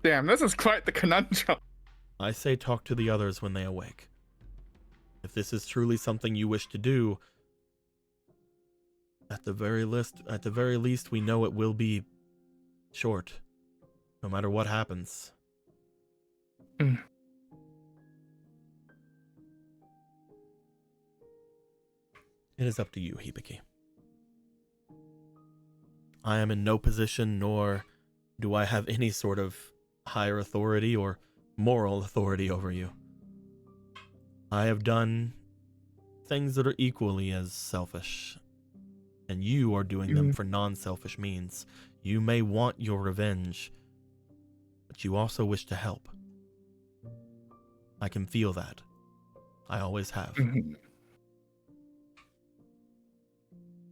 D: Damn, this is quite the conundrum.
F: I say talk to the others when they awake. If this is truly something you wish to do, at the very least, we know it will be short, no matter what happens.
D: Mm.
F: It is up to you, Hibiki. I am in no position, nor do I have any sort of higher authority or moral authority over you. I have done things that are equally as selfish, and you are doing them for non-selfish means. You may want your revenge, but you also wish to help. I can feel that. I always have.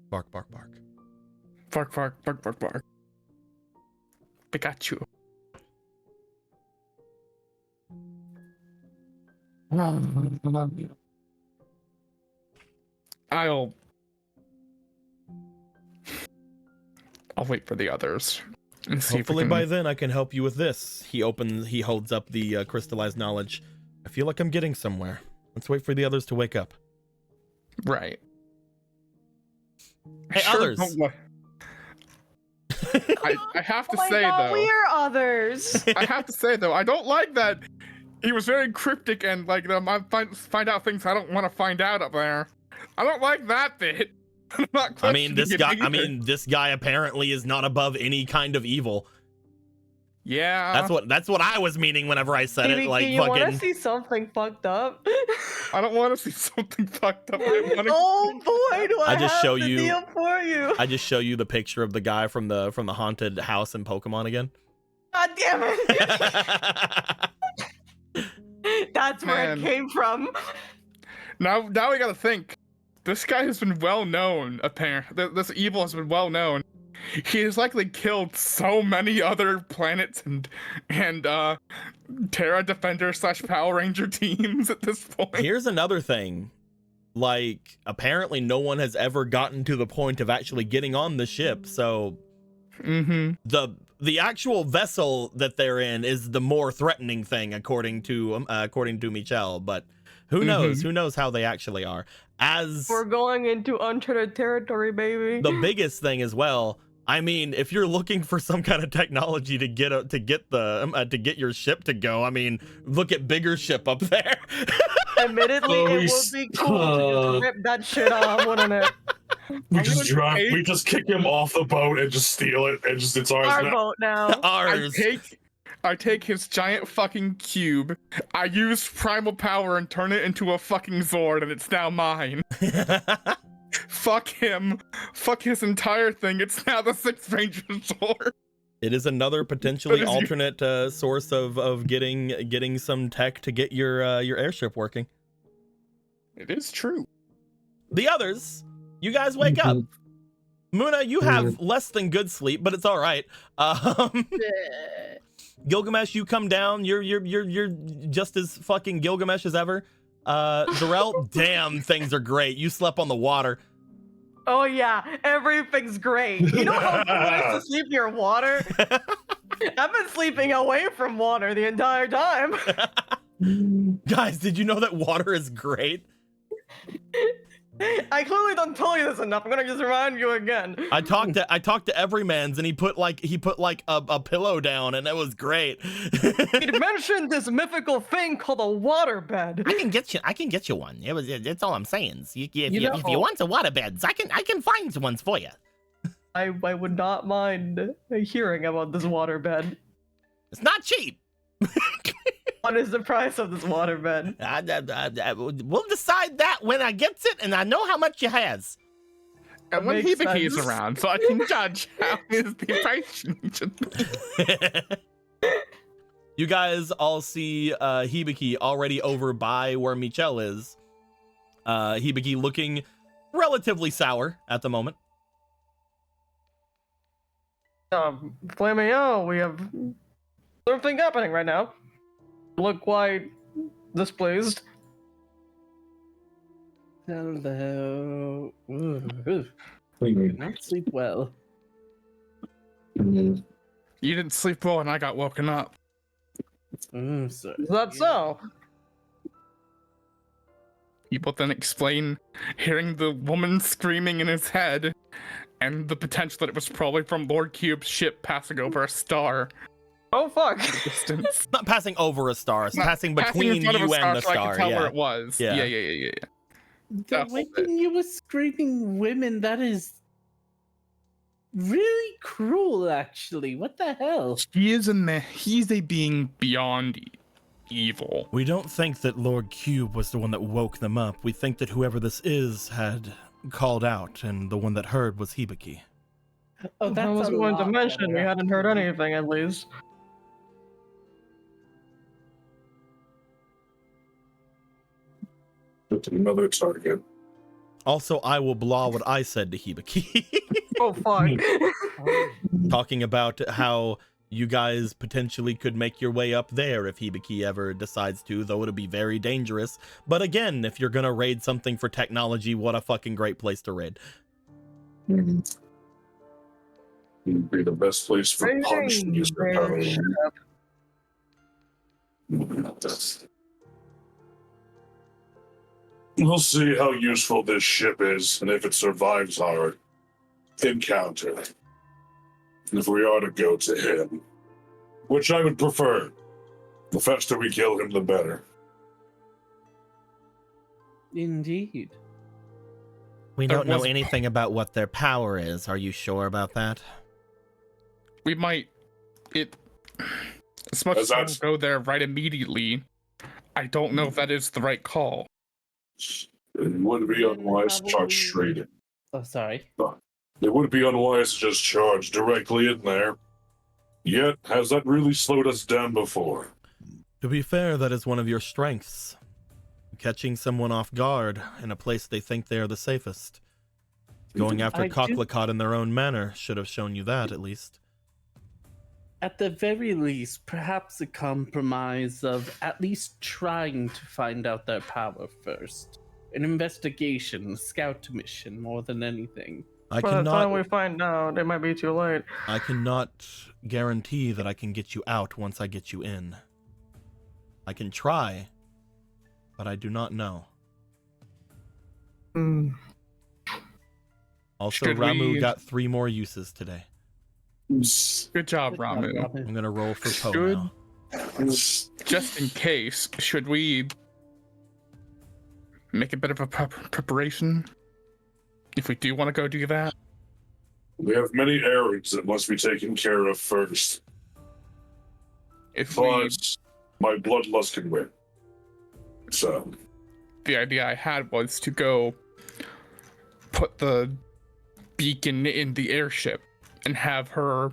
F: Bark, bark, bark.
D: Bark, bark, bark, bark, bark. Pikachu. I'll wait for the others and see.
F: Hopefully by then I can help you with this. He holds up the crystallized knowledge. I feel like I'm getting somewhere. Let's wait for the others to wake up.
D: Right.
F: Hey, others.
D: I have to say though.
B: We're others.
D: I have to say though, I don't like that. He was very cryptic and like I find out things I don't want to find out up there. I don't like that bit. I'm not
F: this guy apparently is not above any kind of evil.
D: Yeah.
F: That's what I was meaning whenever I said it. Like,
B: you want to see something fucked up?
D: I don't want to see something fucked up.
B: Oh boy, do I
F: just
B: have
F: show
B: the
F: you.
B: deal for you.
F: I just show you the picture of the guy from the haunted house in Pokemon again.
B: God damn it! That's where it came from.
D: Now we gotta think. This guy has been well known, apparently. This evil has been well known. He has likely killed so many other planets and Terra Defender / Power Ranger teams at this point.
F: Here's another thing. Like, apparently no one has ever gotten to the point of actually getting on the ship, so the actual vessel that they're in is the more threatening thing, according to Michelle, but who knows? Who knows how they actually are? As
B: we're going into uncharted territory, baby.
F: The biggest thing as well, I mean, if you're looking for some kind of technology to get your ship to go, I mean, look at bigger ship up there.
B: Admittedly, it would be cool to just rip that shit off, wouldn't it?
E: We just kick him off the boat and just steal it, and just it's ours
B: Our
E: now.
B: boat now.
F: Ours.
D: I take his giant fucking cube, I use primal power and turn it into a fucking Zord, and it's now mine. Fuck him. Fuck his entire thing. It's now the Sixth Ranger Zord.
F: It is another potentially alternate source of getting some tech to get your airship working.
D: It is true.
F: The others, you guys wake up. Muna, you have less than good sleep, but it's all right. Gilgamesh, you come down. You're just as fucking Gilgamesh as ever. Zarel, damn, things are great. You slept on the water.
B: Oh yeah, everything's great. You know how cool it is to sleep near water? I've been sleeping away from water the entire time.
F: Guys, did you know that water is great?
B: I clearly don't tell you this enough. I'm gonna just remind you again.
F: I talked to Everymans, and he put like a pillow down, and it was great.
B: He mentioned this mythical thing called a waterbed.
F: I can get you one. It's all I'm saying. If you want the waterbeds, I can find ones for you.
B: I would not mind hearing about this waterbed.
F: It's not cheap.
B: What is the price of this waterbed?
F: We'll decide that when I gets it, and I know how much it has.
D: And when Hibiki is around, so I can judge how is the price should be.
F: You guys all see Hibiki already over by where Michelle is. Hibiki looking relatively sour at the moment.
B: Flameo, we have something happening right now. Look quite displeased.
C: Hello. Did not sleep well.
D: You didn't sleep well and I got woken up.
C: Sorry.
B: Is that so?
D: People then explain hearing the woman screaming in his head and the potential that it was probably from Lord Cube's ship passing over a star
B: Oh fuck.
D: in the distance.
A: Not passing over a star, it's
D: Not
A: passing
D: passing in
A: between
D: front of a
A: you and the
D: so I
A: star.
D: could tell
A: Yeah.
D: where it was.
A: Yeah.
D: Yeah.
C: The
D: That
C: way
D: whole bit.
C: you were screaming women, that is really cruel, actually. What the hell?
D: He's a being beyond evil.
A: We don't think that Lord Cube was the one that woke them up. We think that whoever this is had called out, and the one that heard was Hibiki.
C: Oh,
B: I
C: that's
B: was
C: a
B: going to
C: lot
B: mention
C: better,
B: we hadn't heard
C: actually.
B: anything at least.
E: That's another target.
A: Also, I will blah what I said to Hibiki.
B: Oh fuck.
A: Talking about how you guys potentially could make your way up there if Hibiki ever decides to, though it'll be very dangerous. But again, if you're gonna raid something for technology, what a fucking great place to raid.
E: It'd be the best place for
B: Raiding
E: punch.
B: their ship.
E: We'll see how useful this ship is, and if it survives our encounter. If we are to go to him, which I would prefer. The faster we kill him, the better.
C: Indeed.
A: We
D: There
A: don't know
D: was-
A: anything about what their power is. Are you sure about that?
D: We might as much as
E: That's-
D: we'll go there right immediately. I don't know if that is the right call.
E: It would be unwise to charge straight in.
C: Oh, sorry.
E: It would be unwise to just charge directly in there. Yet, has that really slowed us down before?
A: To be fair, that is one of your strengths. Catching someone off guard in a place they think they are the safest. Going after
C: I do-
A: Cocklicot in their own manner should have shown you that, at least.
C: At the very least, perhaps a compromise of at least trying to find out their power first. An investigation, a scout mission, more than anything.
A: I
B: By the time we
A: cannot,
B: find out, it might be too late.
A: I cannot guarantee that I can get you out once I get you in. I can try, but I do not know.
B: Hmm.
A: Also,
D: Should
A: Ramu
D: we-
A: got 3 more uses today.
D: Good job,
C: Good job,
D: Ramu.
C: Robin.
A: I'm gonna roll for Poe
D: Should-
A: now.
D: Just in case, should we make a bit of a preparation? If we do want to go do that?
E: We have many errands that must be taken care of first.
D: If we,
E: But my bloodlust can win. So,
D: the idea I had was to go put the beacon in the airship and have her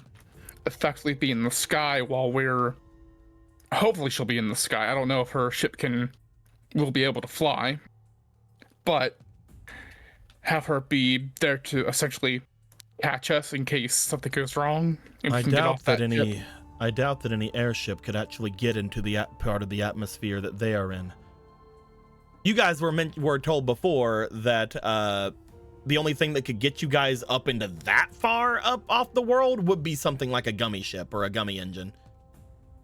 D: effectively be in the sky while we're... Hopefully she'll be in the sky. I don't know if her ship will be able to fly. But have her be there to essentially catch us in case something goes wrong. And we
A: I
D: can get
A: doubt
D: off
A: that
D: ship.
A: any airship could actually get into the part of the atmosphere that they are in. You guys were told before that the only thing that could get you guys up into that far up off the world would be something like a gummy ship or a gummy engine.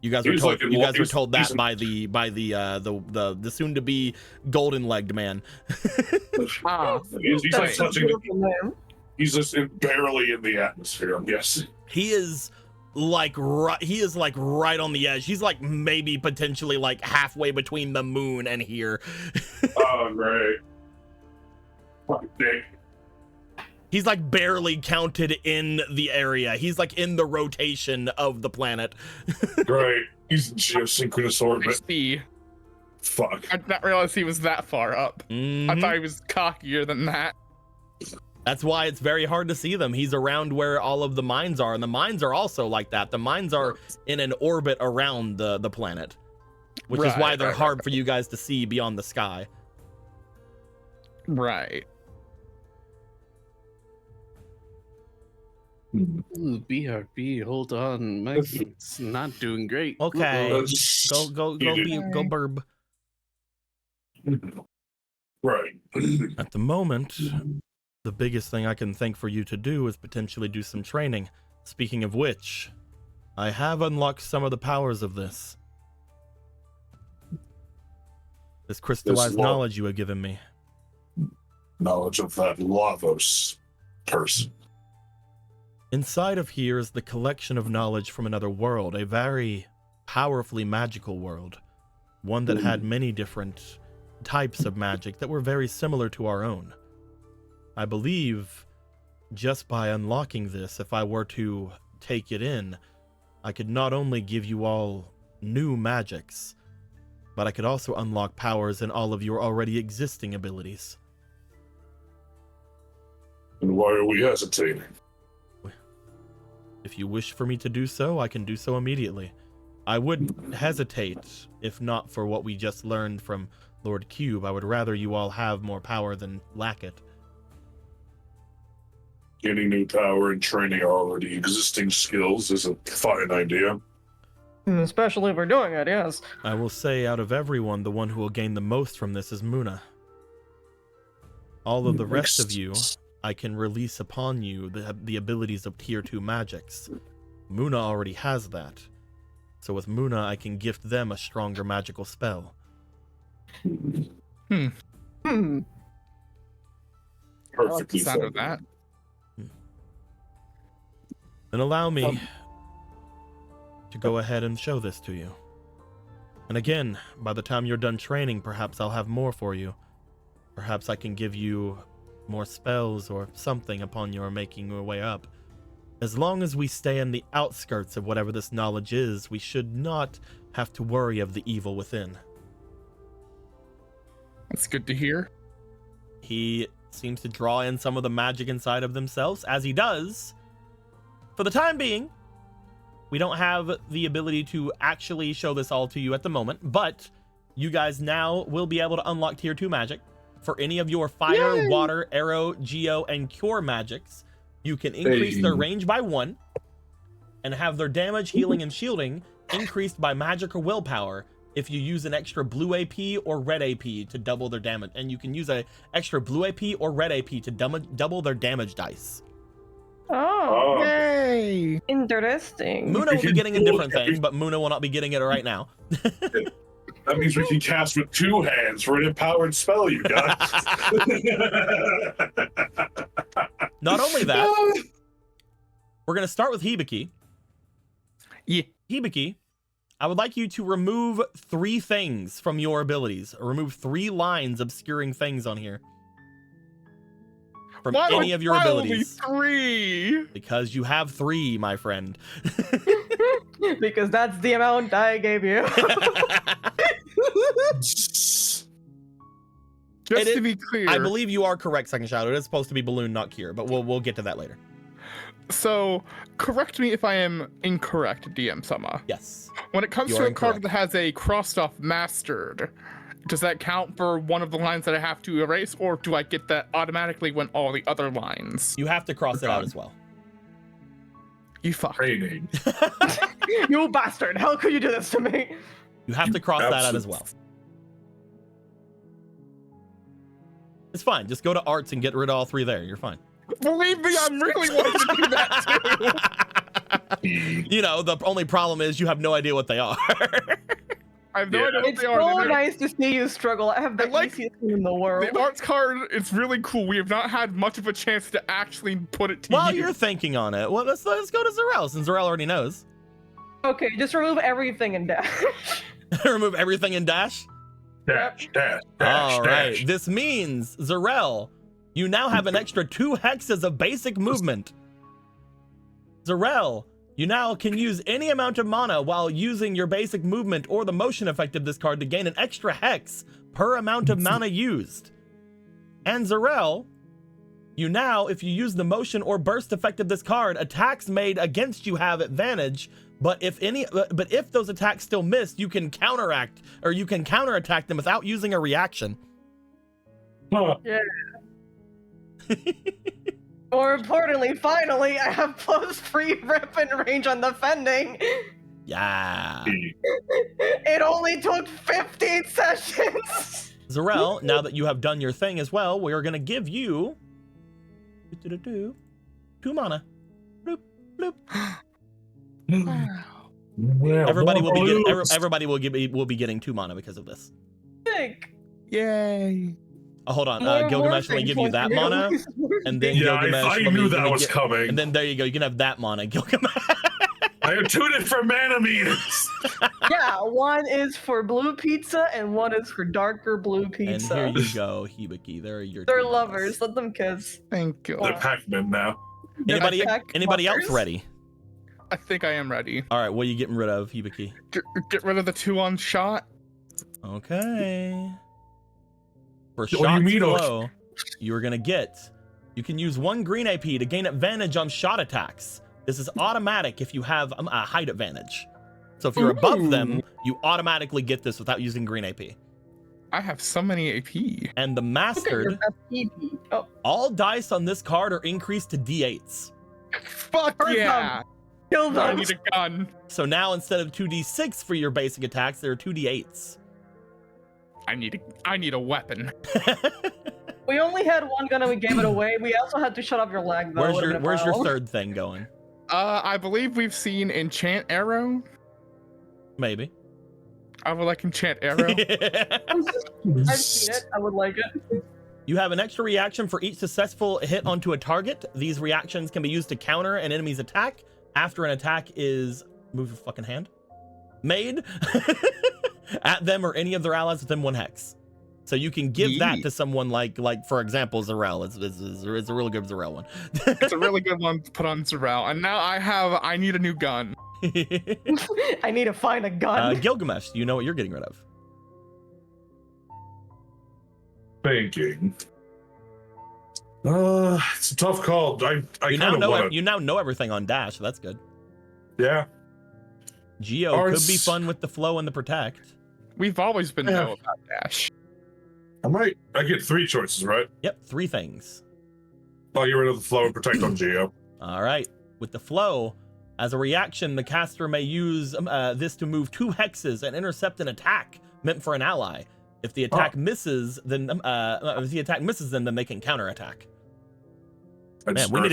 A: You guys were
E: He's
A: told.
E: like in
A: You
E: lo-
A: guys were
E: he's-
A: told that
E: he's in-
A: by the soon to be golden legged man.
D: Ah,
E: he's like
B: That's a
E: touching.
B: beautiful name.
E: He's just barely in the atmosphere, I'm guessing.
A: He is like right on the edge. He's like maybe potentially like halfway between the moon and here.
E: Oh, great. Fuck dick.
A: He's like barely counted in the area. He's like in the rotation of the planet.
E: Great. He's in geosynchronous
D: I
E: orbit.
D: see.
E: Fuck.
D: I did not realize he was that far up. I
A: Mhm.
D: thought he was cockier than that.
A: That's why it's very hard to see them. He's around where all of the mines are, and the mines are also like that. The mines are in an orbit around the planet, which is why
D: Right,
A: they're
D: right,
A: hard for you guys to see beyond the sky.
D: Right.
C: Ooh, BRB, hold on. It's not doing great.
A: Okay.
C: Uh-oh.
A: Go burb.
E: Right.
A: At the moment, the biggest thing I can think for you to do is potentially do some training. Speaking of which, I have unlocked some of the powers of this.
F: This crystallized knowledge you have given me.
E: Knowledge of that Lavos person.
F: Inside of here is the collection of knowledge from another world, a very powerfully magical world. One that had many different types of magic that were very similar to our own. I believe just by unlocking this, if I were to take it in, I could not only give you all new magics, but I could also unlock powers in all of your already existing abilities.
E: And why are we hesitating?
F: If you wish for me to do so, I can do so immediately. I wouldn't hesitate if not for what we just learned from Lord Cube. I would rather you all have more power than lack it.
E: Getting new power and training our already existing skills is a fine idea.
B: Especially if we're doing it, yes.
F: I will say, out of everyone, the one who will gain the most from this is Muna. All of the rest of you, I can release upon you the abilities of Tier 2 magics. Muna already has that. So with Muna, I can gift them a stronger magical spell.
E: Perfectly
D: I like the sound of
E: fine.
D: that.
F: Then allow me to go ahead and show this to you. And again, by the time you're done training, perhaps I'll have more for you. Perhaps I can give you more spells or something upon your making your way up. As long as we stay in the outskirts of whatever this knowledge is, we should not have to worry of the evil within.
D: That's good to hear.
F: He seems to draw in some of the magic inside of themselves, as he does. For the time being, we don't have the ability to actually show this all to you at the moment, but you guys now will be able to unlock Tier 2 magic. For any of your fire,
B: Yay!
F: water, arrow, geo, and cure magics, you can increase their range by 1 and have their damage, healing, and shielding increased by magic or willpower if you use an extra blue AP or red AP to double their damage. And you can use an extra blue AP or red AP to double their damage dice.
B: Oh,
D: Yay!
B: interesting.
F: Muna will be getting a different thing, but Muna will not be getting it right now.
E: That means we can cast with 2 hands for an empowered spell, you guys.
F: Not only that, we're going to start with Hibiki.
D: Yeah.
F: Hibiki, I would like you to remove 3 things from your abilities. Or remove 3 lines obscuring things on here. From any of your abilities.
D: Only 3?
F: Because you have 3, my friend.
B: Because that's the amount I gave you.
D: Just to be clear.
F: I believe you are correct, Second Shadow. It is supposed to be balloon, not cure, but we'll get to that later.
D: So, correct me if I am incorrect, DM Sama.
F: Yes.
D: When it comes
F: You
D: to
F: are
D: a card
F: incorrect.
D: that has a crossed off mastered, does that count for one of the lines that I have to erase, or do I get that automatically when all the other lines?
F: You have to cross it out as well.
D: You fuck.
E: Training.
B: You bastard! How could you do this to me?
F: You have to cross that out as well. It's fine. Just go to arts and get rid of all 3 there. You're fine.
D: Believe me, I'm really wanting to do that too.
F: You know, the only problem is you have no idea what they are.
D: I have no idea what
B: It's
D: they are.
B: so
D: They're-
B: nice to see you struggle. I have the
D: I like-
B: easiest thing in the world.
D: The arts card, it's really cool. We have not had much of a chance to actually put it to
F: While
D: use.
F: you're thinking on it, well, let's go to Zarel, since Zarel already knows.
B: Okay, just remove everything and dash.
F: Remove everything in dash.
E: Dash.
F: All right. This means, Zarel, you now have an extra 2 hexes of basic movement. Zarel, you now can use any amount of mana while using your basic movement or the motion effect of this card to gain an extra hex per amount of mana used. And Zarel, you now, if you use the motion or burst effect of this card, attacks made against you have advantage. But if those attacks still miss, you can counteract or you can counterattack them without using a reaction.
E: Huh.
B: More importantly, finally, I have +3 weapon range on the fending.
F: Yeah.
B: It only took 15 sessions.
F: Zarel, now that you have done your thing as well, we are going to give you 2 mana. Bloop, bloop.
E: Well,
F: Everybody
E: more
F: will be getting
E: balloons.
F: everybody will be getting 2 mana because of this.
B: Think.
D: Yay.
F: Oh, hold on.
B: More
F: Gilgamesh, let me
B: things
F: give you
B: once
F: that
B: you
F: mana, and then
E: Yeah,
F: Gilgamesh.
E: I
F: let me-
E: knew
F: let
E: that
F: me
E: was
F: get-
E: coming.
F: And then there you go. You can have that mana, Gilgamesh.
E: I have 2 different mana meters.
B: Yeah, one is for blue pizza and one is for darker blue
F: And
B: pizza.
F: here you go, Hibiki. There are your.
B: They're
F: two manas.
B: lovers. Let them kiss.
D: Thank you.
E: They're Pac-Man now.
F: Anybody?
B: Pack
F: Anybody else
B: lovers.
F: ready?
D: I think I am ready.
F: All right. What are you getting rid of, Hibiki?
D: Get rid of the 2-on shot.
F: Okay. For
E: What do you
F: shot
E: mean,
F: flow, you are gonna get. You can use 1 green AP to gain advantage on shot attacks. This is automatic if you have a height advantage. So if you're above them, you automatically get this without using green AP.
D: I have so many AP.
F: And the
B: Look at
F: mastered,
B: your FPP. Oh,
F: all dice on this card are increased to D8s.
D: Fuck
B: First
D: yeah.
B: kill
D: I
B: them.
D: need a gun.
F: So now instead of 2D6 for your basic attacks, there are 2D8s.
D: I need a weapon.
B: We only had one gun and we gave it away. We also had to shut off your lag though.
F: Where's your third thing going?
D: I believe we've seen enchant arrow.
F: Maybe.
D: I would like enchant arrow.
B: I've seen it. I would like it.
F: You have an extra reaction for each successful hit onto a target. These reactions can be used to counter an enemy's attack after an attack is move your fucking hand made at them or any of their allies within 1 hex. So you can give that to someone like for example Zarel. It's a really good Zarel one.
D: It's a really good one to put on Zarel. And now I need a new gun.
B: I need to find a gun.
F: Gilgamesh, you know what you're getting rid of.
E: Thinking. It's a tough call. I
F: You now
E: kind of
F: know
E: want to.
F: you now know everything on Dash, so that's good.
E: Yeah.
F: Geo
E: Or
F: could be
E: it's-
F: fun with the flow and the protect.
D: We've always been
E: Yeah.
D: know about Dash.
E: I get 3 choices, right?
F: Yep, 3 things.
E: I'll get rid of the flow and protect on Geo.
F: All right. With the flow, as a reaction, the caster may use this to move 2 hexes and intercept an attack meant for an ally. If the attack misses, then then they can counterattack. Man, we need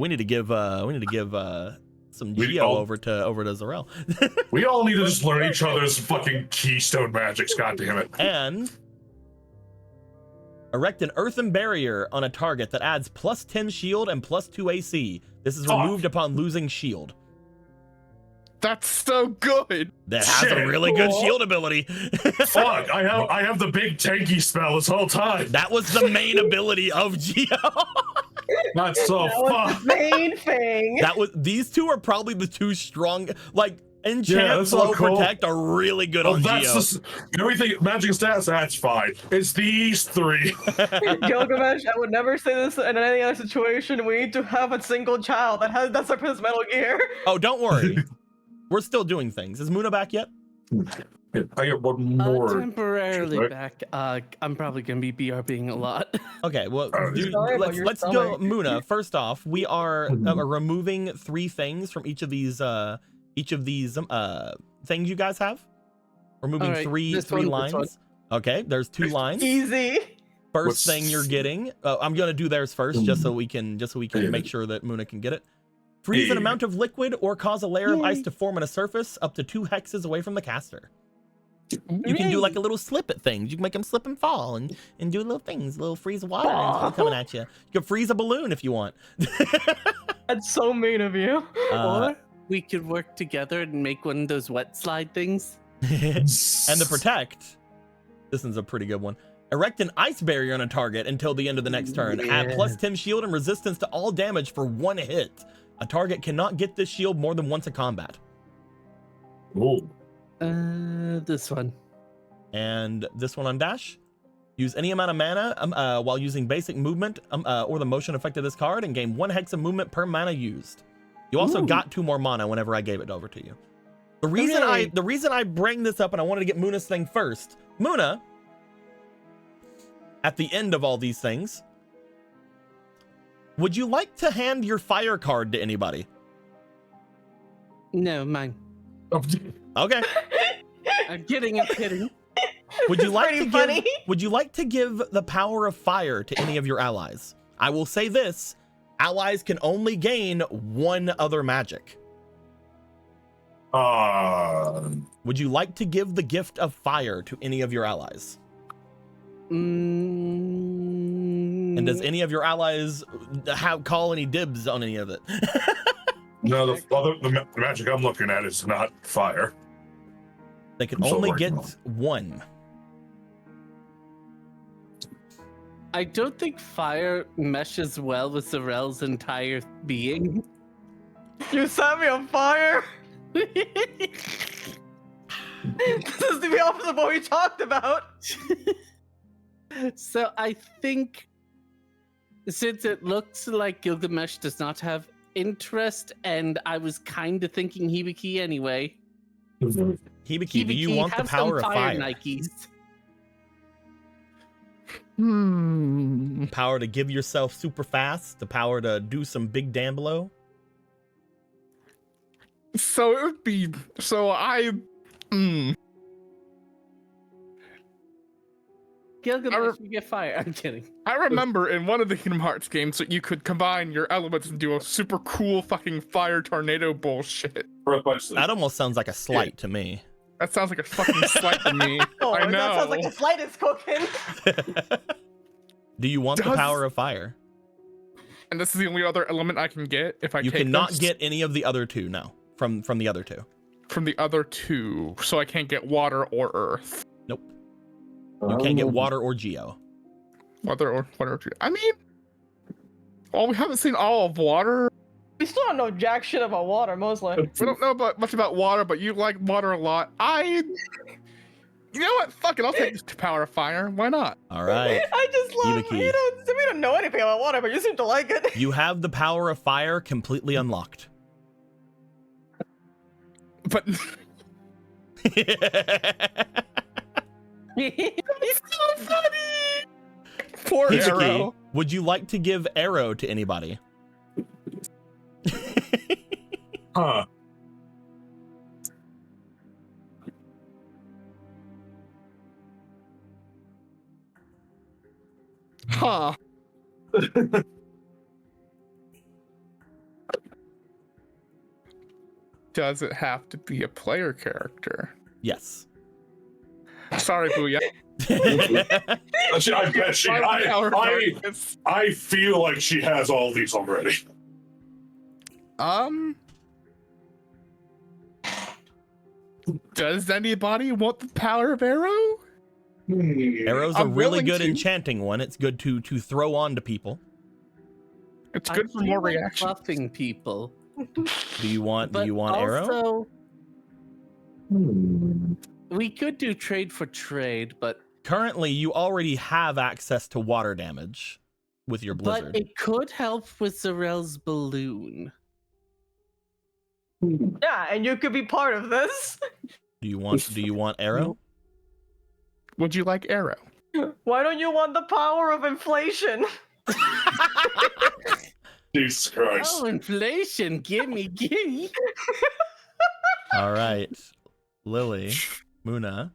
F: to give some Geo over to Zarel.
E: We all need to just learn each other's fucking keystone magics. God damn it!
F: And erect an earthen barrier on a target that adds +10 shield and +2 AC. This is removed upon losing shield.
D: That's so good.
F: That has a
E: Shit.
F: really good shield ability.
E: Fuck! I have the big tanky spell this whole time.
F: That was the main ability of Geo.
E: That's so
B: That was
E: fuck.
B: the main thing.
F: These 2 are probably the 2 strong, like enchant,
E: that's so
F: flow,
E: cool.
F: protect are really good on Geo.
E: Everything magic stats. That's fine. It's these 3.
B: Gilgamesh, I would never say this in any other situation. We need to have a single child that's our first Metal Gear.
F: Oh, don't worry. We're still doing things. Is Muna back yet?
E: I get one more.
C: Temporarily
E: Right.
C: back. I'm probably gonna be BRBing a lot.
F: Okay, well,
B: Sorry about your
F: let's go,
B: stomach.
F: Muna. First off, we are removing 3 things from each of these things you guys have. We're moving
C: All right,
F: three
C: this
F: lines.
C: one.
F: Okay, there's 2 lines.
B: Easy.
F: First
E: What's-
F: thing you're getting, I'm gonna do theirs first, just so we can make sure that Muna can get it. Freeze an amount of liquid or cause a layer of ice to form on a surface up to 2 hexes away from the caster. You can do like a little slip at things. You can make them slip and fall and do little things, little freeze of water coming at you. You can freeze a balloon if you want.
B: That's so mean of you.
C: Or we could work together and make one of those wet slide things.
F: And the protect. This one's a pretty good one. Erect an ice barrier on a target until the end of the next turn. Add +10 shield and resistance to all damage for 1 hit. A target cannot get this shield more than once a combat.
E: Ooh.
C: This one.
F: And this one on Dash. Use any amount of mana while using basic movement or the motion effect of this card and gain 1 hex of movement per mana used. You also got 2 more mana whenever I gave it over to you. The reason I bring this up and I wanted to get Muna's thing first. Muna, at the end of all these things, would you like to hand your fire card to anybody?
C: No, mine.
F: Okay.
C: I'm kidding. I'm kidding.
F: Would you like
B: pretty
F: to
B: funny.
F: would you like to give the power of fire to any of your allies? I will say this, allies can only gain 1 other magic.
E: Uh,
F: Would you like to give the gift of fire to any of your allies?
A: And does any of your allies call any dibs on any of it?
E: No, the magic I'm looking at is not fire.
A: They can
E: So
A: only
E: right
A: get
E: now.
A: one.
C: I don't think fire meshes well with Zarel's entire being.
B: You set me on fire. This is the opposite of what we talked about.
C: So I think since it looks like Gilgamesh does not have interest, and I was kind of thinking Hibiki anyway.
A: Hibiki, do you
C: Hibiki,
A: want the
C: have
A: power
C: some
A: of fire?
C: Nikes.
A: Power to give yourself super fast? The power to do some big damn blow?
D: So it would be. So I.
C: Gilgamesh, you get fire. I'm kidding.
D: I remember in one of the Kingdom Hearts games that you could combine your elements and do a super cool fucking fire tornado bullshit.
A: That almost sounds like a slight to me.
D: That sounds like a fucking slight to me.
B: Oh,
D: I know.
B: that sounds like the slightest cooking.
A: Do you want the
D: Does-
A: power of fire?
D: And this is the only other element I can get if I
A: You
D: take
A: cannot
D: this
A: get any of the other two, no. From the other two.
D: from the other two, so I can't get water or earth.
A: Nope. You can't get water or geo.
D: Water or whatever. I mean, well, we haven't seen all of water.
B: We still don't know jack shit about water, mostly.
D: We don't know much about water, but you like water a lot. You know what? Fuck it. I'll take this to power of fire. Why not?
A: All right.
B: I just love
A: Hibiki.
B: we don't know anything about water, but you seem to like it.
A: You have the power of fire completely unlocked.
D: But
B: It's so funny.
D: poor
A: Hibiki,
D: Arrow.
A: would you like to give arrow to anybody?
E: Huh.
D: Huh. Does it have to be a player character?
A: Yes.
D: Sorry, Booyah.
E: I bet she. I feel like she has all these already.
D: Does anybody want the power of Arrow?
A: Arrow's a
D: I'm
A: really
D: willing
A: good
D: to.
A: enchanting one. It's good to throw on to people.
D: It's good for more reaction.
C: Buffing people.
A: Do you want
C: But
A: arrow?
C: also, we could do trade for trade, but
A: Currently, you already have access to water damage with your blizzard.
C: but it could help with Zarel's balloon.
B: Yeah, and you could be part of this.
A: Do you want arrow?
D: Would you like Arrow?
B: Why don't you want the power of inflation?
E: Jesus Christ.
C: Oh, inflation! Gimme, gimme!
A: All right, Lily, Muna,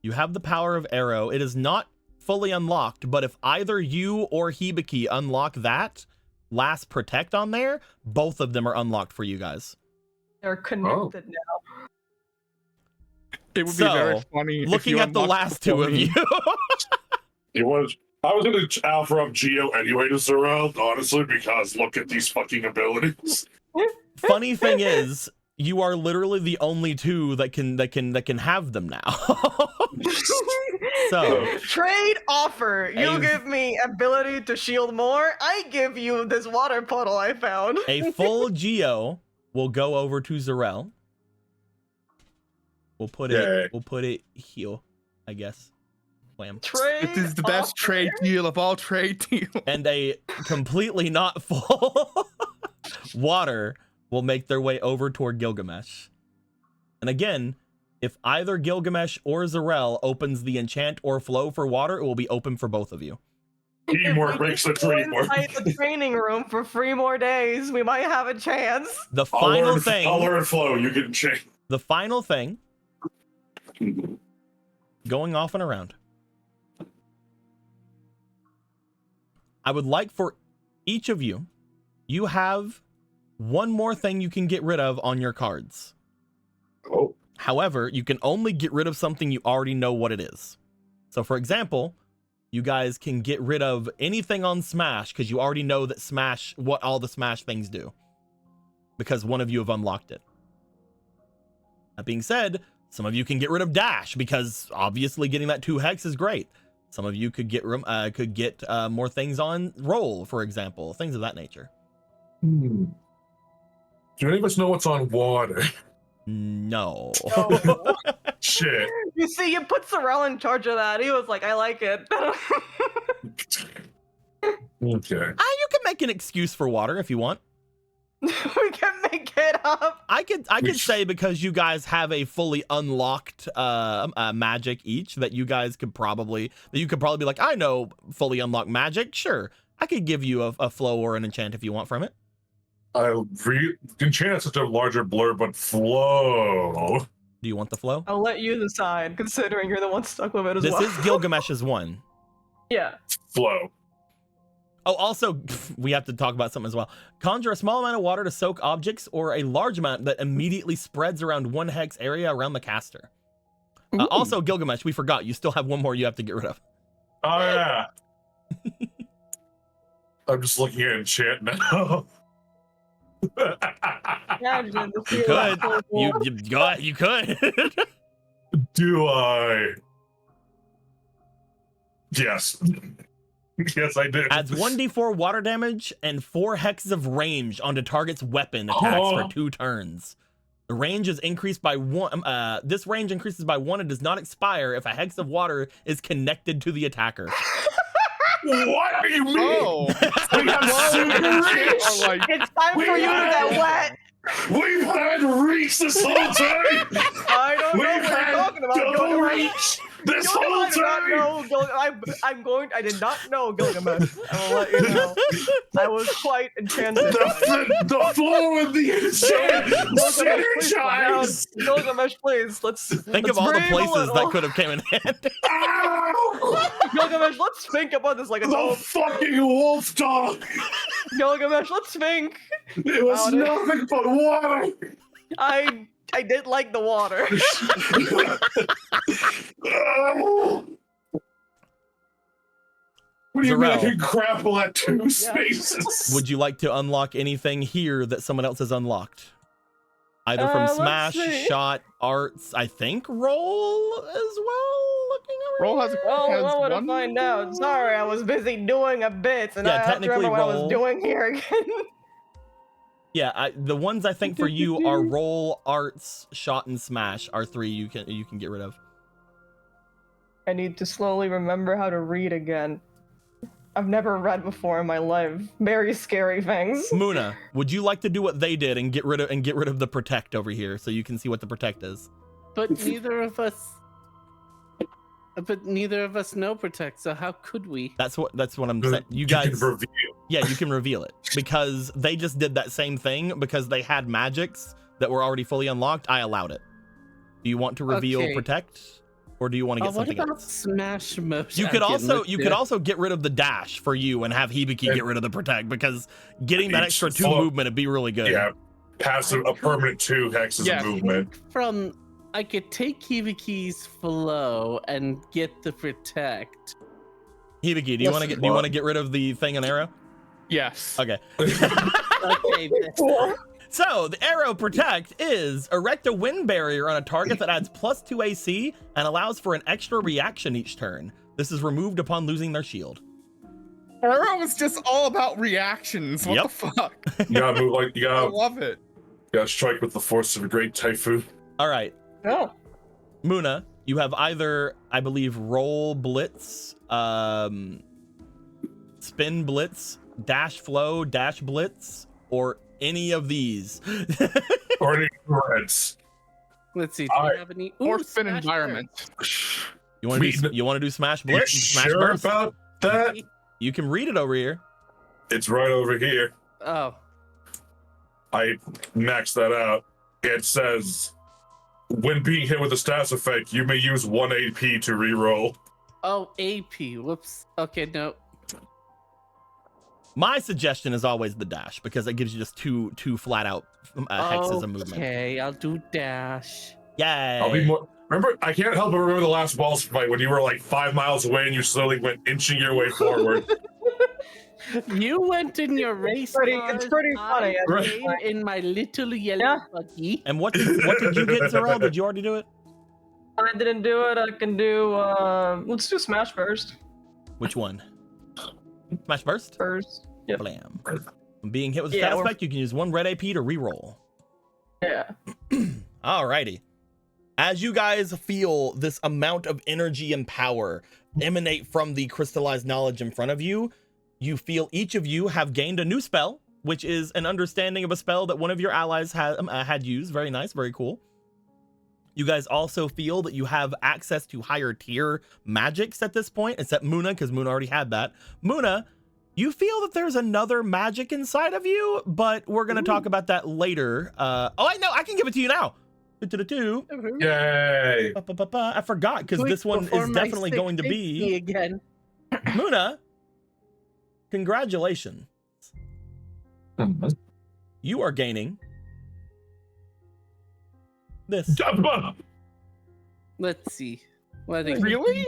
A: you have the power of arrow. It is not fully unlocked, but if either you or Hibiki unlock that last protect on there, both of them are unlocked for you guys.
B: They're connected now.
D: It would be very
A: So,
D: funny. if
A: Looking
D: you
A: at the
D: unlocked
A: last two
D: before
A: of
D: me.
A: you.
E: I was gonna offer up Geo anyway to Zarel, honestly, because look at these fucking abilities.
A: Funny thing is, you are literally the only two that can have them now. So
B: Trade offer. You
A: A-
B: give me ability to shield more. I give you this water puddle I found.
A: a full Geo will go over to Zarel. We'll put it here, I guess. Wham.
B: Trade.
D: It is the best
B: offer.
D: trade deal of all trade deals.
A: And a completely not full water will make their way over toward Gilgamesh. And again, if either Gilgamesh or Zarel opens the enchant or flow for water, it will be open for both of you.
E: Teamwork makes the dream work.
B: Inside the training room for 3 more days. We might have a chance.
A: The
E: I'll
A: final
E: learn
A: thing,
E: flow. You can change.
A: the final thing, going off and around. I would like for each of you, you have one more thing you can get rid of on your cards.
E: Oh,
A: However, you can only get rid of something you already know what it is. So for example,
F: you guys can get rid of anything on Smash because you already know that Smash, what all the Smash things do, because one of you have unlocked it. That being said, some of you can get rid of Dash because obviously getting that 2 hex is great. Some of you could get more things on Roll, for example, things of that nature.
E: Do any of us know what's on water?
F: No.
B: Oh.
E: Shit.
B: You see, you put Sorrel in charge of that. He was like, I like it.
E: Okay.
F: You can make an excuse for water if you want.
B: We can make it up.
F: I could say because you guys have a fully unlocked magic each that you could probably be like, I know fully unlocked magic. Sure, I could give you a flow or an enchant if you want from it.
E: Enchant is such a larger blur, but flow.
F: Do you want the flow?
B: I'll let you decide, considering you're the one stuck with it as well.
F: This is Gilgamesh's one.
B: Yeah.
E: Flow.
F: Oh, also, we have to talk about something as well. Conjure a small amount of water to soak objects or a large amount that immediately spreads around 1 hex area around the caster. Also, Gilgamesh, we forgot. You still have one more you have to get rid of.
E: Oh, yeah. I'm just looking at enchant now.
F: You could. You could.
E: Do I? Yes. Yes, I do.
F: Adds 1d4 water damage and 4 hexes of range onto target's weapon attacks for 2 turns. The range is increased by 1. This range increases by 1 and does not expire if a hex of water is connected to the attacker.
E: What do you mean?
D: Oh,
E: We have super reach.
B: It's time for you to get wet.
E: We've had reach this whole time.
B: I don't know what
E: We've
B: you're
E: had
B: talking about.
E: double reach this whole time.
B: I did not know Gilgamesh. I will let you know. I was quite enchanted.
E: The flow of the enchant synergize.
B: Gilgamesh, please.
F: Think
B: let's
F: of all the
B: breathe a
F: places
B: little.
F: that could have came in handy.
E: Ow!
B: Gilgamesh, let's think about this like a
E: The
B: dog.
E: fucking wolf dog.
B: Gilgamesh, let's think.
E: It was
B: About it.
E: nothing but water.
B: I did like the water.
E: Oh. What do you mean I
F: Zarel.
E: can grapple at 2 spaces?
F: Would you like to unlock anything here that someone else has unlocked? Either from
B: let's
F: Smash,
B: see.
F: Shot, Arts, I think Roll as well? Looking over
D: Roll has
B: I want to
D: one.
B: find out. Sorry, I was busy doing a bit, and
F: Yeah,
B: I have to
F: technically
B: remember what I
F: roll.
B: was doing here again.
F: Yeah, the ones I think for you are Roll, Arts, Shot, and Smash are 3 you can get rid of.
B: I need to slowly remember how to read again. I've never read before in my life. Very scary things.
F: Muna, would you like to do what they did and get rid of the Protect over here so you can see what the Protect is?
C: But neither of us know Protect, so how could we?
F: That's what I'm saying. You guys,
E: can reveal.
F: yeah, you can reveal it because they just did that same thing because they had magics that were already fully unlocked. I allowed it. Do you want to reveal
C: Okay.
F: Protect, or do you want to get
C: What
F: something
C: about
F: else?
C: Smash motion?
F: You could also get rid of the dash for you and have Hibiki get rid of the Protect because getting that extra 2 movement would be really good.
E: Yeah. Passive, a permanent 2 hexes
D: Yeah.
E: of movement.
C: I could take Hibiki's flow and get the Protect.
F: Hibiki, do you want to get rid of the thing and arrow?
D: Yes.
F: Okay.
C: Okay,
F: So the arrow Protect is erect a wind barrier on a target that adds +2 AC and allows for an extra reaction each turn. This is removed upon losing their shield.
D: Arrow is just all about reactions. What
F: Yep.
D: the fuck?
E: You gotta move like you
D: I
E: gotta,
D: love it.
E: you gotta strike with the force of a great typhoon.
F: All right,
B: Oh.
F: Muna, you have either, I believe, Roll Blitz, Spin Blitz, Dash Flow, Dash Blitz, or any of these.
E: Or any reds.
C: let's see. Do
E: Alright.
C: we have any?
D: Or
C: Ooh,
D: spin
C: Smash
D: environment.
F: You want to do Smash
E: You
F: Blitz? Smash
E: sure
F: Burst?
E: about that?
F: You can read it over here.
E: It's right over here.
C: Burst? Oh,
E: I maxed that out. It says, when being hit with a status effect, you may use 1 AP to reroll.
C: AP. Whoops. Okay, no.
F: My suggestion is always the dash because it gives you just two flat out hexes of movement.
C: Okay, I'll do dash.
F: Yay!
E: I'll be more. Remember, I can't help but remember the last boss fight when you were like 5 miles away and you slowly went inching your way forward.
C: You went in your race
B: It's pretty funny.
C: I
E: Right.
C: came in my little yellow
B: Yeah.
C: buggy.
F: And what did you get, Zarel? Did you already do it?
B: I didn't do it. I can do. Let's do Smash first.
F: Which one? Smash burst?
B: First. Yep.
F: Blam. When being hit with a
B: Yeah,
F: status
B: or-
F: effect, you can use 1 red AP to reroll.
B: Yeah.
F: Alrighty. As you guys feel this amount of energy and power emanate from the crystallized knowledge in front of you, you feel each of you have gained a new spell, which is an understanding of a spell that one of your allies had used. Very nice, very cool. You guys also feel that you have access to higher tier magics at this point, except Muna, because Muna already had that. Muna, you feel that there's another magic inside of you, but we're going to talk about that later. Oh, I know, I can give it to you now.
E: Yay!
F: I forgot, because this one is definitely going to be...
C: again.
F: Muna, congratulations. You are gaining this.
E: Jump up!
C: Let's see. What is
D: Really?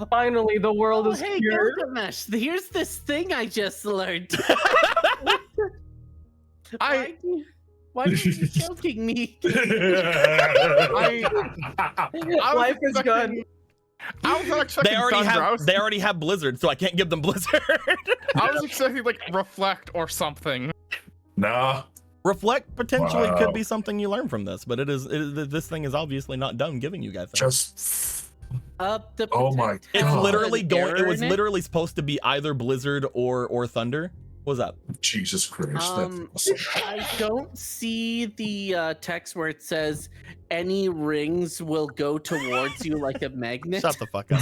B: Finally, the world is
C: hey,
B: cured.
C: Gilgamesh, here's this thing I just learned.
D: I-
C: Why are you joking me?
D: I was
B: Life is good.
D: expecting- I was not expecting thunder.
F: They already have Blizzard, so I can't give them Blizzard.
D: I was expecting like reflect or something.
E: Nah.
F: Reflect potentially
E: Wow.
F: could be something you learn from this, but this thing is obviously not done giving you guys things.
E: Just.
C: The
E: Oh my
C: protect
F: It's
C: has
E: God.
F: literally
C: an
F: going.
C: error
F: It was
C: in
F: literally supposed to be either Blizzard or Thunder. What's up?
E: Jesus Christ.
C: Um,
E: That's awesome.
C: I don't see the text where it says any rings will go towards you like a magnet.
F: Shut the fuck up.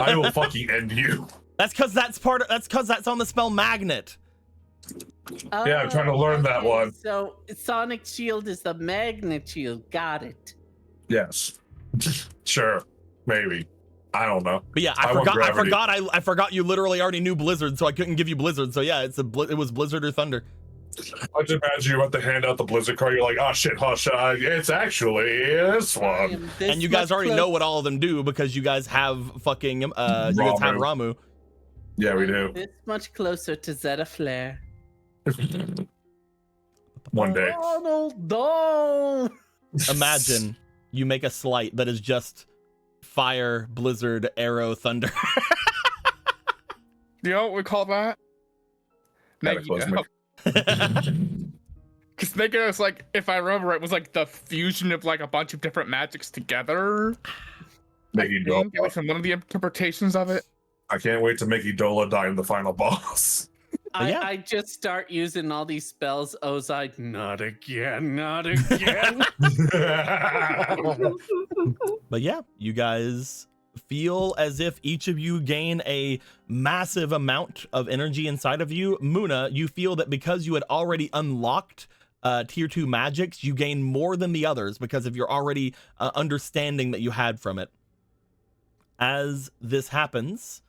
E: I will fucking end you.
F: That's because that's on the spell magnet.
E: Yeah, I'm trying to learn that one.
C: So Sonic Shield is the magnet shield. Got it.
E: Yes. Sure. Maybe. I don't know.
F: But yeah,
E: I want gravity.
F: I forgot you literally already knew Blizzard, so I couldn't give you Blizzard. So yeah, it was Blizzard or Thunder.
E: I just imagine you about to hand out the Blizzard card. You're like, oh shit, hush. It's actually this
C: I
E: one.
C: am this
F: And you guys
C: much
F: already
C: close-
F: know what all of them do because you guys have fucking you guys have Ramu.
E: Yeah, we do.
C: This much closer to Zeta Flare.
E: One day.
C: Donald, don't.
F: Imagine you make a slight that is just fire, blizzard, arrow, thunder.
D: You know what we call that?
E: Cataclysmic.
D: Because Megiddo is like, if I remember right, was like the fusion of like a bunch of different magics together.
E: Mickey
D: I think,
E: Dola.
D: like, from one of the interpretations of it.
E: I can't wait to Mickey Dola die in the final boss.
F: yeah.
C: I just start using all these spells. Ozai, not again, not again.
F: But yeah, you guys feel as if each of you gain a massive amount of energy inside of you. Muna, you feel that because you had already unlocked tier 2 magics, you gain more than the others because of your already understanding that you had from it. As this happens,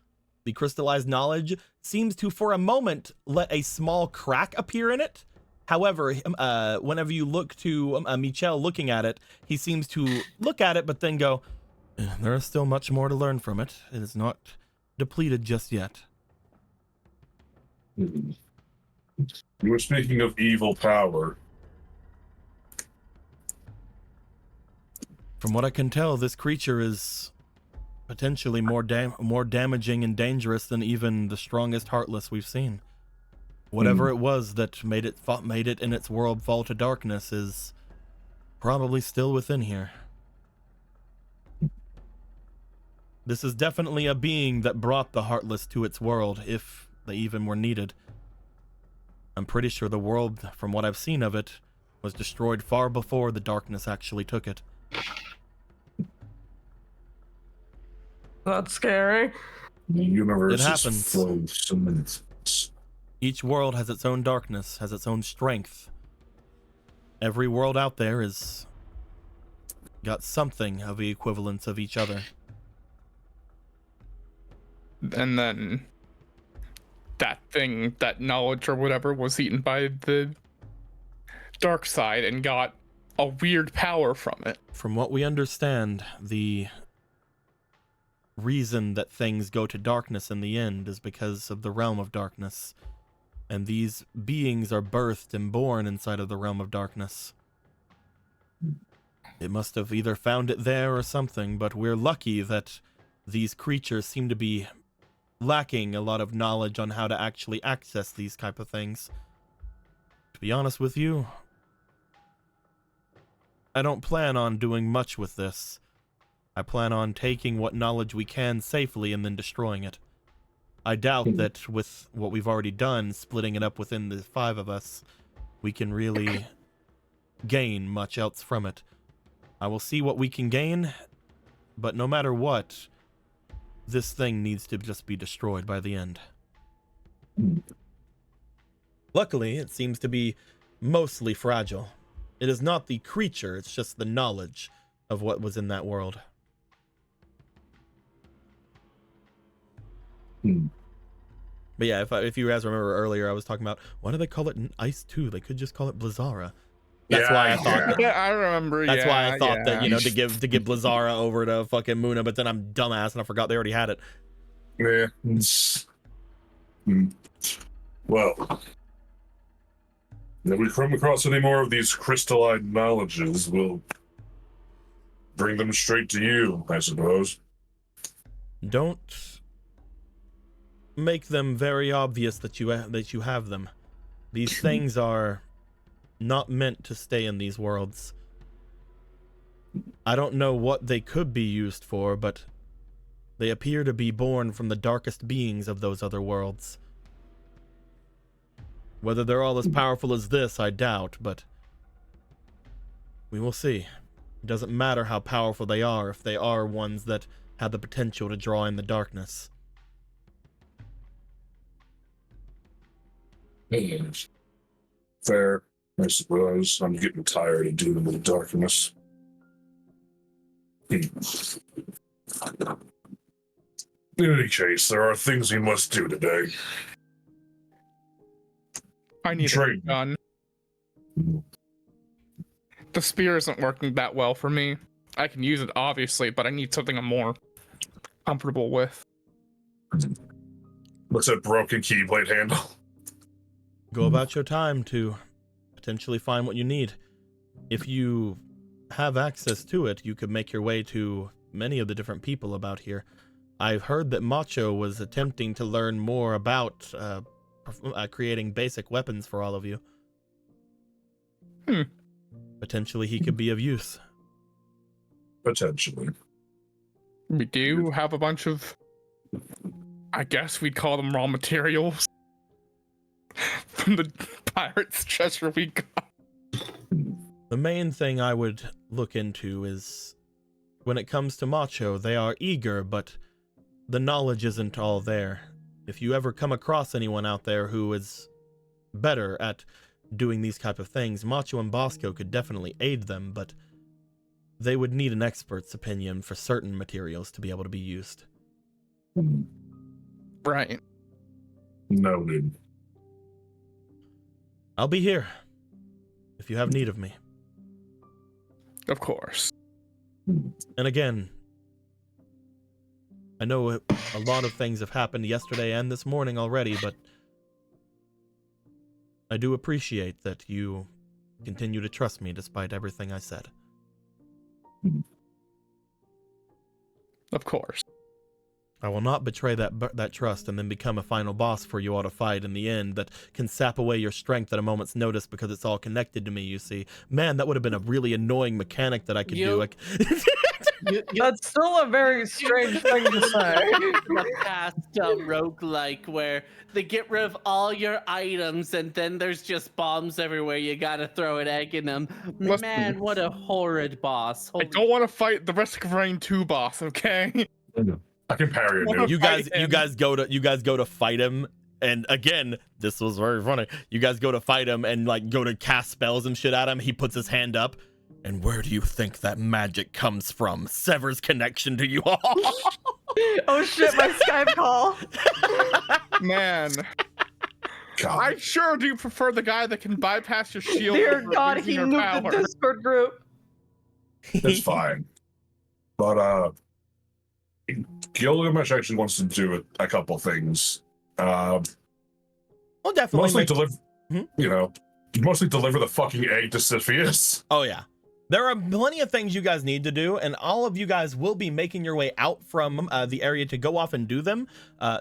F: the crystallized knowledge seems to, for a moment, let a small crack appear in it. However, whenever you look to Michel looking at it, he seems to look at it, but then go, there is still much more to learn from it. It is not depleted just yet.
E: You were speaking of evil power.
F: From what I can tell, this creature is potentially more damaging and dangerous than even the strongest Heartless we've seen. Whatever it was that made it in its world fall to darkness is probably still within here. This is definitely a being that brought the Heartless to its world, if they even were needed. I'm pretty sure the world, from what I've seen of it, was destroyed far before the darkness actually took it.
B: That's scary.
E: The universe
F: It happens.
E: is full of so many things.
F: Each world has its own darkness, has its own strength. Every world out there is got something of the equivalence of each other.
D: And then that thing, that knowledge or whatever, was eaten by the dark side and got a weird power from it.
F: From what we understand, the reason that things go to darkness in the end is because of the realm of darkness. And these beings are birthed and born inside of the realm of darkness. It must have either found it there or something, but we're lucky that these creatures seem to be lacking a lot of knowledge on how to actually access these type of things. To be honest with you, I don't plan on doing much with this. I plan on taking what knowledge we can safely and then destroying it. I doubt that with what we've already done, splitting it up within the 5 of us, we can really gain much else from it. I will see what we can gain, but no matter what, this thing needs to just be destroyed by the end. Luckily, it seems to be mostly fragile. It is not the creature, it's just the knowledge of what was in that world. But yeah, if you guys remember earlier, I was talking about, why do they call it Ice 2? They could just call it Blizzara. That's why I thought that.
D: Yeah, I remember.
F: That's why I thought that,
D: yeah.
F: to give Blizzara over to fucking Muna, but then I'm dumbass and I forgot they already had it.
E: Yeah. Well, if we come across any more of these crystalline knowledges, we'll bring them straight to you, I suppose.
F: Don't make them very obvious that you have them. These things are not meant to stay in these worlds. I don't know what they could be used for, but they appear to be born from the darkest beings of those other worlds. Whether they're all as powerful as this, I doubt, but we will see. It doesn't matter how powerful they are if they are ones that have the potential to draw in the darkness.
E: Fair, I suppose. I'm getting tired of dealing with darkness. In any case, there are things we must do today.
D: I need a gun. The spear isn't working that well for me. I can use it, obviously, but I need something I'm more comfortable with.
E: What's that broken keyblade handle?
F: Go about your time to potentially find what you need. If you have access to it, you could make your way to many of the different people about here. I've heard that Macho was attempting to learn more about creating basic weapons for all of you. Potentially he could be of use.
E: Potentially.
D: We do have a bunch of, I guess we'd call them raw materials from the pirates' treasure we got.
F: The main thing I would look into is, when it comes to Macho, they are eager, but the knowledge isn't all there. If you ever come across anyone out there who is better at doing these type of things, Macho and Bosco could definitely aid them, but they would need an expert's opinion for certain materials to be able to be used.
D: Right.
E: Noted.
F: I'll be here if you have need of me.
D: Of course.
F: And again, I know a lot of things have happened yesterday and this morning already, but I do appreciate that you continue to trust me despite everything I said.
D: Of course.
F: I will not betray that trust and then become a final boss for you all to fight in the end that can sap away your strength at a moment's notice because it's all connected to me, you see. Man, that would have been a really annoying mechanic that I could do. Like,
B: That's still a very strange thing to say.
C: The past roguelike where they get rid of all your items and then there's just bombs everywhere. You gotta throw an egg in them. Man, what a horrid boss.
D: I don't want to fight the Risk of Rain 2 boss, okay?
E: I can parry it, dude.
F: you guys go to fight him, and again, this was very funny. You guys go to fight him and like go to cast spells and shit at him. He puts his hand up, and where do you think that magic comes from? Severs connection to you all.
B: Oh shit, my Skype call.
D: Man.
E: God.
D: I sure do prefer the guy that can bypass your shield.
B: Dear
D: without
B: God,
D: losing
B: he
D: your
B: moved
D: power.
B: the Discord group.
E: It's fine. But Gilgamesh actually wants to do a couple things.
A: We'll definitely
E: Mostly
A: make...
E: deliver,
A: Hmm?
E: you know, mostly deliver the fucking egg to Cepheus.
A: Oh yeah. There are plenty of things you guys need to do, and all of you guys will be making your way out from the area to go off and do them.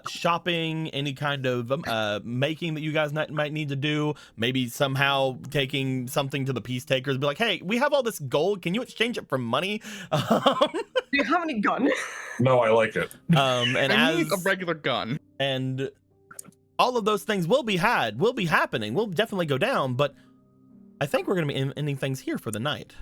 A: Shopping, any kind of making that you guys might need to do. Maybe somehow taking something to the peace takers. Be like, hey, we have all this gold. Can you exchange it for money?
B: Do you have any gun?
E: No, I like it.
A: And
D: I need a
A: as
D: regular gun.
A: and all of those things will be happening. Will definitely go down, but I think we're gonna be ending things here for the night.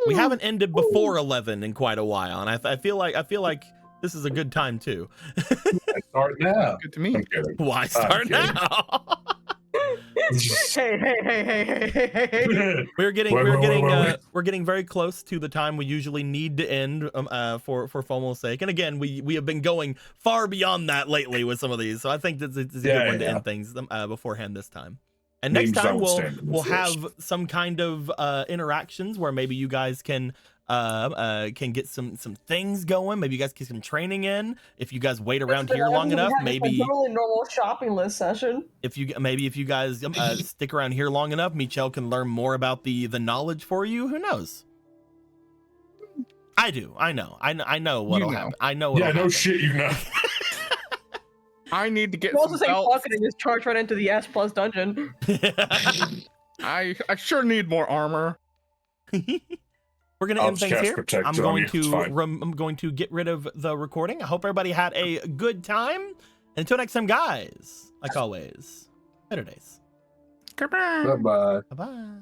A: We haven't ended before 11 in quite a while, and I feel like this is a good time too.
E: I start now.
D: Good to me.
E: I'm kidding.
A: Why start
E: kidding.
A: now?
B: Hey.
A: We're getting
E: Wait.
A: we're getting very close to the time we usually need to end for FOMO's sake. And again, we have been going far beyond that lately with some of these, so I think it's a good one to end things beforehand this time. And next time we'll have some kind of interactions where maybe you guys can get some things going. Maybe you guys get some training in. If you guys wait around here long enough, maybe
B: a totally normal shopping list session.
A: if you guys stick around here long enough, Michelle can learn more about the knowledge for you. Who knows? I do. I know what'll happen. I know what'll
E: Yeah, no
A: happen.
E: shit, you know.
D: I need to get
B: You also
D: some
B: say
D: belts.
B: fuck it and just charge right into the S+ dungeon.
D: I sure need more armor.
A: We're gonna
E: I'll
A: end
E: just
A: things
E: cast
A: here.
E: Protect
A: I'm
E: on
A: going
E: you, it's fine.
A: I'm going to get rid of the recording. I hope everybody had a good time. And until next time, guys, like always, better days.
D: Goodbye.
E: Bye-bye.
A: Bye bye.